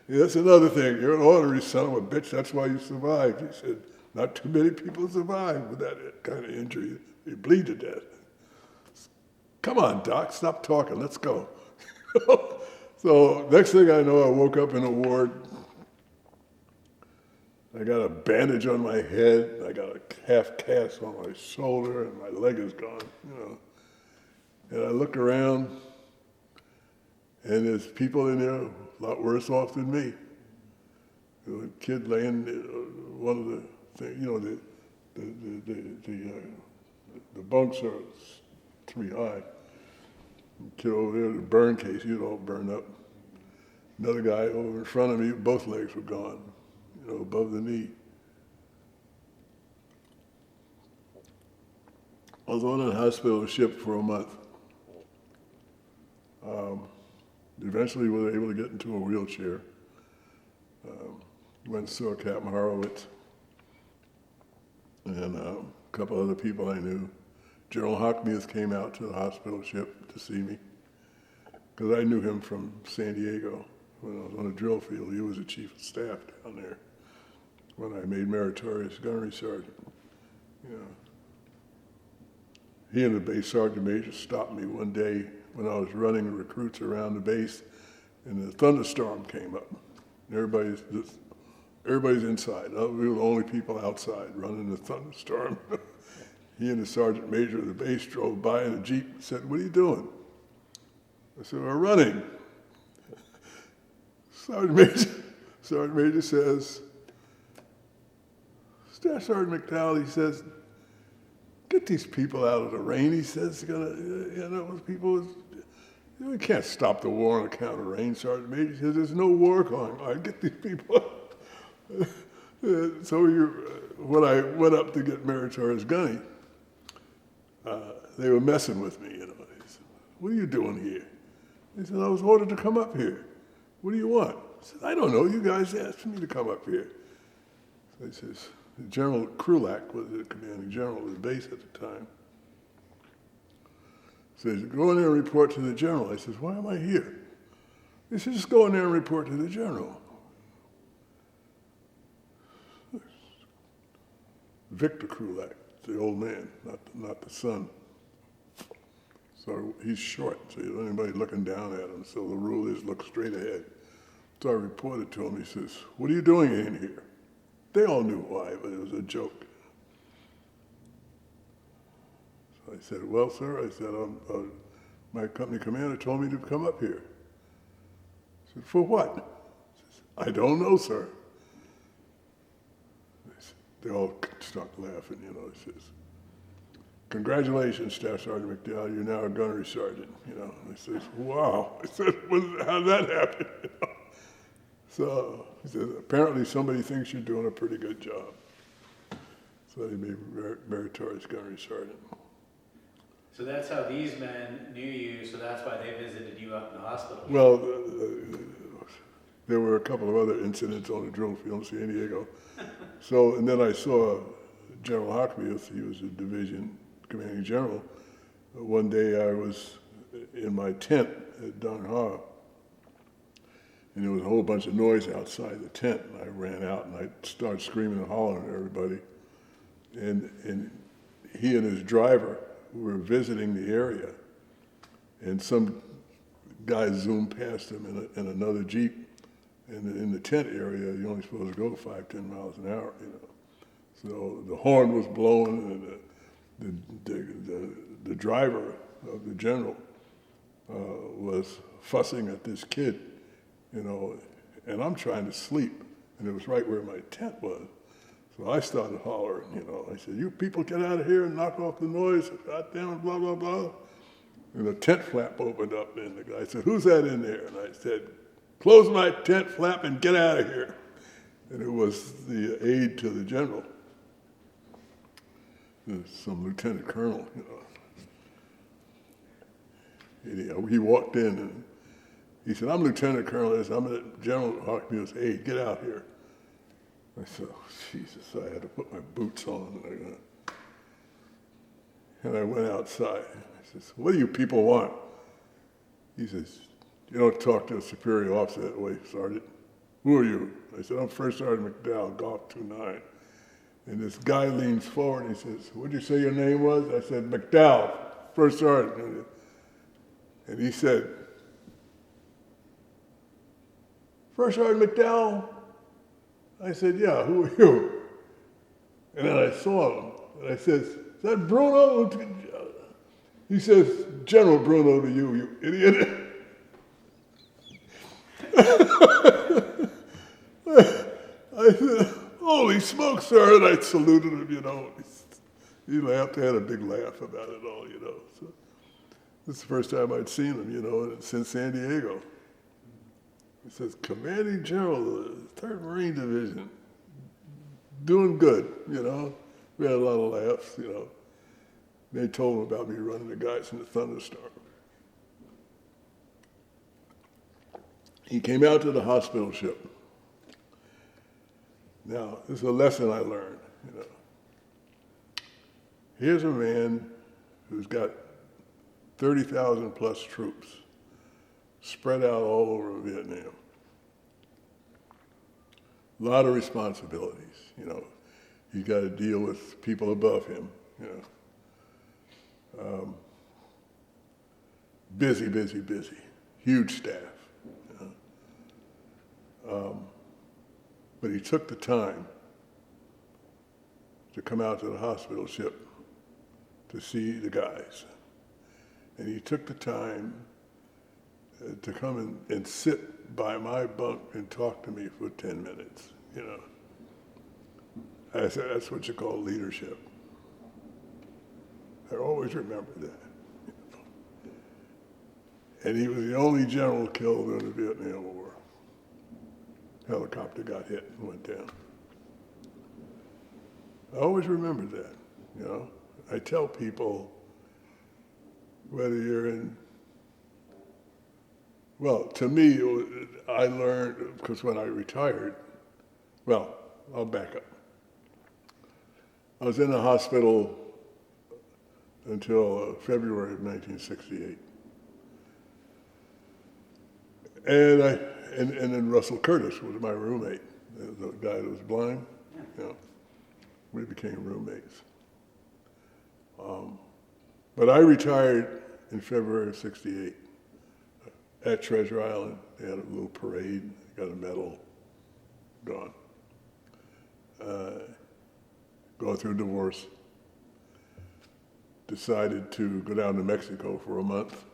"That's another thing, you're an ornery son of a bitch, that's why you survived." He said, "Not too many people survive with that kind of injury. You bleed to death." "Come on, Doc, stop talking, let's go." So next thing I know, I woke up in a ward. I got a bandage on my head, I got a half cast on my shoulder, and my leg is gone, you know. And I look around, and there's people in there a lot worse off than me. A kid laying one of the things, the bunks are 3 high. Kid over there, the burn case, he'd all burned up. Another guy over in front of me, both legs were gone, above the knee. I was on a hospital ship for a month. Eventually we were able to get into a wheelchair. Went and saw Captain Horowitz and a couple other people I knew. General Hockmuth came out to the hospital ship to see me because I knew him from San Diego when I was on a drill field. He was the chief of staff down there when I made meritorious gunnery sergeant. He and the base sergeant major stopped me one day when I was running the recruits around the base, and the thunderstorm came up. Everybody's inside. We were the only people outside running the thunderstorm. He and the sergeant major of the base drove by in a Jeep and said, "What are you doing?" I said, "We're running." Sergeant Major says, "Staff Sergeant Mcdowell," he says, "get these people out of the rain." He says, people, we can't stop the war on account of rain, Sergeant Major. He says, "There's no war going on. Get these people out." So when I went up to get meritorious gunny, they were messing with me, They said, "What are you doing here?" He said, "I was ordered to come up here. What do you want?" I said, "I don't know. You guys asked me to come up here." So he says, General Krulak was the commanding general of the base at the time. He says, "Go in there and report to the general." I says, "Why am I here?" He says, "Just go in there and report to the general." Victor Krulak, the old man, not the son. So he's short, so you don't have anybody looking down at him. So the rule is look straight ahead. So I reported to him. He says, "What are you doing in here?" They all knew why, but it was a joke. So I said, "Well, sir," I said, "my company commander told me to come up here." I said, "For what?" He says, "I don't know, sir." They all start laughing, He says, "Congratulations, Staff Sergeant McDowell, you're now a gunnery sergeant." I says, "Wow." I said, "How did that happen?" So he said, "Apparently somebody thinks you're doing a pretty good job." So he made meritorious gunnery sergeant. So that's how these men knew you, so that's why they visited you up in the hospital. Well, there were a couple of other incidents on the drill field in San Diego. So, and then I saw General Hockmuth, he was a division commanding general. One day I was in my tent at Don Ha, and there was a whole bunch of noise outside the tent, and I ran out and I started screaming and hollering at everybody. And he and his driver were visiting the area, and some guy zoomed past him in another Jeep. And in the tent area, you're only supposed to go 5-10 miles an hour, So the horn was blowing, and the driver of the general was fussing at this kid, and I'm trying to sleep, and it was right where my tent was. So I started hollering, I said, "You people get out of here and knock off the noise, goddamn, blah, blah, blah." And the tent flap opened up, and the guy said, "Who's that in there?" And I said, "Close my tent flap and get out of here." And it was the aide to the general, some lieutenant colonel, Anyhow, he walked in and he said, "I'm Lieutenant Colonel, I'm General Hockmuth's aide, get out here." I said, "Oh, Jesus," I had to put my boots on. And I went outside. I says, "What do you people want?" He says, "You don't talk to a superior officer that way, Sergeant." "Who are you?" I said, "I'm First Sergeant McDowell, Golf 29. And this guy leans forward and he says, "What'd you say your name was?" I said, "McDowell, First Sergeant." And he said, "First Sergeant McDowell?" I said, "Yeah, who are you?" And then I saw him and I said, "Is that Bruno?" He says, "General Bruno to you, you idiot." I said, holy smokes, sir, and I saluted him, you know. He laughed, had a big laugh about it all, you know. So this is the first time I'd seen him, you know, since San Diego. He says, Commanding General, 3rd Marine Division, doing good, you know. We had a lot of laughs, you know. They told him about me running the guys in the thunderstorm. He came out to the hospital ship. Now, this is a lesson I learned, you know. Here's a man who's got 30,000 plus troops spread out all over Vietnam. A lot of responsibilities, you know. He's got to deal with people above him, you know. Busy, busy, busy. Huge staff. You know. But he took the time to come out to the hospital ship to see the guys. And he took the time to come and sit by my bunk and talk to me for 10 minutes, you know. I said, that's what you call leadership. I always remember that. You know. And he was the only general killed in the Vietnam War. Helicopter got hit and went down. I always remember that, you know. I tell people, whether you're in, well, to me, I learned, because when I retired, well, I'll back up. I was in the hospital until February of 1968. And then Russell Curtis was my roommate, the guy that was blind. You know, we became roommates. But I retired in February of '68 at Treasure Island. They had a little parade, got a medal, gone. Going through a divorce. Decided to go down to Mexico for a month,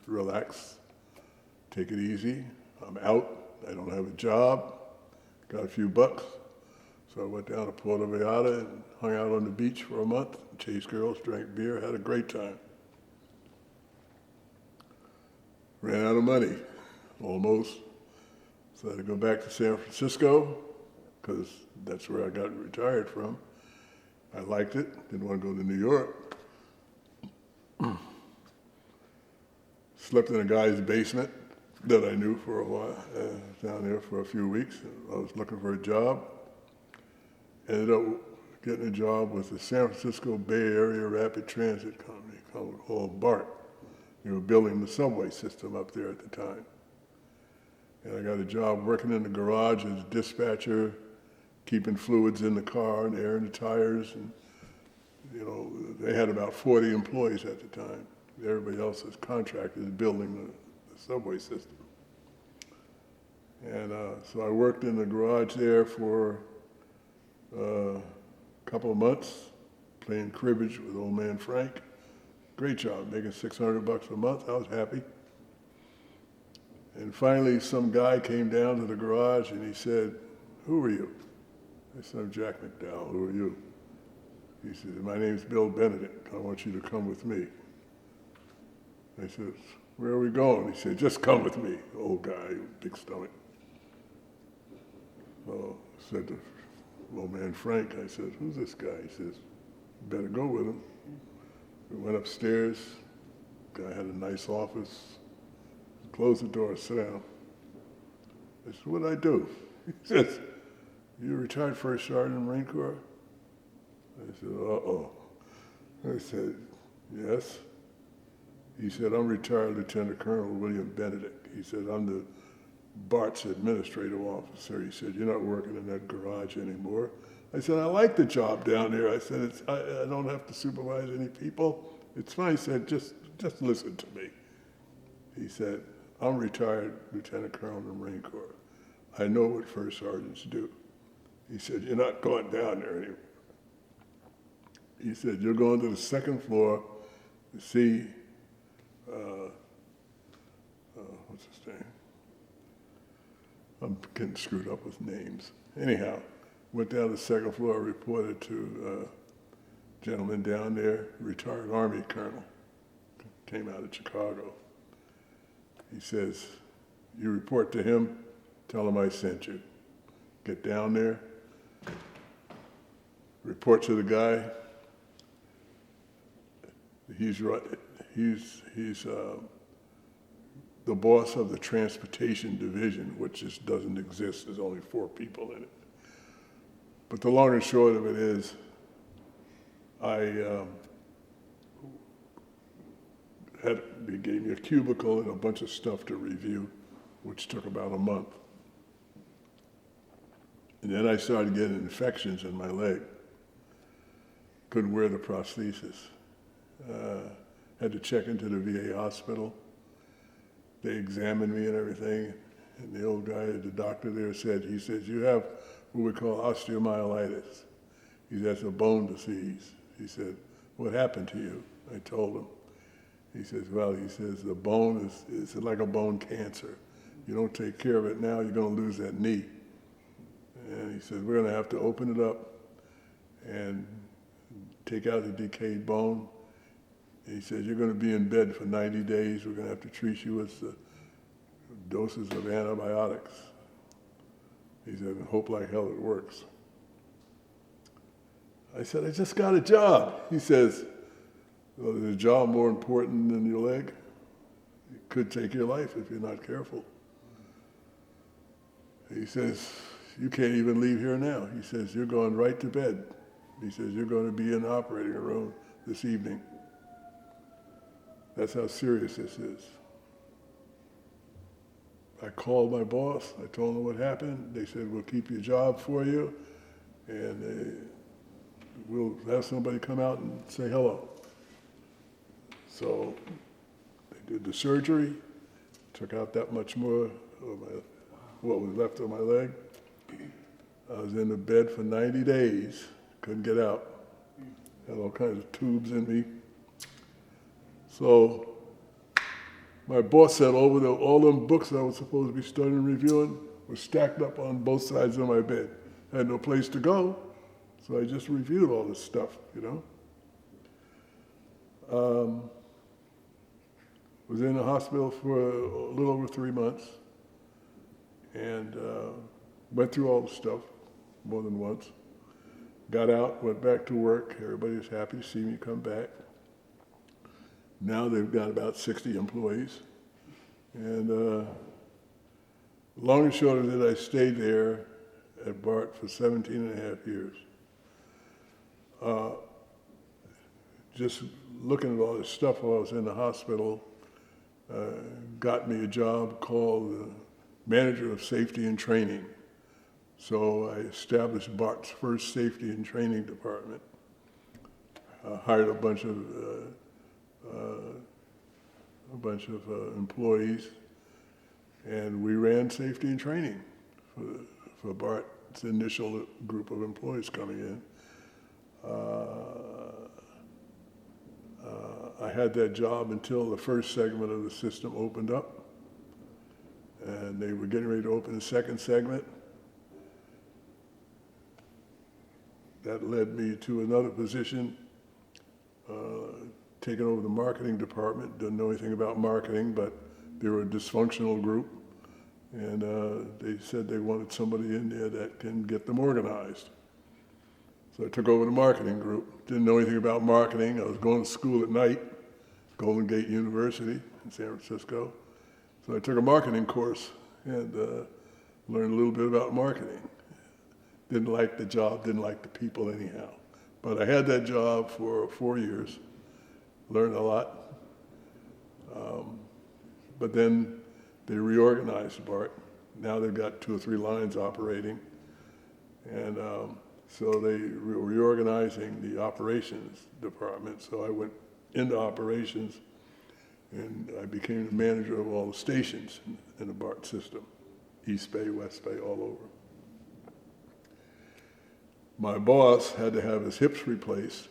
relax, take it easy. I'm out, I don't have a job, got a few bucks. So I went down to Puerto Vallarta and hung out on the beach for a month, chased girls, drank beer, had a great time. Ran out of money, almost. So I had to go back to San Francisco, because that's where I got retired from. I liked it, didn't want to go to New York. Slept in a guy's basement that I knew for a while, down there for a few weeks. I was looking for a job. Ended up getting a job with the San Francisco Bay Area Rapid Transit Company called BART. They were building the subway system up there at the time. And I got a job working in the garage as a dispatcher, keeping fluids in the car and air in the tires. And, you know, they had about 40 employees at the time. Everybody else was contractors building the subway system. And so I worked in the garage there for a couple of months, playing cribbage with old man Frank. Great job, making $600 a month. I was happy. And finally, some guy came down to the garage and he said, "Who are you?" I said, "I'm Jack Mcdowell. Who are you?" He said, "My name's Bill Benedict. I want you to come with me." I said, "Where are we going?" He said, "Just come with me." Old guy, big stomach. So I said to old man Frank, I said, "Who's this guy?" He says, "You better go with him." We went upstairs. Guy had a nice office. Closed the door, sit down. I said, "What'd I do?" He says, "You a retired first sergeant in the Marine Corps?" I said, "Uh-oh." I said, "Yes." He said, "I'm retired Lieutenant Colonel William Benedict." He said, "I'm the BART's administrative officer." He said, "You're not working in that garage anymore." I said, "I like the job down there." I said, I don't have to supervise any people. It's fine." He said, just listen to me. He said, "I'm retired Lieutenant Colonel in the Marine Corps. I know what first sergeants do." He said, "You're not going down there anymore." He said, "You're going to the second floor to see, what's his name? I'm getting screwed up with names. Anyhow, went down to the second floor, reported to a gentleman down there, retired Army colonel, came out of Chicago. He says, you report to him, tell him I sent you. Get down there, report to the guy. He's the boss of the transportation division, which just doesn't exist. There's only 4 people in it. But the long and short of it is, they gave me a cubicle and a bunch of stuff to review, which took about a month. And then I started getting infections in my leg. Couldn't wear the prosthesis. Had to check into the VA hospital. They examined me and everything. And the old guy, the doctor there said, he says, you have what we call osteomyelitis. He said, that's a bone disease. He said, what happened to you? I told him. He says, well, he says, the bone is like a bone cancer. You don't take care of it now, you're going to lose that knee. And he says, we're going to have to open it up and take out the decayed bone. He says, you're going to be in bed for 90 days. We're going to have to treat you with doses of antibiotics. He said, and hope like hell it works. I said, I just got a job. He says, well, is a job more important than your leg? It could take your life if you're not careful. He says, you can't even leave here now. He says, you're going right to bed. He says, you're going to be in the operating room this evening. That's how serious this is. I called my boss. I told them what happened. They said, we'll keep your job for you, and we'll have somebody come out and say hello. So they did the surgery, took out that much more of what was left of my leg. I was in the bed for 90 days, couldn't get out. Had all kinds of tubes in me. So my boss said all them books I was supposed to be studying and reviewing were stacked up on both sides of my bed. I had no place to go, so I just reviewed all this stuff, you know. Was in the hospital for a little over 3 months, and went through all the stuff more than once. Got out, went back to work. Everybody was happy to see me come back. Now they've got about 60 employees. And long and short of it, I stayed there at BART for 17 and a half years. Just looking at all this stuff while I was in the hospital, got me a job called Manager of Safety and Training. So I established BART's first safety and training department. Hired a bunch of employees, and we ran safety and training for BART's initial group of employees coming in. I had that job until the first segment of the system opened up, and they were getting ready to open the second segment. That led me to another position, taking over the marketing department. Didn't know anything about marketing, but they were a dysfunctional group, and they said they wanted somebody in there that can get them organized. So I took over the marketing group. Didn't know anything about marketing. I was going to school at night, Golden Gate University in San Francisco. So I took a marketing course and learned a little bit about marketing. Didn't like the job, didn't like the people anyhow. But I had that job for 4 years, learned a lot. But then they reorganized BART. Now they've got 2 or 3 lines operating. And so they were reorganizing the operations department. So I went into operations, and I became the manager of all the stations in the BART system, East Bay, West Bay, all over. My boss had to have his hips replaced,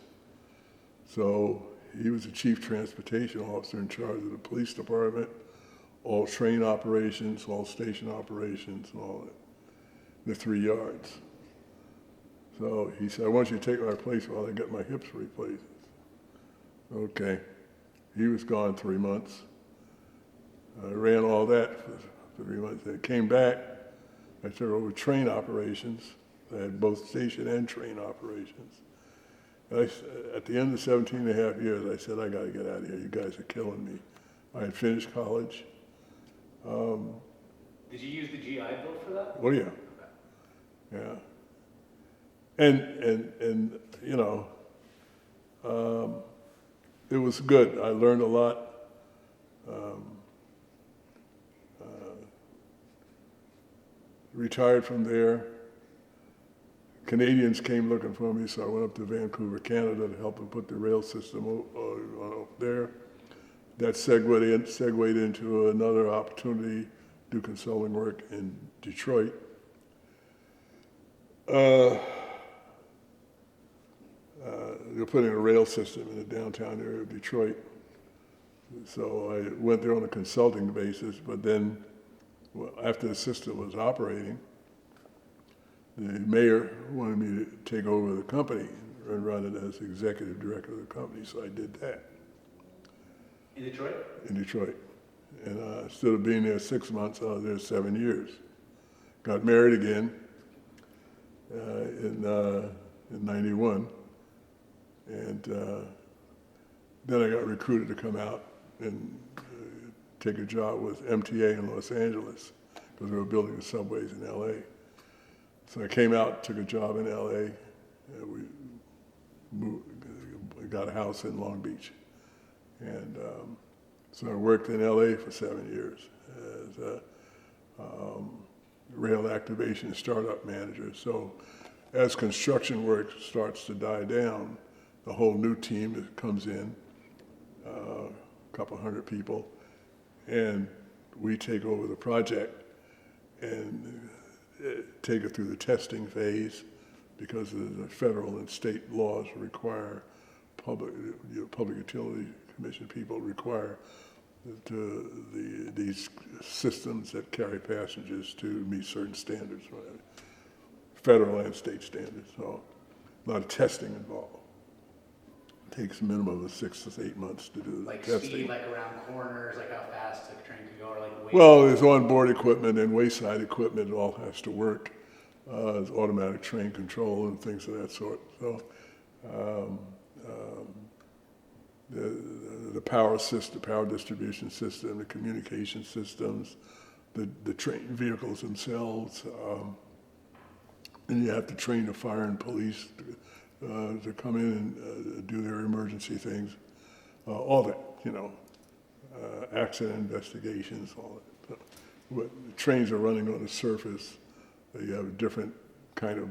so he was the chief transportation officer in charge of the police department, all train operations, all station operations, and all that, the 3 yards. So he said, I want you to take my place while I get my hips replaced. Okay. He was gone 3 months. I ran all that for 3 months. I came back. I took over train operations. I had both station and train operations. And at the end of 17 and a half years, I said, I got to get out of here. You guys are killing me. I had finished college. Did you use the GI Bill for that? Oh, yeah. Yeah. And you know, it was good. I learned a lot. Retired from there. Canadians came looking for me, so I went up to Vancouver, Canada to help them put the rail system up there. That segued into another opportunity to do consulting work in Detroit. They're putting a rail system in the downtown area of Detroit. So I went there on a consulting basis, but then after the system was operating, the mayor wanted me to take over the company and run it as executive director of the company, so I did that. In Detroit? In Detroit. And instead of being there 6 months, I was there 7 years. Got married again in 91. And then I got recruited to come out and take a job with MTA in Los Angeles because we were building the subways in LA. So I came out, took a job in LA, and we got a house in Long Beach. And so I worked in LA for 7 years as a rail activation startup manager. So as construction work starts to die down, the whole new team that comes in, a couple hundred people, and we take over the project and take it through the testing phase because the federal and state laws require public utility commission people require these systems that carry passengers to meet certain standards, right? Federal and state standards. So a lot of testing involved. It takes a minimum of 6 to 8 months to do the testing. Like speed, like around corners, like how fast the train can go, or like weight? Well, there's onboard equipment and wayside equipment. It all has to work. There's automatic train control and things of that sort. So the power system, power distribution system, the communication systems, the train vehicles themselves, and you have to train the fire and police to come in and do their emergency things, all that, you know, accident investigations, all that. So, the trains are running on the surface. You have a different kind of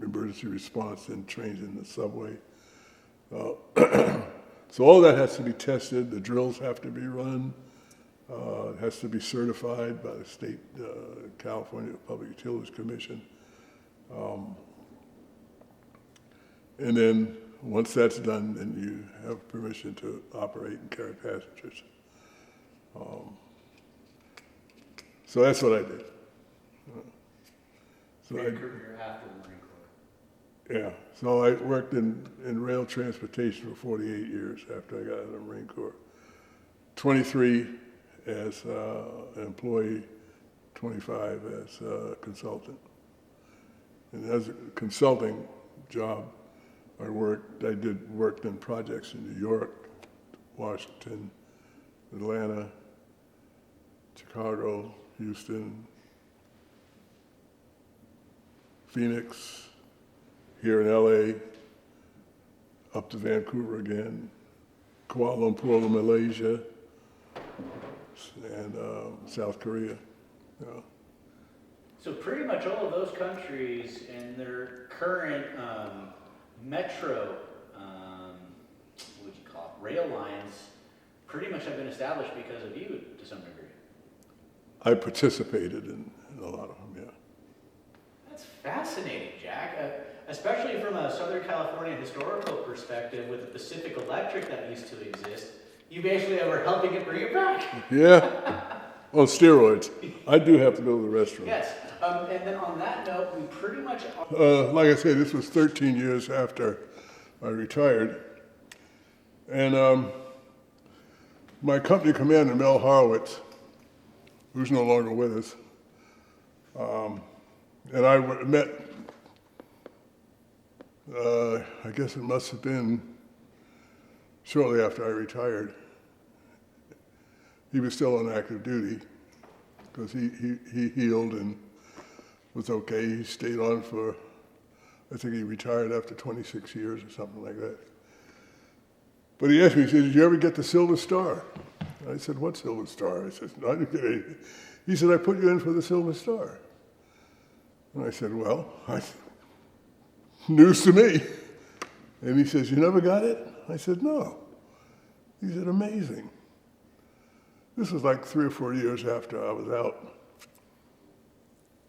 emergency response than trains in the subway. So all that has to be tested. The drills have to be run. It has to be certified by the state California Public Utilities Commission. And then once that's done, then you have permission to operate and carry passengers. So that's what I did. So your career after the Marine Corps? Yeah, so I worked in rail transportation for 48 years after I got out of the Marine Corps. 23 as an employee, 25 as a consultant. And as a consulting job, I worked in projects in New York, Washington, Atlanta, Chicago, Houston, Phoenix, here in LA, up to Vancouver again, Kuala Lumpur, Malaysia, and South Korea. Yeah. So pretty much all of those countries and their current metro, what would you call it, rail lines, pretty much have been established because of you to some degree. I participated in a lot of them, yeah. That's fascinating, Jack. Especially from a Southern California historical perspective with the Pacific Electric that used to exist. You basically were helping it bring it back. Yeah. On steroids. I do have to go to the restroom. Yes. And then on that note, we pretty much. Like I say, this was 13 years after I retired. And my company commander, Mel Horowitz, who's no longer with us, and I met, I guess it must have been shortly after I retired. He was still on active duty because he healed and was okay. He stayed on for, I think he retired after 26 years or something like that. But he asked me, he said, did you ever get the Silver Star? I said, what Silver Star? I said, no, I didn't get anything. He said, I put you in for the Silver Star. And I said, well, news to me. And he says, you never got it? I said, no. He said, amazing. This was like 3 or 4 years after I was out.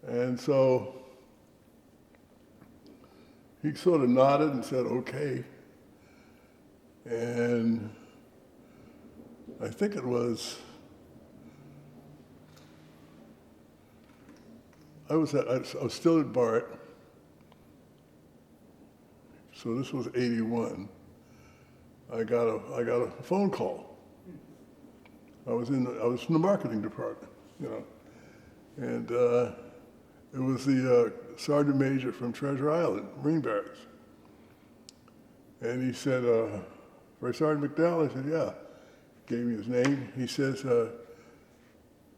And so he sort of nodded and said, okay. And I think it was, I was still at BART. So this was 81. I got a phone call. I was in the marketing department, you know, and it was the sergeant major from Treasure Island, Marine Barracks. And he said, for Sergeant Mcdowell, I said, yeah. Gave me his name. He says,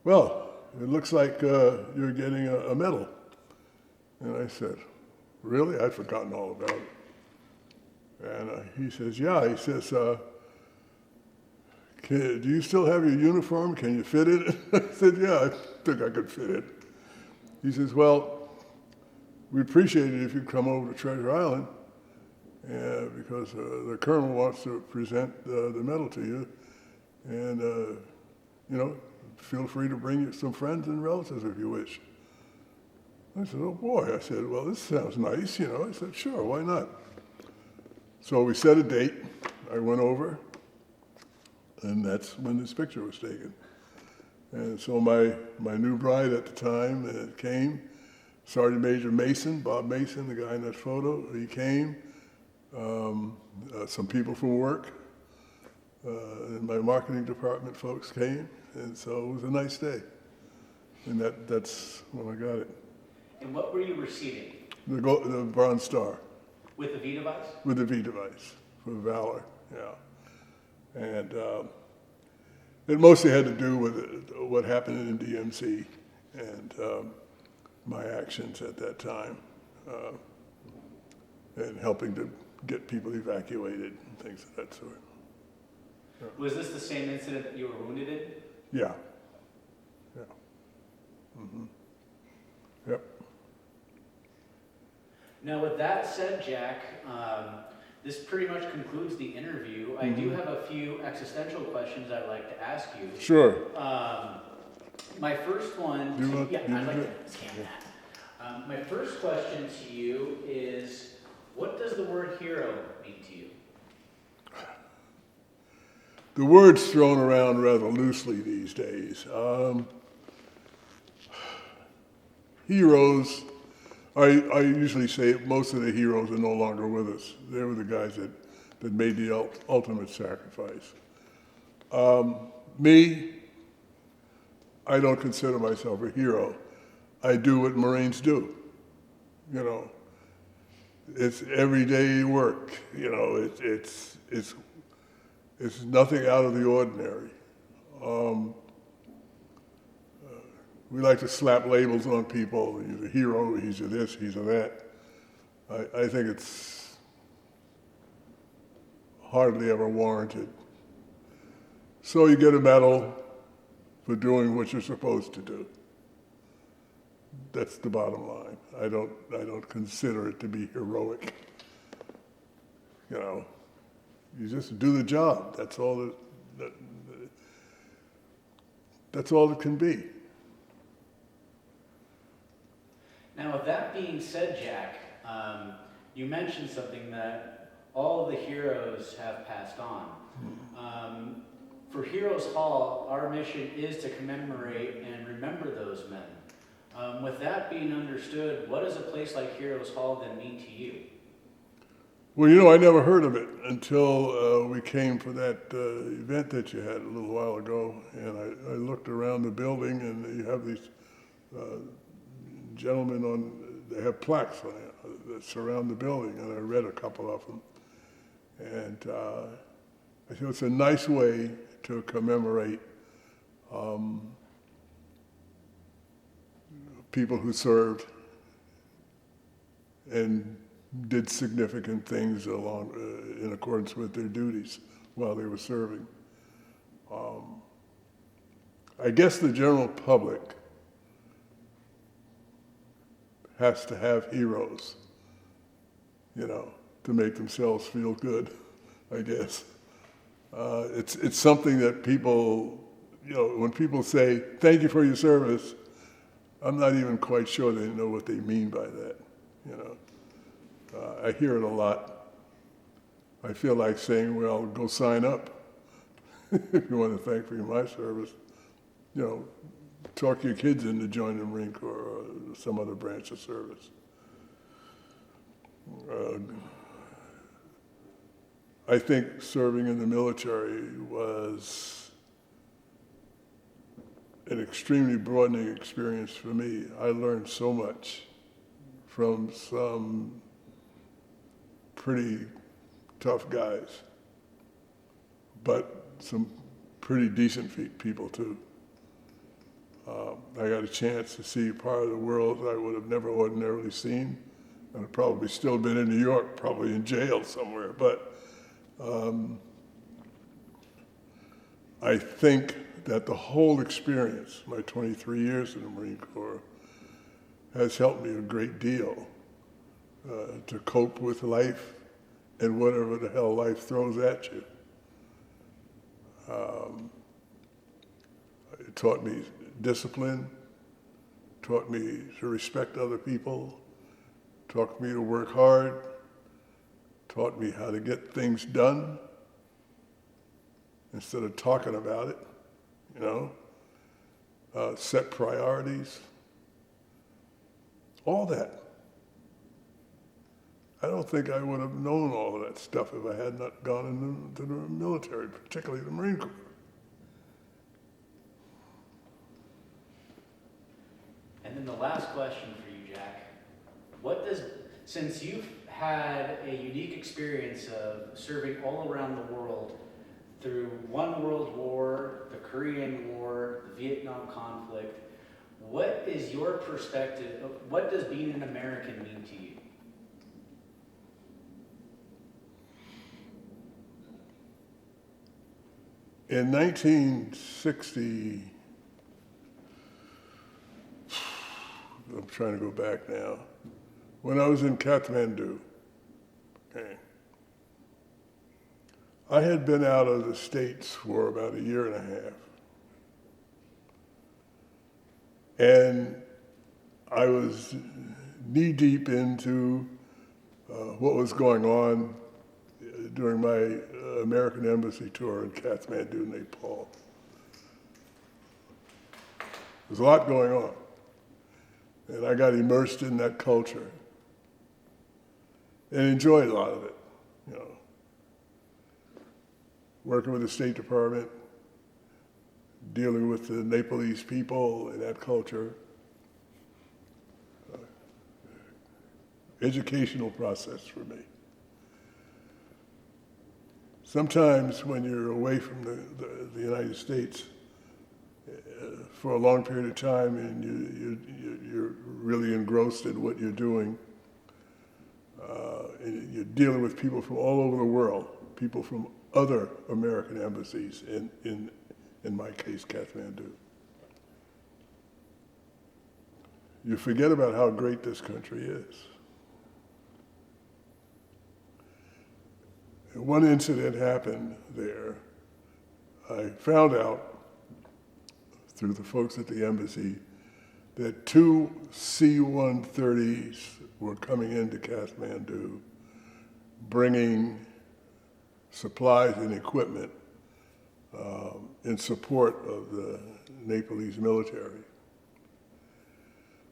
well, it looks like you're getting a medal. And I said, really? I'd forgotten all about it. And he says, yeah. He says, do you still have your uniform? Can you fit it? I said, yeah, I think I could fit it. He says, well, we'd appreciate it if you'd come over to Treasure Island because the colonel wants to present the medal to you. And, you know, feel free to bring some friends and relatives if you wish. I said, oh boy. I said, well, this sounds nice, you know. I said, sure, why not? So we set a date. I went over, and that's when this picture was taken. And so my new bride at the time came, Sergeant Major Mason, Bob Mason, the guy in that photo, he came. Some people from work, and my marketing department folks came, and so it was a nice day. And that's when I got it. And what were you receiving? The Bronze Star. With the V device? With the V device, for Valor, yeah. And it mostly had to do with what happened in DMC and my actions at that time, and helping to get people evacuated and things of that sort. Yeah. Was this the same incident that you were wounded in? Yeah. Yeah. Mm-hmm. Yep. Now, with that said, Jack, this pretty much concludes the interview. Mm-hmm. I do have a few existential questions I'd like to ask you. Sure. My first one, I'd like to scan that. My first question to you is, what does the word hero mean to you? The word's thrown around rather loosely these days. Heroes, I usually say most of the heroes are no longer with us. They were the guys that made the ultimate sacrifice. Me, I don't consider myself a hero. I do what Marines do, you know. It's everyday work, you know. It's nothing out of the ordinary. We like to slap labels on people. He's a hero, he's a this, he's a that. I think it's hardly ever warranted. So you get a medal for doing what you're supposed to do. That's the bottom line. I don't consider it to be heroic. You know, you just do the job. That's all that's all it can be. Now, with that being said, Jack, you mentioned something that all of the heroes have passed on. for Heroes Hall, our mission is to commemorate and remember those men. With that being understood, what does a place like Heroes Hall then mean to you? Well, you know, I never heard of it until we came for that event that you had a little while ago, and I looked around the building, and you have these gentlemen they have plaques that surround the building, and I read a couple of them. And I feel it's a nice way to commemorate people who served and did significant things along in accordance with their duties while they were serving. I guess the general public has to have heroes, you know, to make themselves feel good, I guess. It's something that people, you know, when people say, thank you for your service, I'm not even quite sure they know what they mean by that, you know. I hear it a lot. I feel like saying, well, go sign up if you want to thank me for my service. You know, talk your kids into joining the Marine Corps or some other branch of service. I think serving in the military was an extremely broadening experience for me. I learned so much from some pretty tough guys, but some pretty decent people too. I got a chance to see part of the world I would have never ordinarily seen. I'd have probably still been in New York, probably in jail somewhere, but I think that the whole experience, my 23 years in the Marine Corps, has helped me a great deal to cope with life and whatever the hell life throws at you. It taught me discipline, taught me to respect other people, taught me to work hard, taught me how to get things done instead of talking about it, you know, set priorities, all that. I don't think I would have known all of that stuff if I had not gone into the military, particularly the Marine Corps. And then the last question for you, Jack. Since you've had a unique experience of serving all around the world through one world war, the Korean War, the Vietnam conflict, what is your perspective, what does being an American mean to you? In 1960, I'm trying to go back now, when I was in Kathmandu, okay, I had been out of the States for about a year and a half. And I was knee-deep into what was going on during my American Embassy tour in Kathmandu, Nepal. There's a lot going on. And I got immersed in that culture and enjoyed a lot of it, you know. Working with the State Department, dealing with the Nepalese people and that culture. Educational process for me. Sometimes when you're away from the United States for a long period of time and you're really engrossed in what you're doing, and you're dealing with people from all over the world, people from other American embassies, in my case, Kathmandu. You forget about how great this country is. And one incident happened there. I found out through the folks at the embassy that 2 C-130s were coming into Kathmandu, bringing supplies and equipment in support of the Nepalese military.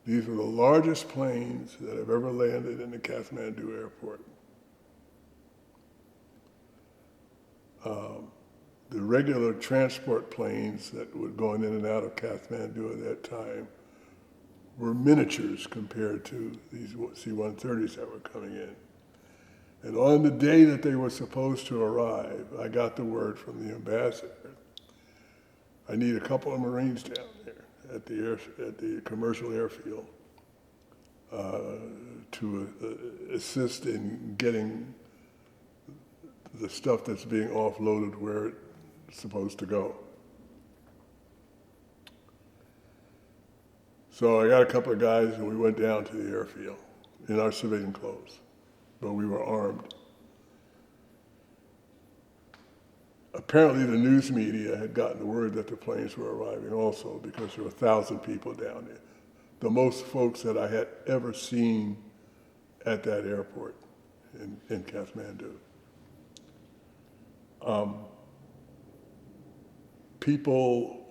These were the largest planes that have ever landed in the Kathmandu airport. The regular transport planes that were going in and out of Kathmandu at that time were miniatures compared to these C-130s that were coming in. And on the day that they were supposed to arrive, I got the word from the ambassador, I need a couple of Marines down there at the commercial airfield to assist in getting the stuff that's being offloaded where it's supposed to go. So I got a couple of guys and we went down to the airfield in our civilian clothes, but we were armed. Apparently the news media had gotten the word that the planes were arriving also because there were 1,000 people down there. The most folks that I had ever seen at that airport in Kathmandu. People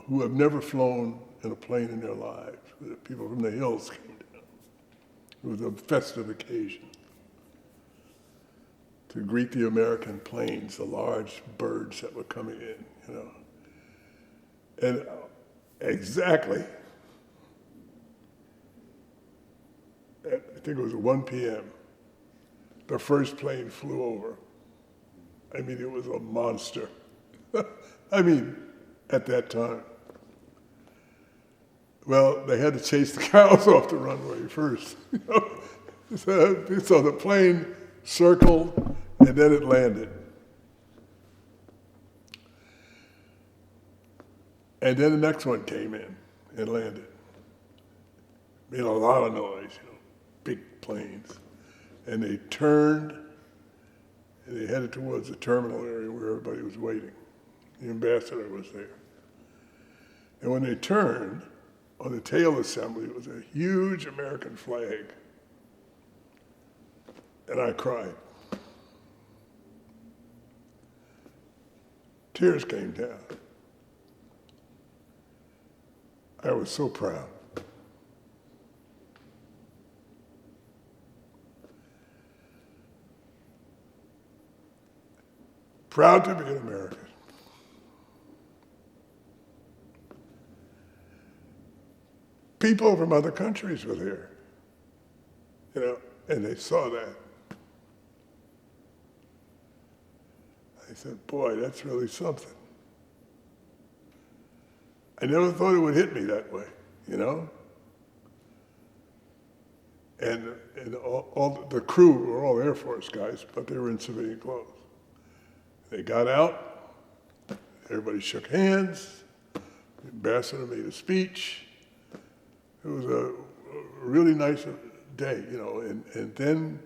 who have never flown in a plane in their lives, people from the hills came down. It was a festive occasion to greet the American planes, the large birds that were coming in, you know. And exactly, I think it was 1 p.m., the first plane flew over. I mean, it was a monster. I mean, at that time. Well, they had to chase the cows off the runway first. You know? So the plane circled, and then it landed. And then the next one came in and landed. Made a lot of noise, you know, big planes. And they turned, and they headed towards the terminal area where everybody was waiting. The ambassador was there. And when they turned, on the tail assembly was a huge American flag. And I cried. Tears came down. I was so proud. Proud to be an American. People from other countries were there, you know, and they saw that. I said, boy, that's really something. I never thought it would hit me that way, you know? And all the crew were all Air Force guys, but they were in civilian clothes. They got out, everybody shook hands, the ambassador made a speech. It was a really nice day, you know, and then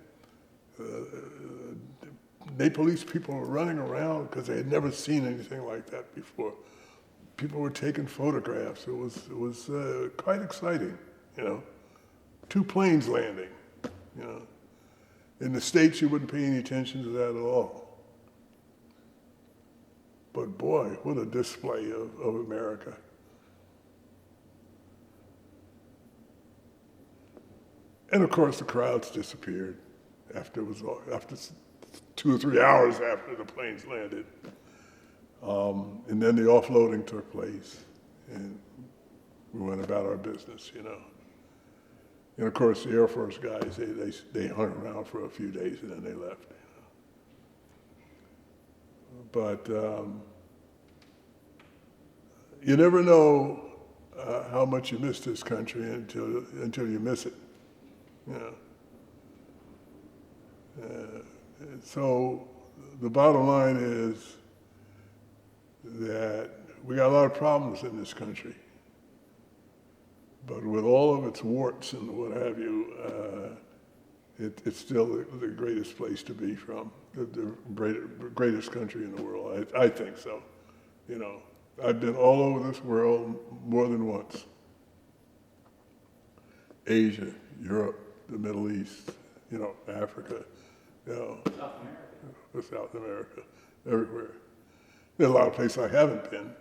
Nepalese people were running around because they had never seen anything like that before. People were taking photographs. It was quite exciting, you know. 2 planes landing, you know. In the States, you wouldn't pay any attention to that at all. But boy, what a display of America. And of course, the crowds disappeared after 2 or 3 hours after the planes landed. And then the offloading took place, and we went about our business, you know. And of course, the Air Force guys, they hung around for a few days and then they left. You know. But you never know how much you miss this country until you miss it. You know. So the bottom line is that we got a lot of problems in this country, but with all of its warts and what have you, it's still the greatest place to be from, the greatest country in the world. I think so. You know, I've been all over this world more than once. Asia, Europe, the Middle East, you know, Africa, you know, South America, everywhere. There are a lot of places I haven't been,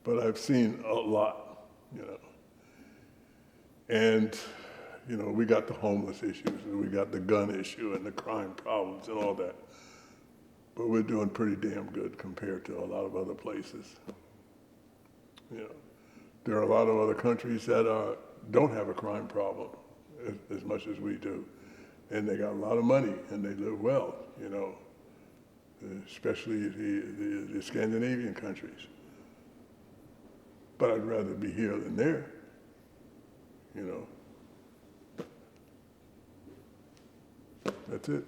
but I've seen a lot, you know. And, you know, we got the homeless issues, and we got the gun issue, and the crime problems, and all that. But we're doing pretty damn good compared to a lot of other places. You know, there are a lot of other countries that don't have a crime problem as much as we do. And they got a lot of money, and they live well, you know, especially the Scandinavian countries. But I'd rather be here than there, you know. That's it.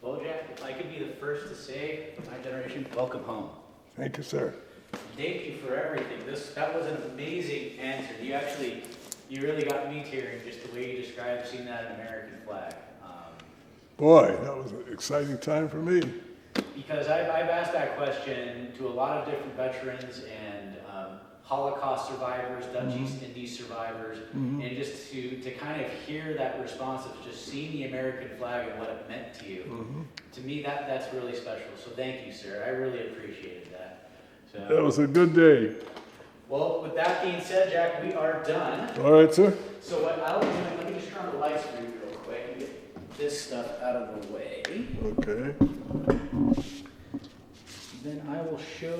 Well, Jack, if I could be the first to say, my generation, welcome home. Thank you, sir. Thank you for everything. That was an amazing answer. You really got me tearing just the way you described seeing that American flag. Boy, that was an exciting time for me. Because I've asked that question to a lot of different veterans and Holocaust survivors, Dutch East Indies survivors, and just to kind of hear that response of just seeing the American flag and what it meant to you. To me, that's really special. So thank you, sir. I really appreciated that. So, That was a good day. well, with that being said, Jack, we are done. All right, sir. So what I'll do, let me just turn on the lights for you real quick and get this stuff out of the way. Okay. Then I will show